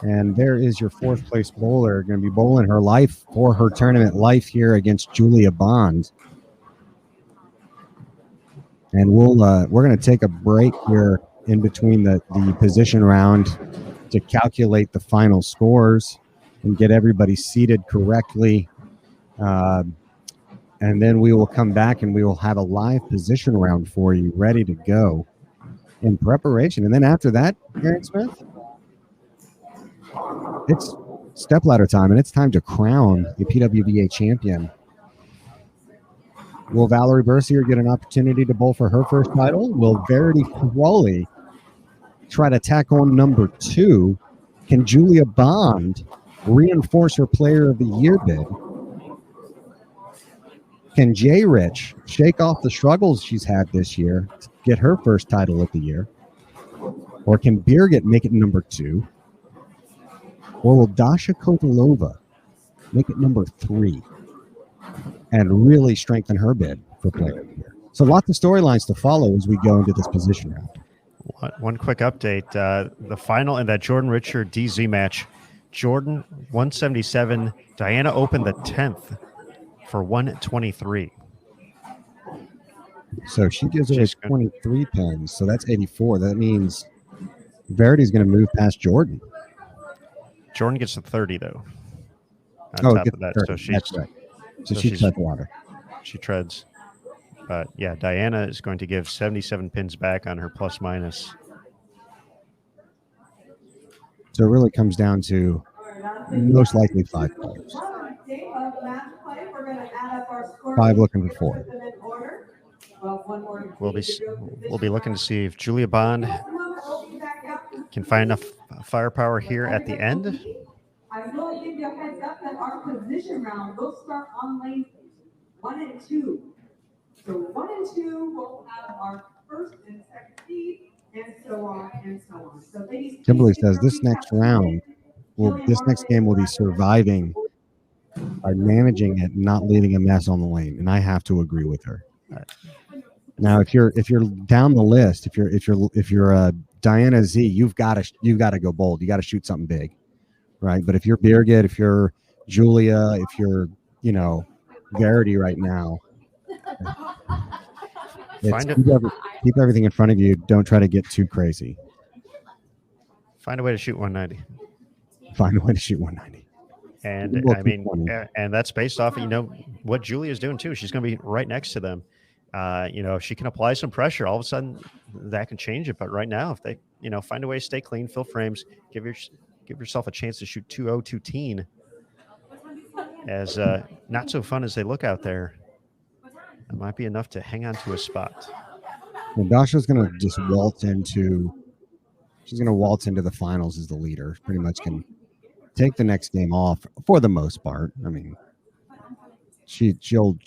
And there is your fourth place bowler, going to be bowling her life for her tournament life here against Julia Bond. And we're going to take a break here in between the position round to calculate the final scores and get everybody seated correctly. And then we will come back and we will have a live position round for you ready to go in preparation. And then after that, Aaron Smith, it's stepladder time, and it's time to crown the PWBA champion. Will Valerie Bercier get an opportunity to bowl for her first title? Will Verity Crawley try to tack on number 2? Can Julia Bond reinforce her Player of the Year bid? Can Jay Rich shake off the struggles she's had this year to get her first title of the year? Or can Birgit make it number 2? Or will Dasha Kovalova make it number 3 and really strengthen her bid for Player of the Year? So lots of storylines to follow as we go into this position round. One quick update. The final in that Jordan Richard DZ match, Jordan 177, Diana opened the 10th for 123. So she gives away 23 pins, so that's 84. That means Verity's going to move past Jordan. Jordan gets to 30, though. On top of that, 30. so she's That's right. So she treads water. She treads. But yeah, Diana is going to give 77 pins back on her plus minus. So it really comes down to most likely 5 players. 5 looking for 4. We'll be looking to see if Julia Bond can find enough firepower here at the end. I will give you a heads up that our position round will start on lane 1 and 2. So 1 and 2 will have our first and second seed, and so on and so on. So ladies, Kimberly says this next round this next game will be surviving by managing it, not leaving a mess on the lane, and I have to agree with her. Now, if you're down the list, if you're Diana Z, you've got to go bold. You got to shoot something big, right? But if you're Birgit, if you're Julia, if you're Verity right now, keep everything in front of you. Don't try to get too crazy. Find a way to shoot 190. Find a way to shoot 190. And I mean, and that's based off of, what Julia is doing too. She's going to be right next to them. If she can apply some pressure, all of a sudden that can change it. But right now, if they, find a way to stay clean, fill frames, give yourself a chance to shoot 2-0-2-teen. As not so fun as they look out there, it might be enough to hang on to a spot. Well, Dasha's going to just waltz into the finals as the leader. Pretty much can take the next game off for the most part. I mean, she'll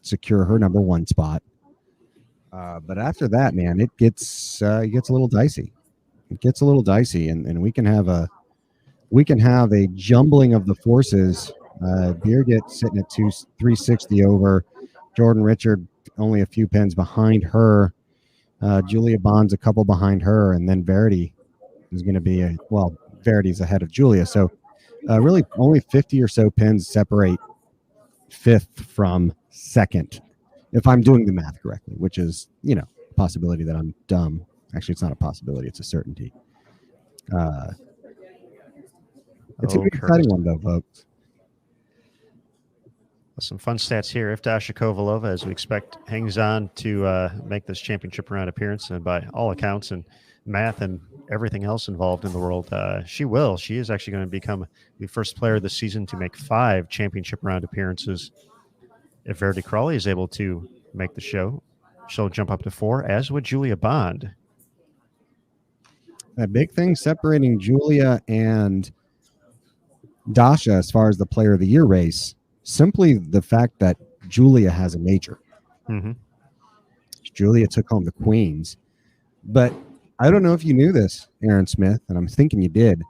secure her number 1 spot. But after that, man, it gets a little dicey. It gets a little dicey, and we can have a jumbling of the forces. Birgit sitting at 360 over Jordan Richard, only a few pins behind her. Julia Bond's a couple behind her, and then Verity is going to be Verity's ahead of Julia. So really only 50 or so pins separate 5th from 2nd, if I'm doing the math correctly, which is, a possibility that I'm dumb. Actually, it's not a possibility. It's a certainty. It's an exciting one, though, folks. Some fun stats here. If Dasha Kovalova, as we expect, hangs on to make this championship round appearance, and by all accounts and math and everything else involved in the world, she will. She is actually going to become the first player this season to make 5 championship round appearances. If Verity Crawley is able to make the show, she'll jump up to 4, as would Julia Bond. A big thing separating Julia and Dasha as far as the Player of the Year race, simply the fact that Julia has a major. Mm-hmm. Julia took home the Queens. But I don't know if you knew this, Aaron Smith, and I'm thinking you did,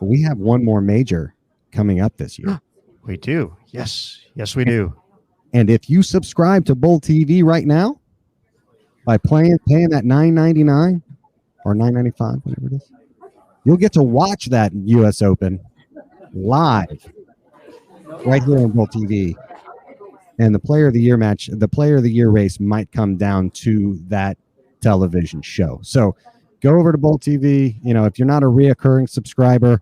but we have one more major coming up this year. We do. Yes, we do. And if you subscribe to Bull TV right now, by paying that $9.99 or $9.95, whatever it is, you'll get to watch that U.S. Open live right here on Bull TV. And the Player of the Year match, the Player of the Year race might come down to that television show. So go over to Bull TV. If you're not a reoccurring subscriber,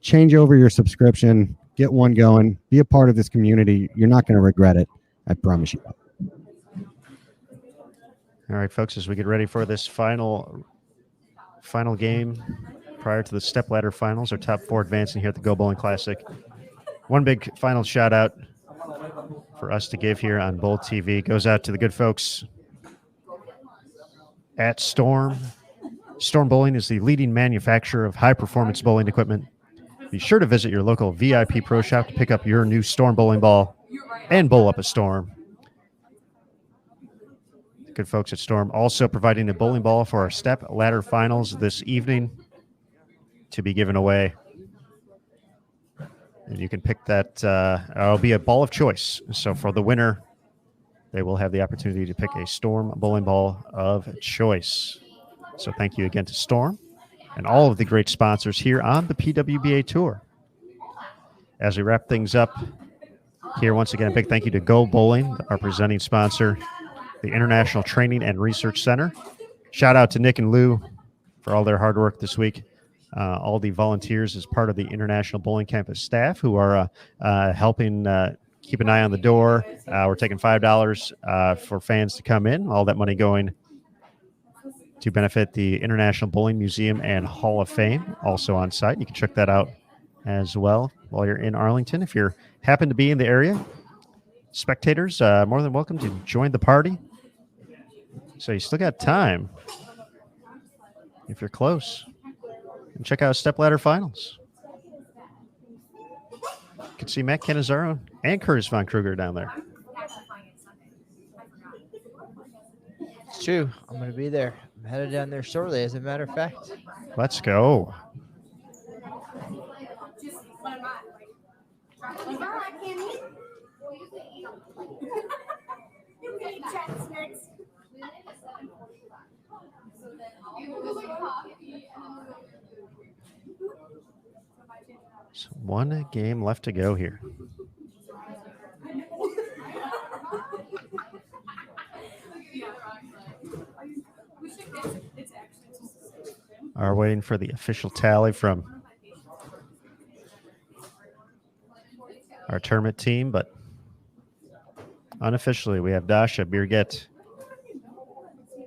change over your subscription, get one going, be a part of this community. You're not going to regret it. I promise you. All right, folks, as we get ready for this final game prior to the stepladder finals, our top 4 advancing here at the Go Bowling Classic. One big final shout out for us to give here on Bull TV goes out to the good folks at Storm. Storm Bowling is the leading manufacturer of high-performance bowling equipment. Be sure to visit your local VIP Pro Shop to pick up your new Storm bowling ball and bowl up a Storm. The good folks at Storm also providing a bowling ball for our step ladder finals this evening to be given away. And you can pick that. It'll be a ball of choice. So for the winner, they will have the opportunity to pick a Storm bowling ball of choice. So thank you again to Storm and all of the great sponsors here on the PWBA Tour. As we wrap things up here, once again, a big thank you to Go Bowling, our presenting sponsor, the International Training and Research Center. Shout out to Nick and Lou for all their hard work this week. All the volunteers as part of the International Bowling Campus staff who are helping keep an eye on the door. We're taking $5 for fans to come in. All that money going to benefit the International Bowling Museum and Hall of Fame, also on site. You can check that out as well while you're in Arlington. If you happen to be in the area, spectators, more than welcome to join the party. So you still got time. if you're close. And check out Stepladder Finals. You can see Matt Cannizzaro and Curtis Von Kruger down there. It's true. I'm going to be there. I'm headed down there shortly, as a matter of fact. Let's go. So one game left to go here. Are waiting for the official tally from our tournament team, but unofficially we have Dasha, Birgit,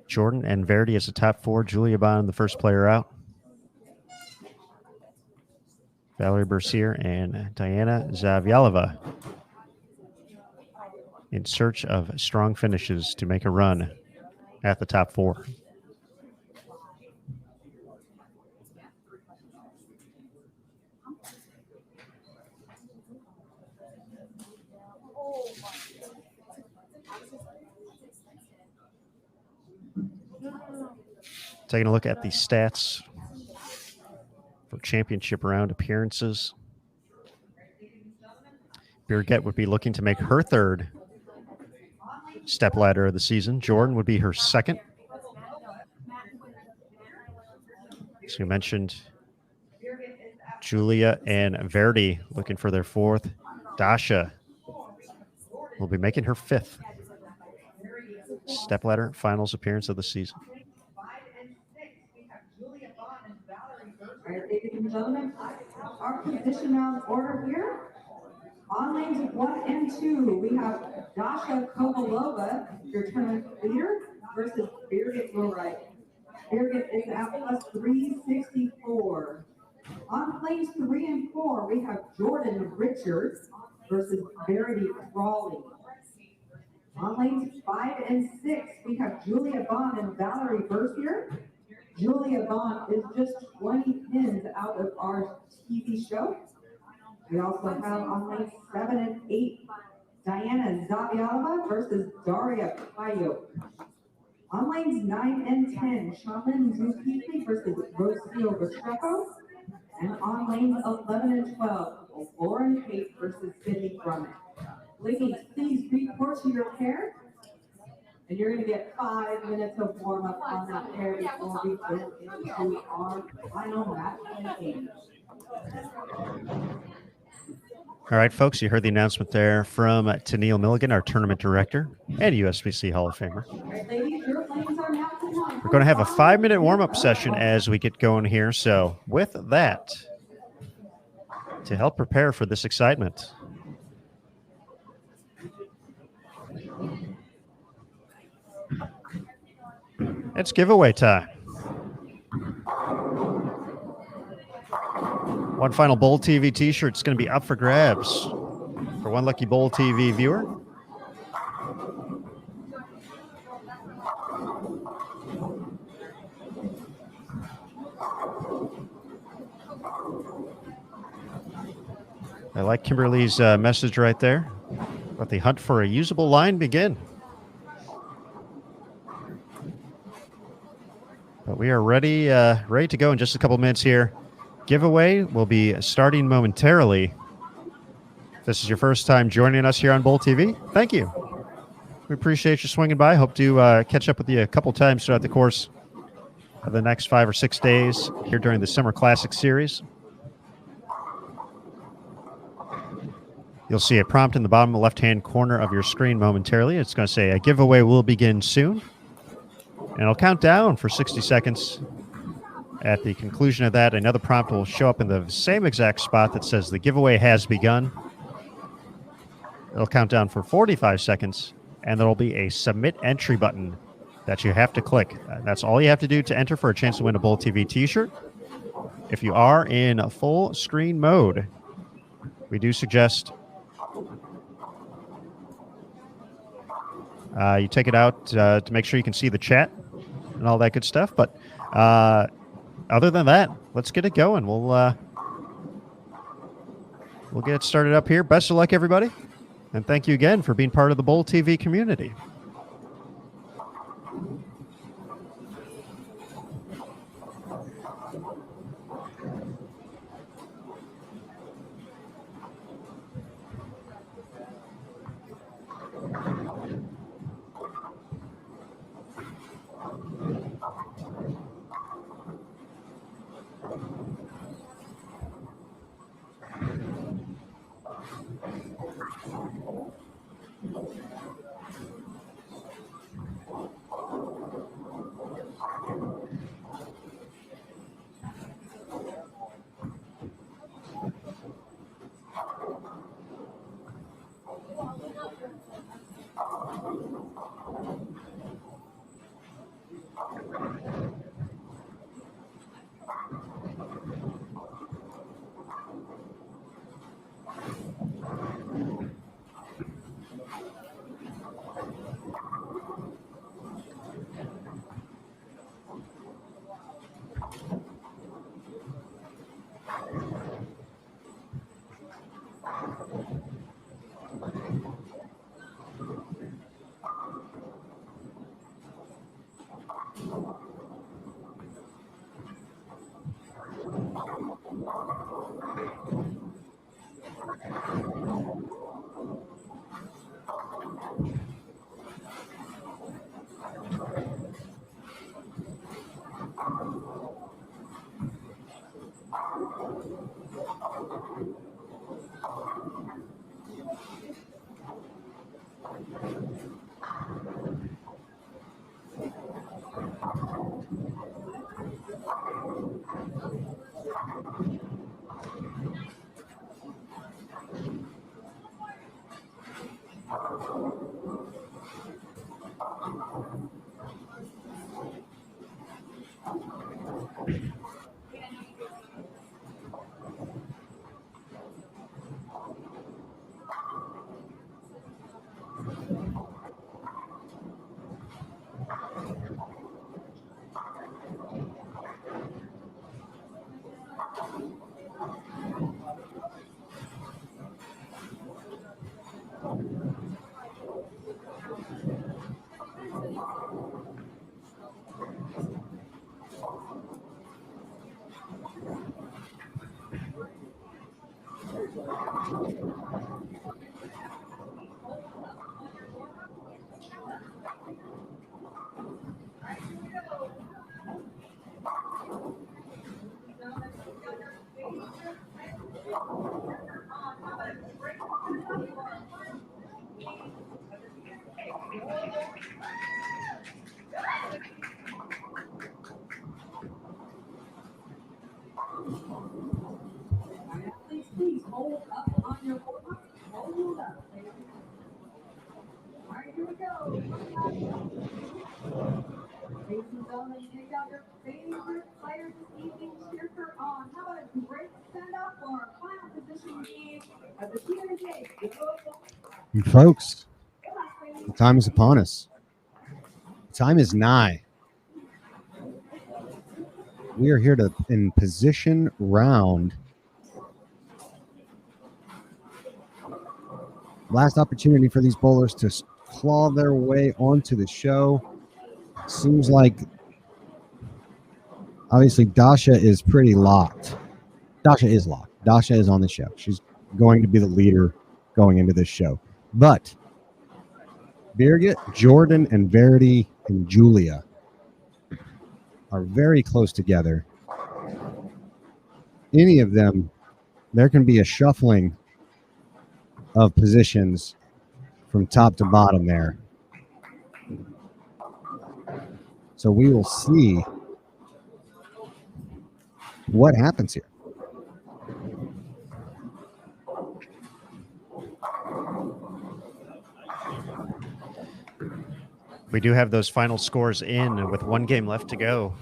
Jordan, and Verdi as the top four. Julia Bond, the first player out. Valerie Bercier and Diana Zavyalova in search of strong finishes to make a run at the top four. Taking a look at the stats for championship round appearances. Birgit would be looking to make her third stepladder of the season. Jordan would be her second. So you mentioned Julia and Verdi looking for their fourth. Dasha will be making her fifth stepladder finals appearance of the season. All right, ladies and gentlemen, our position round order here. On lanes 1 and 2, we have Dasha Kovalova, your tournament leader, versus Birgit Lorite. Birgit is at plus 364. On lanes 3 and 4, we have Jordan Richards versus Verity Crawley. On lanes 5 and 6, we have Julia Bond and Valerie Bercier. Julia Bond is just 20 pins out of our TV show. We also have on lanes 7 and 8, Diana Zavyalova versus Daria Payok. On lanes 9 and 10, Shaman Zukiki versus Rocio Restrepo. And on lanes 11 and 12, Lauren Kate versus Sydney Drummond. Ladies, please report to your pair. And you're going to get 5 minutes of warm-up on that pair before we go into our final match game. All right, folks, you heard the announcement there from Tennille Milligan, our tournament director and USBC Hall of Famer. We're going to have a 5-minute warm-up session as we get going here. So with that, to help prepare for this excitement, it's giveaway time. One final Bowl TV t-shirt is going to be up for grabs for one lucky Bowl TV viewer. I like Kimberly's message right there. Let the hunt for a usable line begin. But we are ready to go in just a couple minutes here. Giveaway will be starting momentarily. If this is your first time joining us here on Bowl TV, thank you. We appreciate you swinging by. Hope to catch up with you a couple times throughout the course of the next 5 or 6 days here during the Summer Classic Series. You'll see a prompt in the bottom left-hand corner of your screen momentarily. It's going to say a giveaway will begin soon. And it'll count down for 60 seconds. At the conclusion of that, another prompt will show up in the same exact spot that says the giveaway has begun. It'll count down for 45 seconds, and there'll be a submit entry button that you have to click. That's all you have to do to enter for a chance to win a Bowl TV t-shirt. If you are in a full screen mode, we do suggest you take it out to make sure you can see the chat and all that good stuff. But other than that, let's get it going. We'll get it started up here. Best of luck, everybody. And thank you again for being part of the Bowl TV community. Please hold up on your board. Hold up. All right, here we go. Ladies and gentlemen, take out your favorite player this evening. Cheer her on. How about a great send-off for our final position game of the PWBA? Folks, the time is upon us. The time is nigh. We are here to in position round. Last opportunity for these bowlers to claw their way onto the show. Seems like obviously Dasha is pretty locked. Dasha is locked. Dasha is on the show. She's going to be the leader going into this show. But Birgit, Jordan, and Verity and Julia are very close together. Any of them, there can be a shuffling of positions from top to bottom there. So we will see what happens here. We do have those final scores in with one game left to go.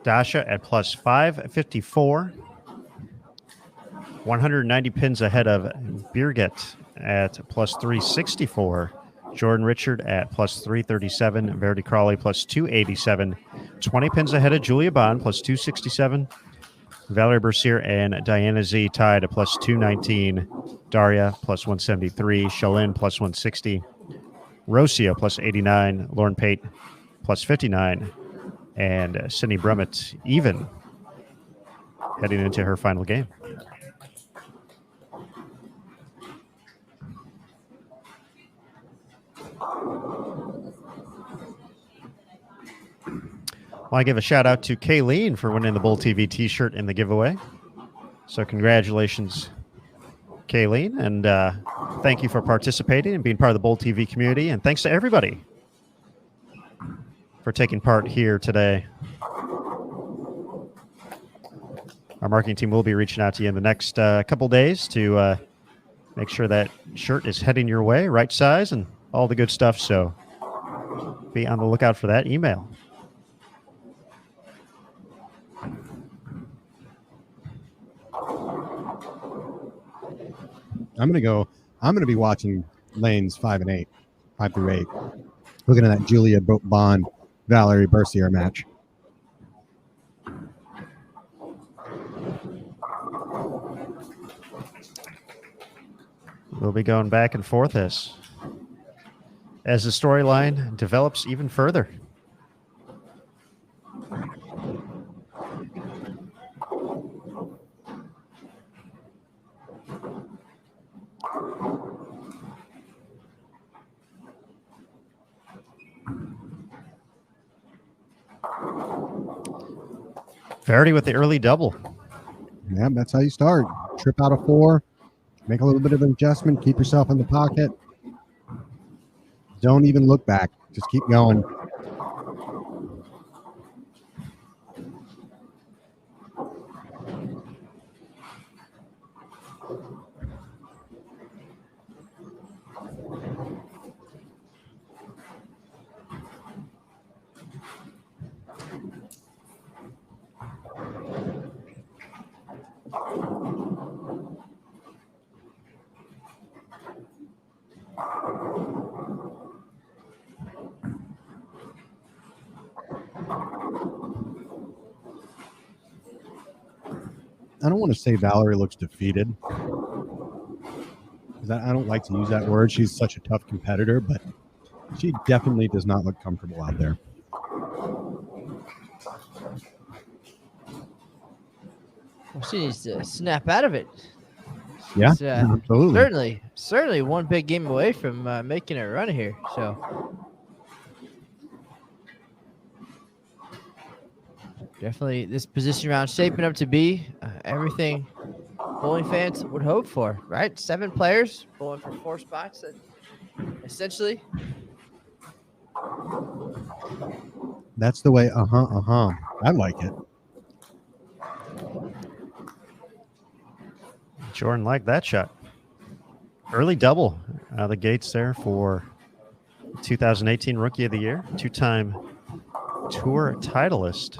Dasha at plus 554. 190 pins ahead of Birgit at plus 364. Jordan Richard at plus 337. Verity Crawley plus 287. 20 pins ahead of Julia Bond, plus 267. Valerie Bercier and Diana Z tied at plus 219. Daria, plus 173. Shalyn, plus 160. Rocio, plus 89. Lauren Pate, plus 59. And Sydney Brummett, even, heading into her final game. Well, I give a shout out to Kayleen for winning the Bull TV t-shirt in the giveaway. So congratulations, Kayleen. And thank you for participating and being part of the Bull TV community. And thanks to everybody for taking part here today. Our marketing team will be reaching out to you in the next couple days to make sure that shirt is heading your way, right size, and all the good stuff. So be on the lookout for that email. I'm going to be watching lanes 5 through 8. Looking at that Julia Bond, Valerie Bercier match. We'll be going back and forth as the storyline develops even further. Verity with the early double. Yeah, that's how you start. Trip out of 4, make a little bit of an adjustment, keep yourself in the pocket. Don't even look back. Just keep going. I don't want to say Valerie looks defeated. I don't like to use that word. She's such a tough competitor, but she definitely does not look comfortable out there. Well, she needs to snap out of it. Yeah, She's, absolutely. Certainly one big game away from making a run here. So definitely this position round shaping up to be everything bowling fans would hope for, right? 7 players bowling for 4 spots, essentially. That's the way. I like it. Jordan liked that shot. Early double out of the gates there for 2018 Rookie of the Year, 2-time Tour titleist.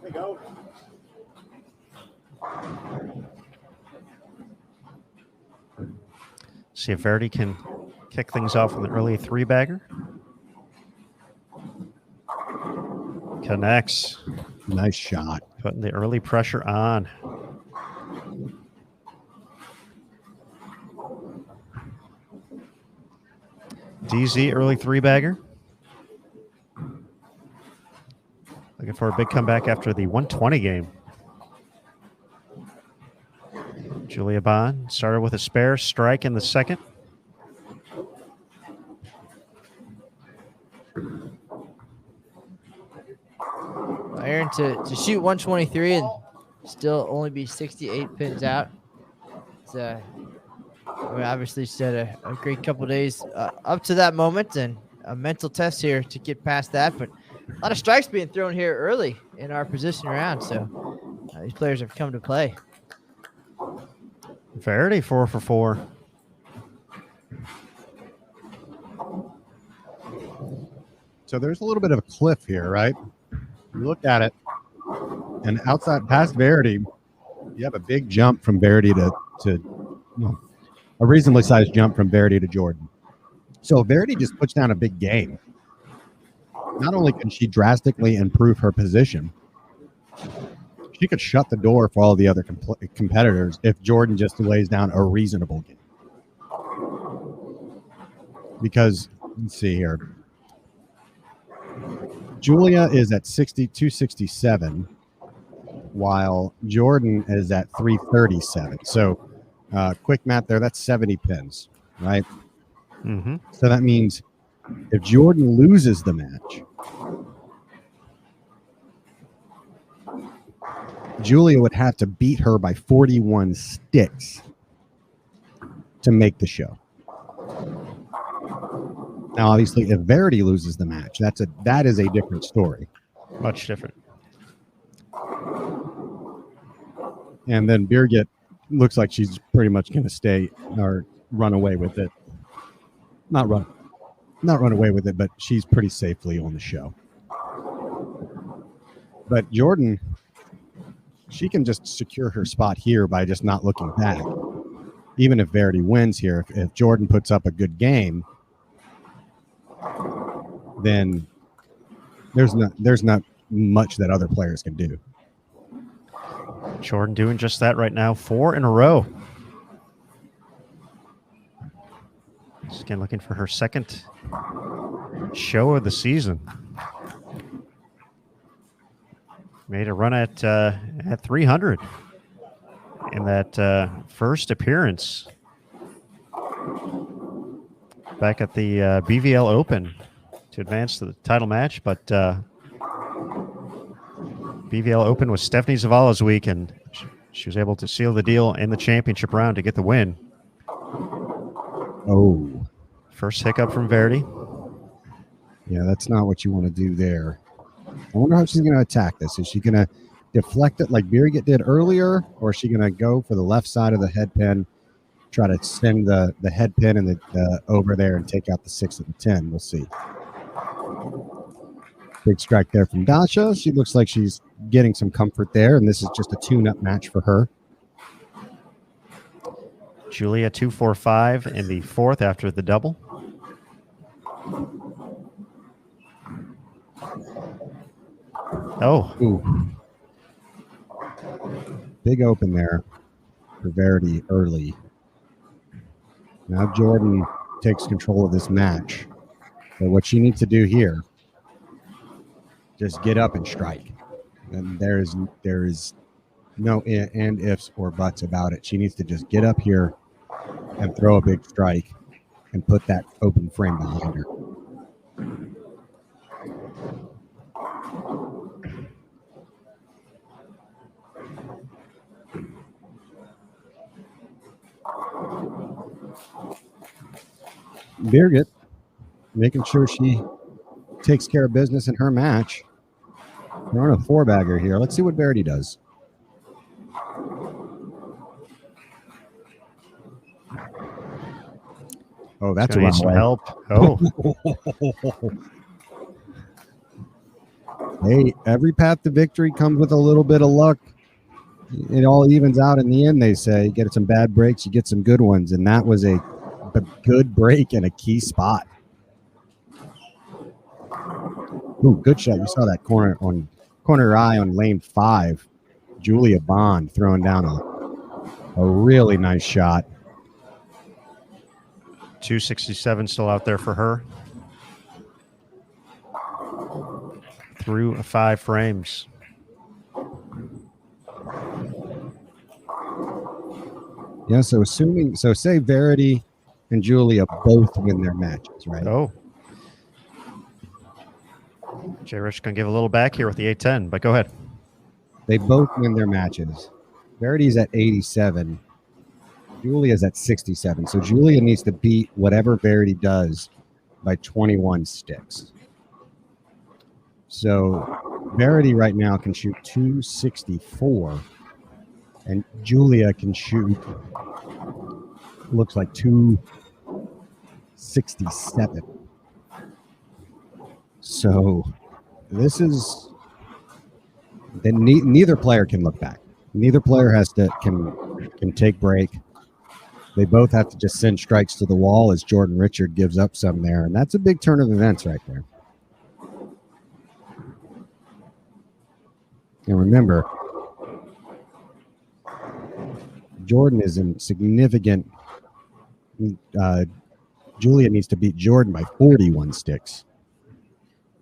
There you go. See if Verity can kick things off with an early 3-bagger. Connects. Nice shot. Putting the early pressure on. DZ early 3-bagger. Looking for a big comeback after the 120 game. Julia Bond started with a spare strike in the second. Iron to shoot 123 and still only be 68 pins out. It's obviously she's had a great couple days up to that moment, and a mental test here to get past that. But a lot of strikes being thrown here early in our position round, so these players have come to play. Verity 4 for 4. So there's a little bit of a cliff here, right? You look at it. And outside past Verity, you have a big jump from Verity to a reasonably sized jump from Verity to Jordan. So Verity just puts down a big game. Not only can she drastically improve her position, she could shut the door for all the other competitors if Jordan just lays down a reasonable game. Because, let's see here. Julia is at 267, while Jordan is at 337. So, quick math there, that's 70 pins, right? Mm-hmm. So that means if Jordan loses the match, Julia would have to beat her by 41 sticks to make the show. Now, obviously, if Verity loses the match, that is a different story. Much different. And then Birgit looks like she's pretty much going to stay or run away with it. Not run away with it, but she's pretty safely on the show. But Jordan, she can just secure her spot here by just not looking back. Even if Verity wins here, if Jordan puts up a good game, then there's not much that other players can do. Jordan doing just that right now, 4 in a row. Just again looking for her second show of the season. Made a run at 300 in that first appearance back at the BVL Open to advance to the title match, but BVL Open was Stephanie Zavala's week, and she was able to seal the deal in the championship round to get the win. Oh. First hiccup from Verity. Yeah, that's not what you want to do there. I wonder how she's going to attack this. Is she going to deflect it like Birgit did earlier, or is she going to go for the left side of the head pin, try to send the head pin and the over there and take out the 6 of the 10? We'll see. Big strike there from Dasha. She looks like she's getting some comfort there, and this is just a tune-up match for her. Julia 2-4-5 in the fourth after the double. Oh. Ooh. Big open there for Verity early. Now Jordan takes control of this match. But what she needs to do here, just get up and strike. And there is no and ifs or buts about it. She needs to just get up here and throw a big strike and put that open frame behind her. Birgit making sure she takes care of business in her match. We're on a 4-bagger here. Let's see what Verity does. Oh, that's a need some help. Oh. Hey, every path to victory comes with a little bit of luck. It all evens out in the end, they say. You get some bad breaks, you get some good ones. And that was a good break in a key spot. Ooh, good shot. You saw that corner eye on lane 5. Julia Bond throwing down a really nice shot. 267 still out there for her. Through 5 frames. Yeah, so say Verity and Julia both win their matches, right? Oh. Jay Rich going to give a little back here with the 810, but go ahead. They both win their matches. Verity's at 87. Julia's at 67. So Julia needs to beat whatever Verity does by 21 sticks. So Verity right now can shoot 264, and Julia can shoot, looks like 267. So this is then neither player can look back. Neither player can take break. They both have to just send strikes to the wall as Jordan Richard gives up some there, and that's a big turn of events right there. And remember, Jordan is in significant. Julia needs to beat Jordan by 41 sticks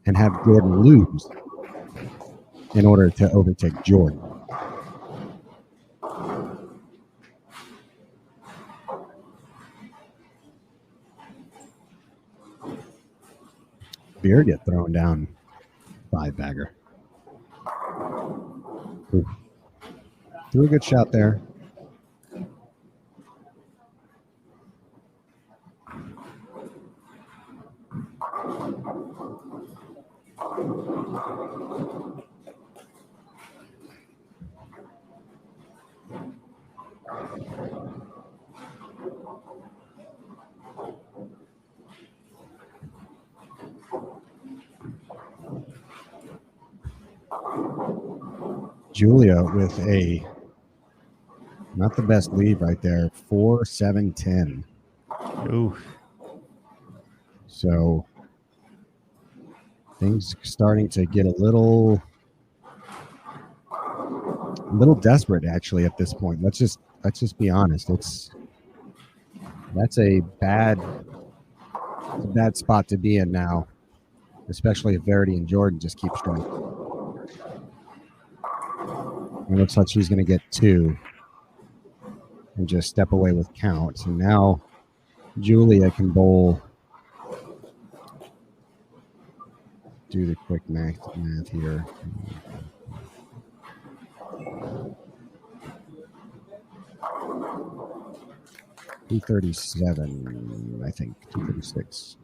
and have Jordan lose in order to overtake Jordan. Beer get thrown down 5-bagger. Threw a good shot there. Julia with a not the best lead right there, 4-7-10. Ooh. So things starting to get a little desperate actually at this point. Let's just be honest. That's a bad spot to be in now, especially if Verity and Jordan just keep striking. It looks like she's going to get 2 and just step away with counts. And now Julia can bowl. Do the quick math here. 237, I think. 236.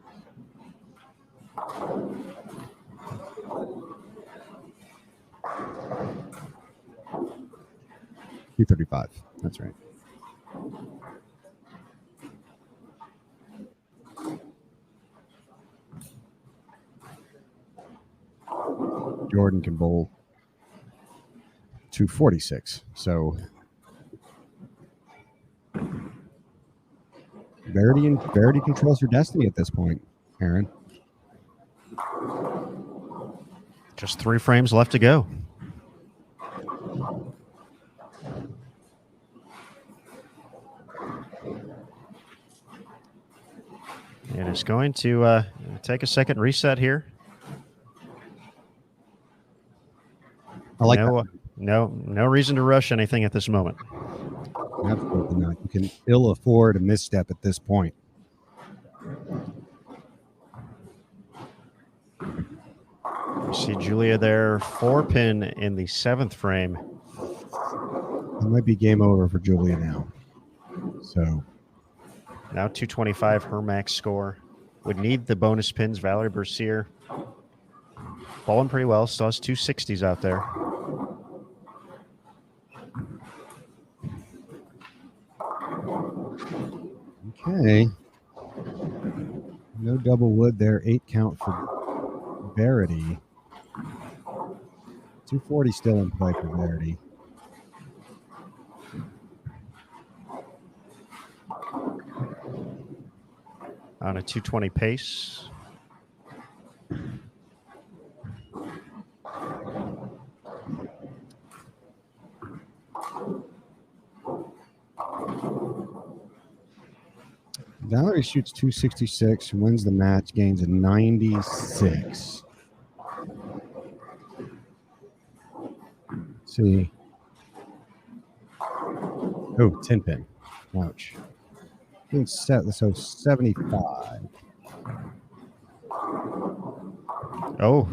$235. That's right. Jordan can bowl 246. So Verity controls her destiny at this point, Aaron. Just 3 frames left to go. And it's going to take a second reset here. I like that. No reason to rush anything at this moment. Absolutely not. You can ill afford a misstep at this point. You see Julia there, 4-pin in the 7th frame. It might be game over for Julia now. So now 225, her max score. Would need the bonus pins. Valerie Bercier bowling pretty well. Still has 260s out there. Okay. No double wood there. 8 count for Verity. 240 still in play for Verity. On a 220 pace. Valerie shoots 266, wins the match, gains a 96. Let's see. Oh, 10 pin. Ouch. So 75. Oh.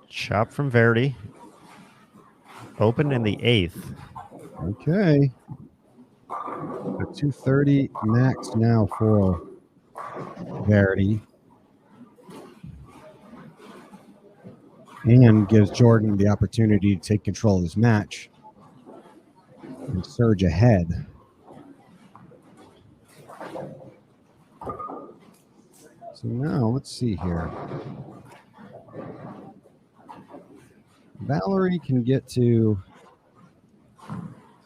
Chop from Verity. Open in the 8th. Okay. A 230 max now for Verity. And gives Jordan the opportunity to take control of this match and surge ahead. So now let's see here. Valerie can get to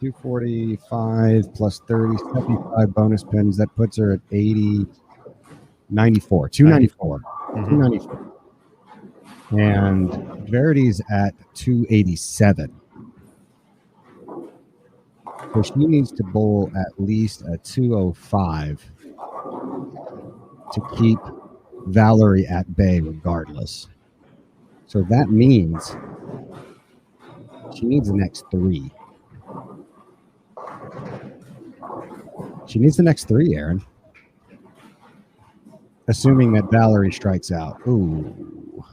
245 plus 30, 75 bonus pins. That puts her at 80, 94, 294. Mhm. 294. And Verity's at 287. So she needs to bowl at least a 205 to keep Valerie at bay regardless. So that means she needs the next 3. She needs the next 3, Aaron. Assuming that Valerie strikes out. Ooh.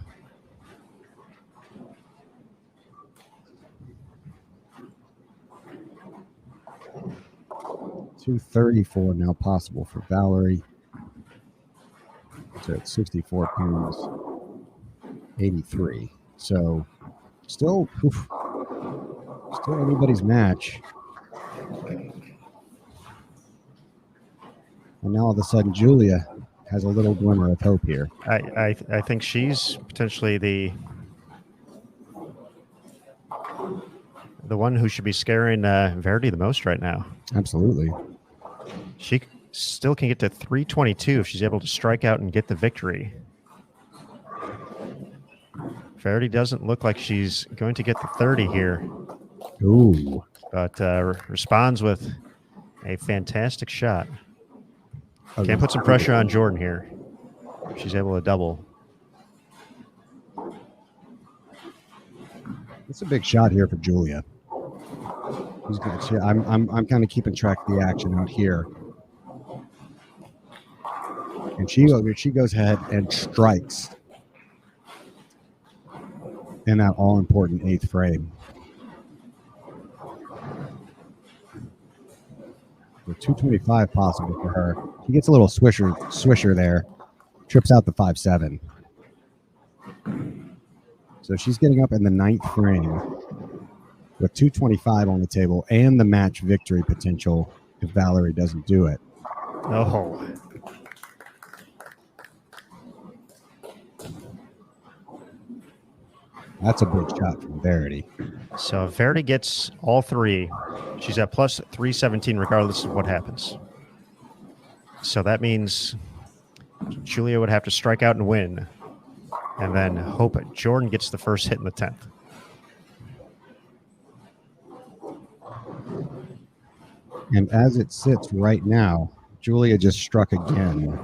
$234 now possible for Valerie. So it's 64 pins, 83. So still anybody's match. And now all of a sudden Julia has a little glimmer of hope here. I think she's potentially the one who should be scaring Verity the most right now. Absolutely. She still can get to 322 if she's able to strike out and get the victory. Verity doesn't look like she's going to get the 30 here. Ooh. But responds with a fantastic shot. Can put some pressure on Jordan here. She's able to double. It's a big shot here for Julia. I'm kind of keeping track of the action out here. And she goes ahead and strikes in that all-important 8th frame. With 225 possible for her. She gets a little swisher there. Trips out the 5-7. So she's getting up in the 9th frame with 225 on the table and the match victory potential if Valerie doesn't do it. Oh. That's a big shot from Verity. So if Verity gets all 3, she's at plus 317 regardless of what happens. So that means Julia would have to strike out and win, and then hope Jordan gets the first hit in the 10th. And as it sits right now, Julia just struck again.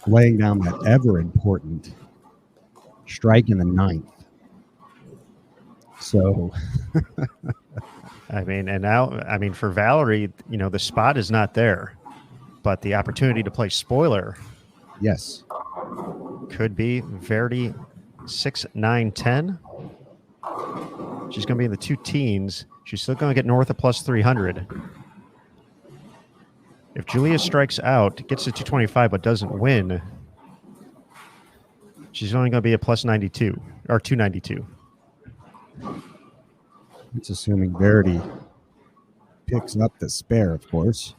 Laying down that ever important strike in the 9th. So, I mean, and now, I mean, for Valerie, you know, the spot is not there, but the opportunity to play spoiler, yes, could be Verity 6, 9, 10. She's going to be in the 2 teens. She's still going to get north of plus 300. If Julia strikes out, gets to 225, but doesn't win, she's only going to be a plus 92 or 292. it's assuming Verity picks up the spare, of course.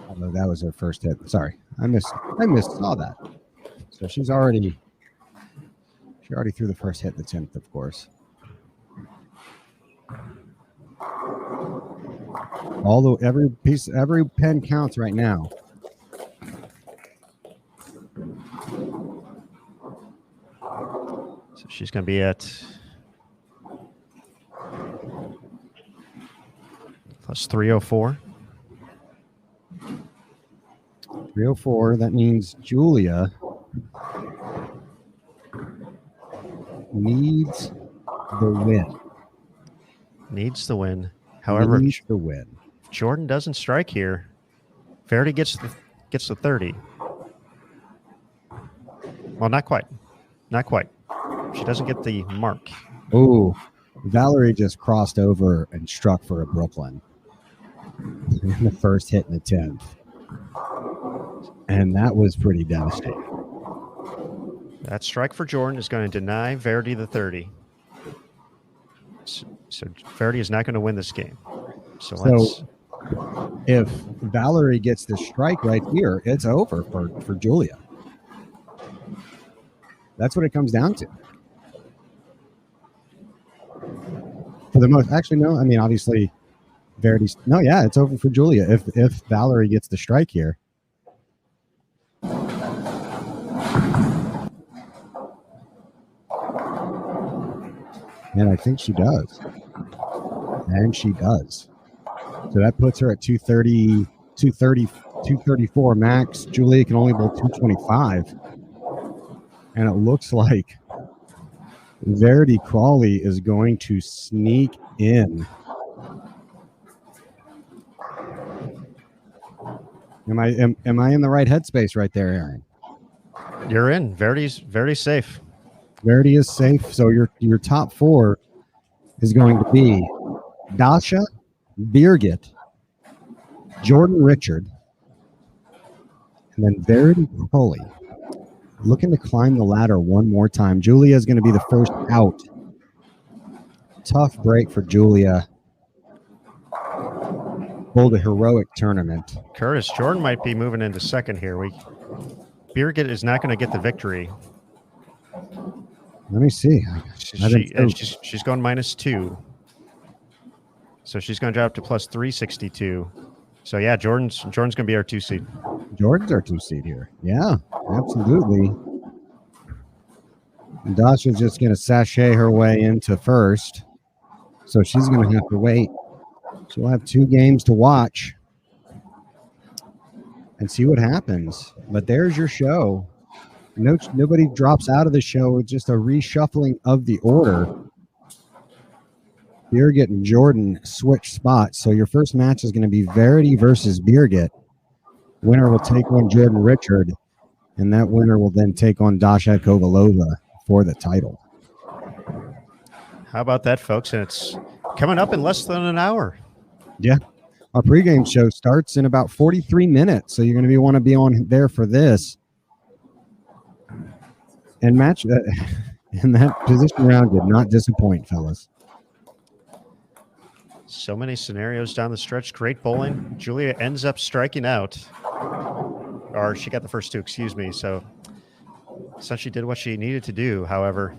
Although that was her first hit. Sorry, I saw that. So she already threw the first hit in the 10th, of course. Although every pen counts right now. So she's going to be at plus 304. 304. That means Julia needs the win. Needs the win. However, needs the win. if Jordan doesn't strike here, Verity gets the 30. Well, not quite. Not quite. She doesn't get the mark. Ooh, Valerie just crossed over and struck for a Brooklyn in the first hit in the 10th. And that was pretty devastating. That strike for Jordan is going to deny Verity the 30. So Verity is not going to win this game. So let's If Valerie gets this strike right here, it's over for Julia. That's what it comes down to. For the most, actually, no. I mean, obviously, Verity's. No, yeah, it's over for Julia if Valerie gets the strike here. And I think she does. And she does. So that puts her at 230, 230, 234 max. Julia can only bowl 225. And it looks like Verity Crawley is going to sneak in. Am I in the right headspace right there, Aaron? You're in. Verity's safe. Verity is safe. So your top four is going to be Dasha, Birgit, Jordan Richard, and then Verity Crawley. Looking to climb the ladder one more time. Julia is going to be the first out. Tough break for Julia. Hold a heroic tournament. Curtis, Jordan might be moving into second here. Birgit is not going to get the victory. Let me see. She's going -2. So she's going to drop to plus 362. So yeah, Jordan's going to be our 2 seed. Jordan's our 2 seed here. Yeah, absolutely. Dasha's just going to sashay her way into first. So she's going to have to wait. She'll have 2 games to watch and see what happens. But there's your show. Nobody drops out of the show. It's just a reshuffling of the order. Birgit and Jordan switch spots. So your first match is going to be Verity versus Birgit. Winner will take on Jordan Richard, and that winner will then take on Dasha Kovalova for the title. How about that, folks? And it's coming up in less than an hour. Yeah. Our pregame show starts in about 43 minutes, so you're going to want to be on there for this. And match and that position round did not disappoint, fellas. So many scenarios down the stretch. Great bowling. Julia ends up striking out. Or she got the first 2, excuse me. So essentially did what she needed to do, however.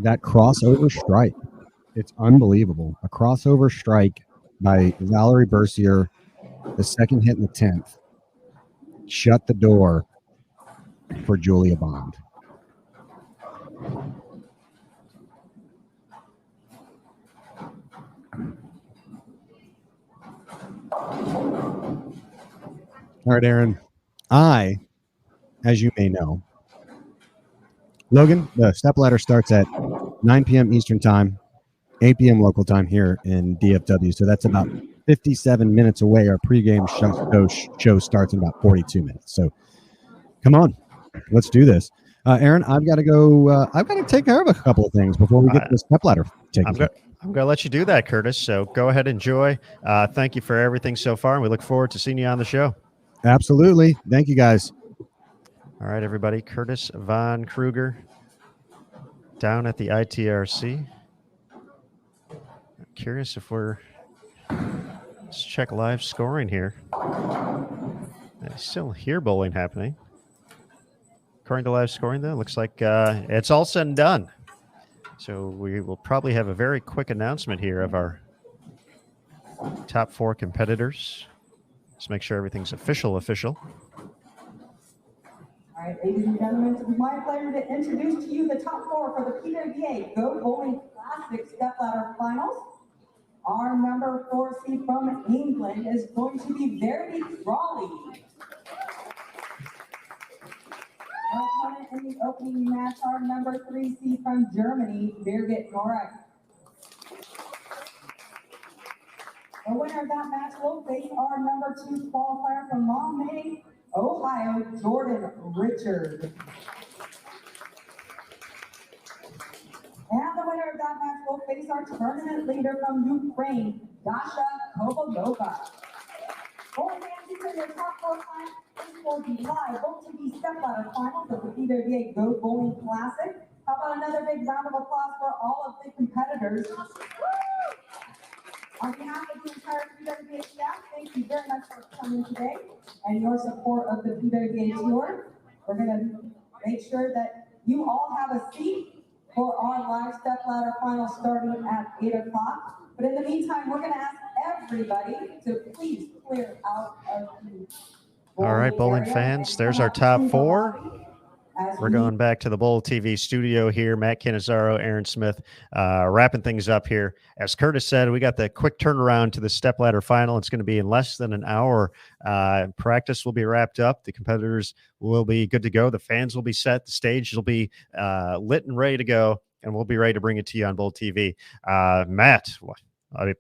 That crossover strike. It's unbelievable. A crossover strike by Valerie Bercier, the second hit in the 10th. Shut the door for Julia Bond. All right, Aaron. As you may know, Logan, the stepladder starts at 9 p.m. Eastern time, 8 p.m. local time here in DFW. So that's about 57 minutes away. Our pregame show starts in about 42 minutes. So come on, let's do this. Aaron, I've got to go. I've got to take care of a couple of things before we get to the stepladder taken. I'm going to let you do that, Curtis. So go ahead, enjoy. Thank you for everything so far, and we look forward to seeing you on the show. Absolutely. Thank you, guys. All right, everybody. Curtis Von Kruger down at the ITRC. I'm curious if let's check live scoring here. I still hear bowling happening. According to live scoring, though, looks like it's all said and done. So we will probably have a very quick announcement here of our top 4 competitors. Let's make sure everything's official. All right, ladies and gentlemen, it's my pleasure to introduce to you the top 4 for the PWBA Go Bowling Classic Stepladder Finals. Our number 4 seed from England is going to be Verity Crawley. Our opponent in the opening match, our number 3 seed from Germany, Birgit Norek. The winner of that match will face our number 2 qualifier from Maumee, Ohio, Jordan Richard. And the winner of that match will face our tournament leader from Ukraine, Dasha Kovalova. Both fans in your top 4 times for the live OTV Stepladder Finals of the PWBA Go Bowling Classic. How about another big round of applause for all of the competitors? On behalf of the entire afternoon today and your support of the PWBA Tour. We're going to make sure that you all have a seat for our live step ladder final starting at 8 o'clock. But in the meantime, we're going to ask everybody to please clear out of the All right, bowling area fans, and there's come our out top to the four. lobby as We're we going back to the Bowl TV studio here. Matt Cannizzaro, Aaron Smith, wrapping things up here. As Curtis said, we got the quick turnaround to the stepladder final. It's going to be in less than an hour. Practice will be wrapped up. The competitors will be good to go. The fans will be set. The stage will be lit and ready to go, and we'll be ready to bring it to you on Bowl TV. Matt,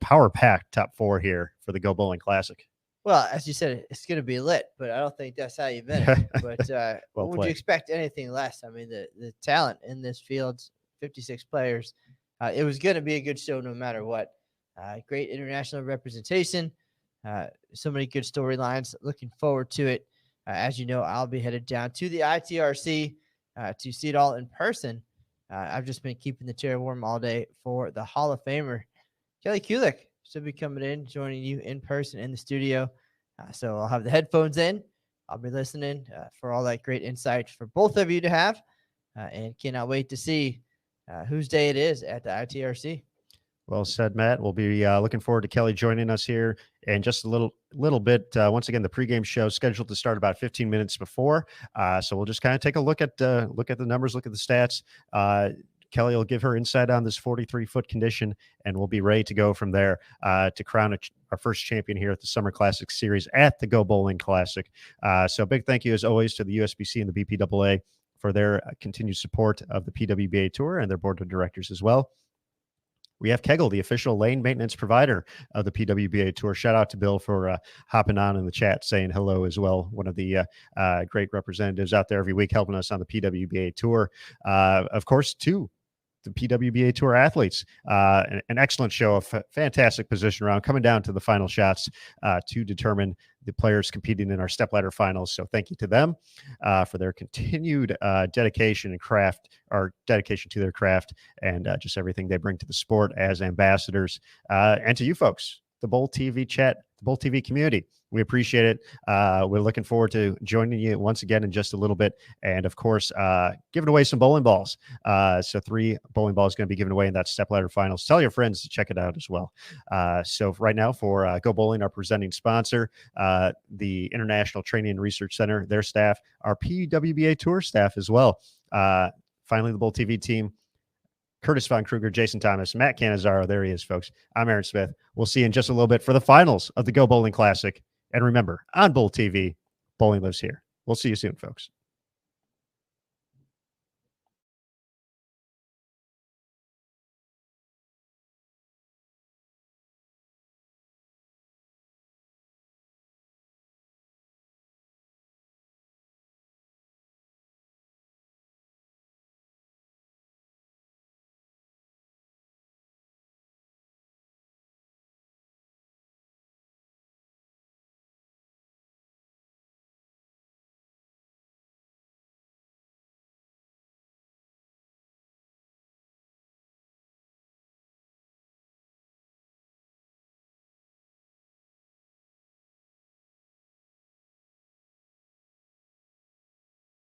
power-packed top four here for the Go Bowling Classic. Well, as you said, it's going to be lit, but I don't think that's how you meant it. But Well would played. you expect anything less? I mean, the talent in this field, 56 players, it was going to be a good show no matter what. Great international representation, so many good storylines. Looking forward to it. As you know, I'll be headed down to the ITRC to see it all in person. I've just been keeping the chair warm all day for the Hall of Famer, Kelly Kulik. Should be coming in, joining you in person in the studio. So I'll have the headphones in. I'll be listening for all that great insight for both of you to have, and cannot wait to see whose day it is at the ITRC. Well said, Matt. We'll be looking forward to Kelly joining us here in just a little bit. Once again, the pregame show scheduled to start about 15 minutes before. So we'll just kind of take a look at the numbers, look at the stats. Kelly will give her insight on this 43-foot condition, and we'll be ready to go from there to crown our first champion here at the Summer Classic Series at the Go Bowling Classic. So big thank you, as always, to the USBC and the BPWA for their continued support of the PWBA Tour and their board of directors as well. We have Kegel, the official lane maintenance provider of the PWBA Tour. Shout out to Bill for hopping on in the chat, saying hello as well. One of the great representatives out there every week helping us on the PWBA Tour. Of course, too, the PWBA Tour athletes. An excellent show, a fantastic position round, coming down to the final shots to determine the players competing in our stepladder finals. So thank you to them for their continued dedication to their craft and just everything they bring to the sport as ambassadors. And to you folks, the Bowl TV chat, the Bowl TV community. We appreciate it. We're looking forward to joining you once again in just a little bit. And of course, giving away some bowling balls. So 3 bowling balls going to be given away in that stepladder finals. Tell your friends to check it out as well. So right now for Go Bowling, our presenting sponsor, the International Training and Research Center, their staff, our PWBA Tour staff as well. Finally, the Bowl TV team, Curtis Von Kruger, Jason Thomas, Matt Cannizzaro. There he is, folks. I'm Aaron Smith. We'll see you in just a little bit for the finals of the Go Bowling Classic. And remember, on Bowl TV, bowling lives here. We'll see you soon, folks.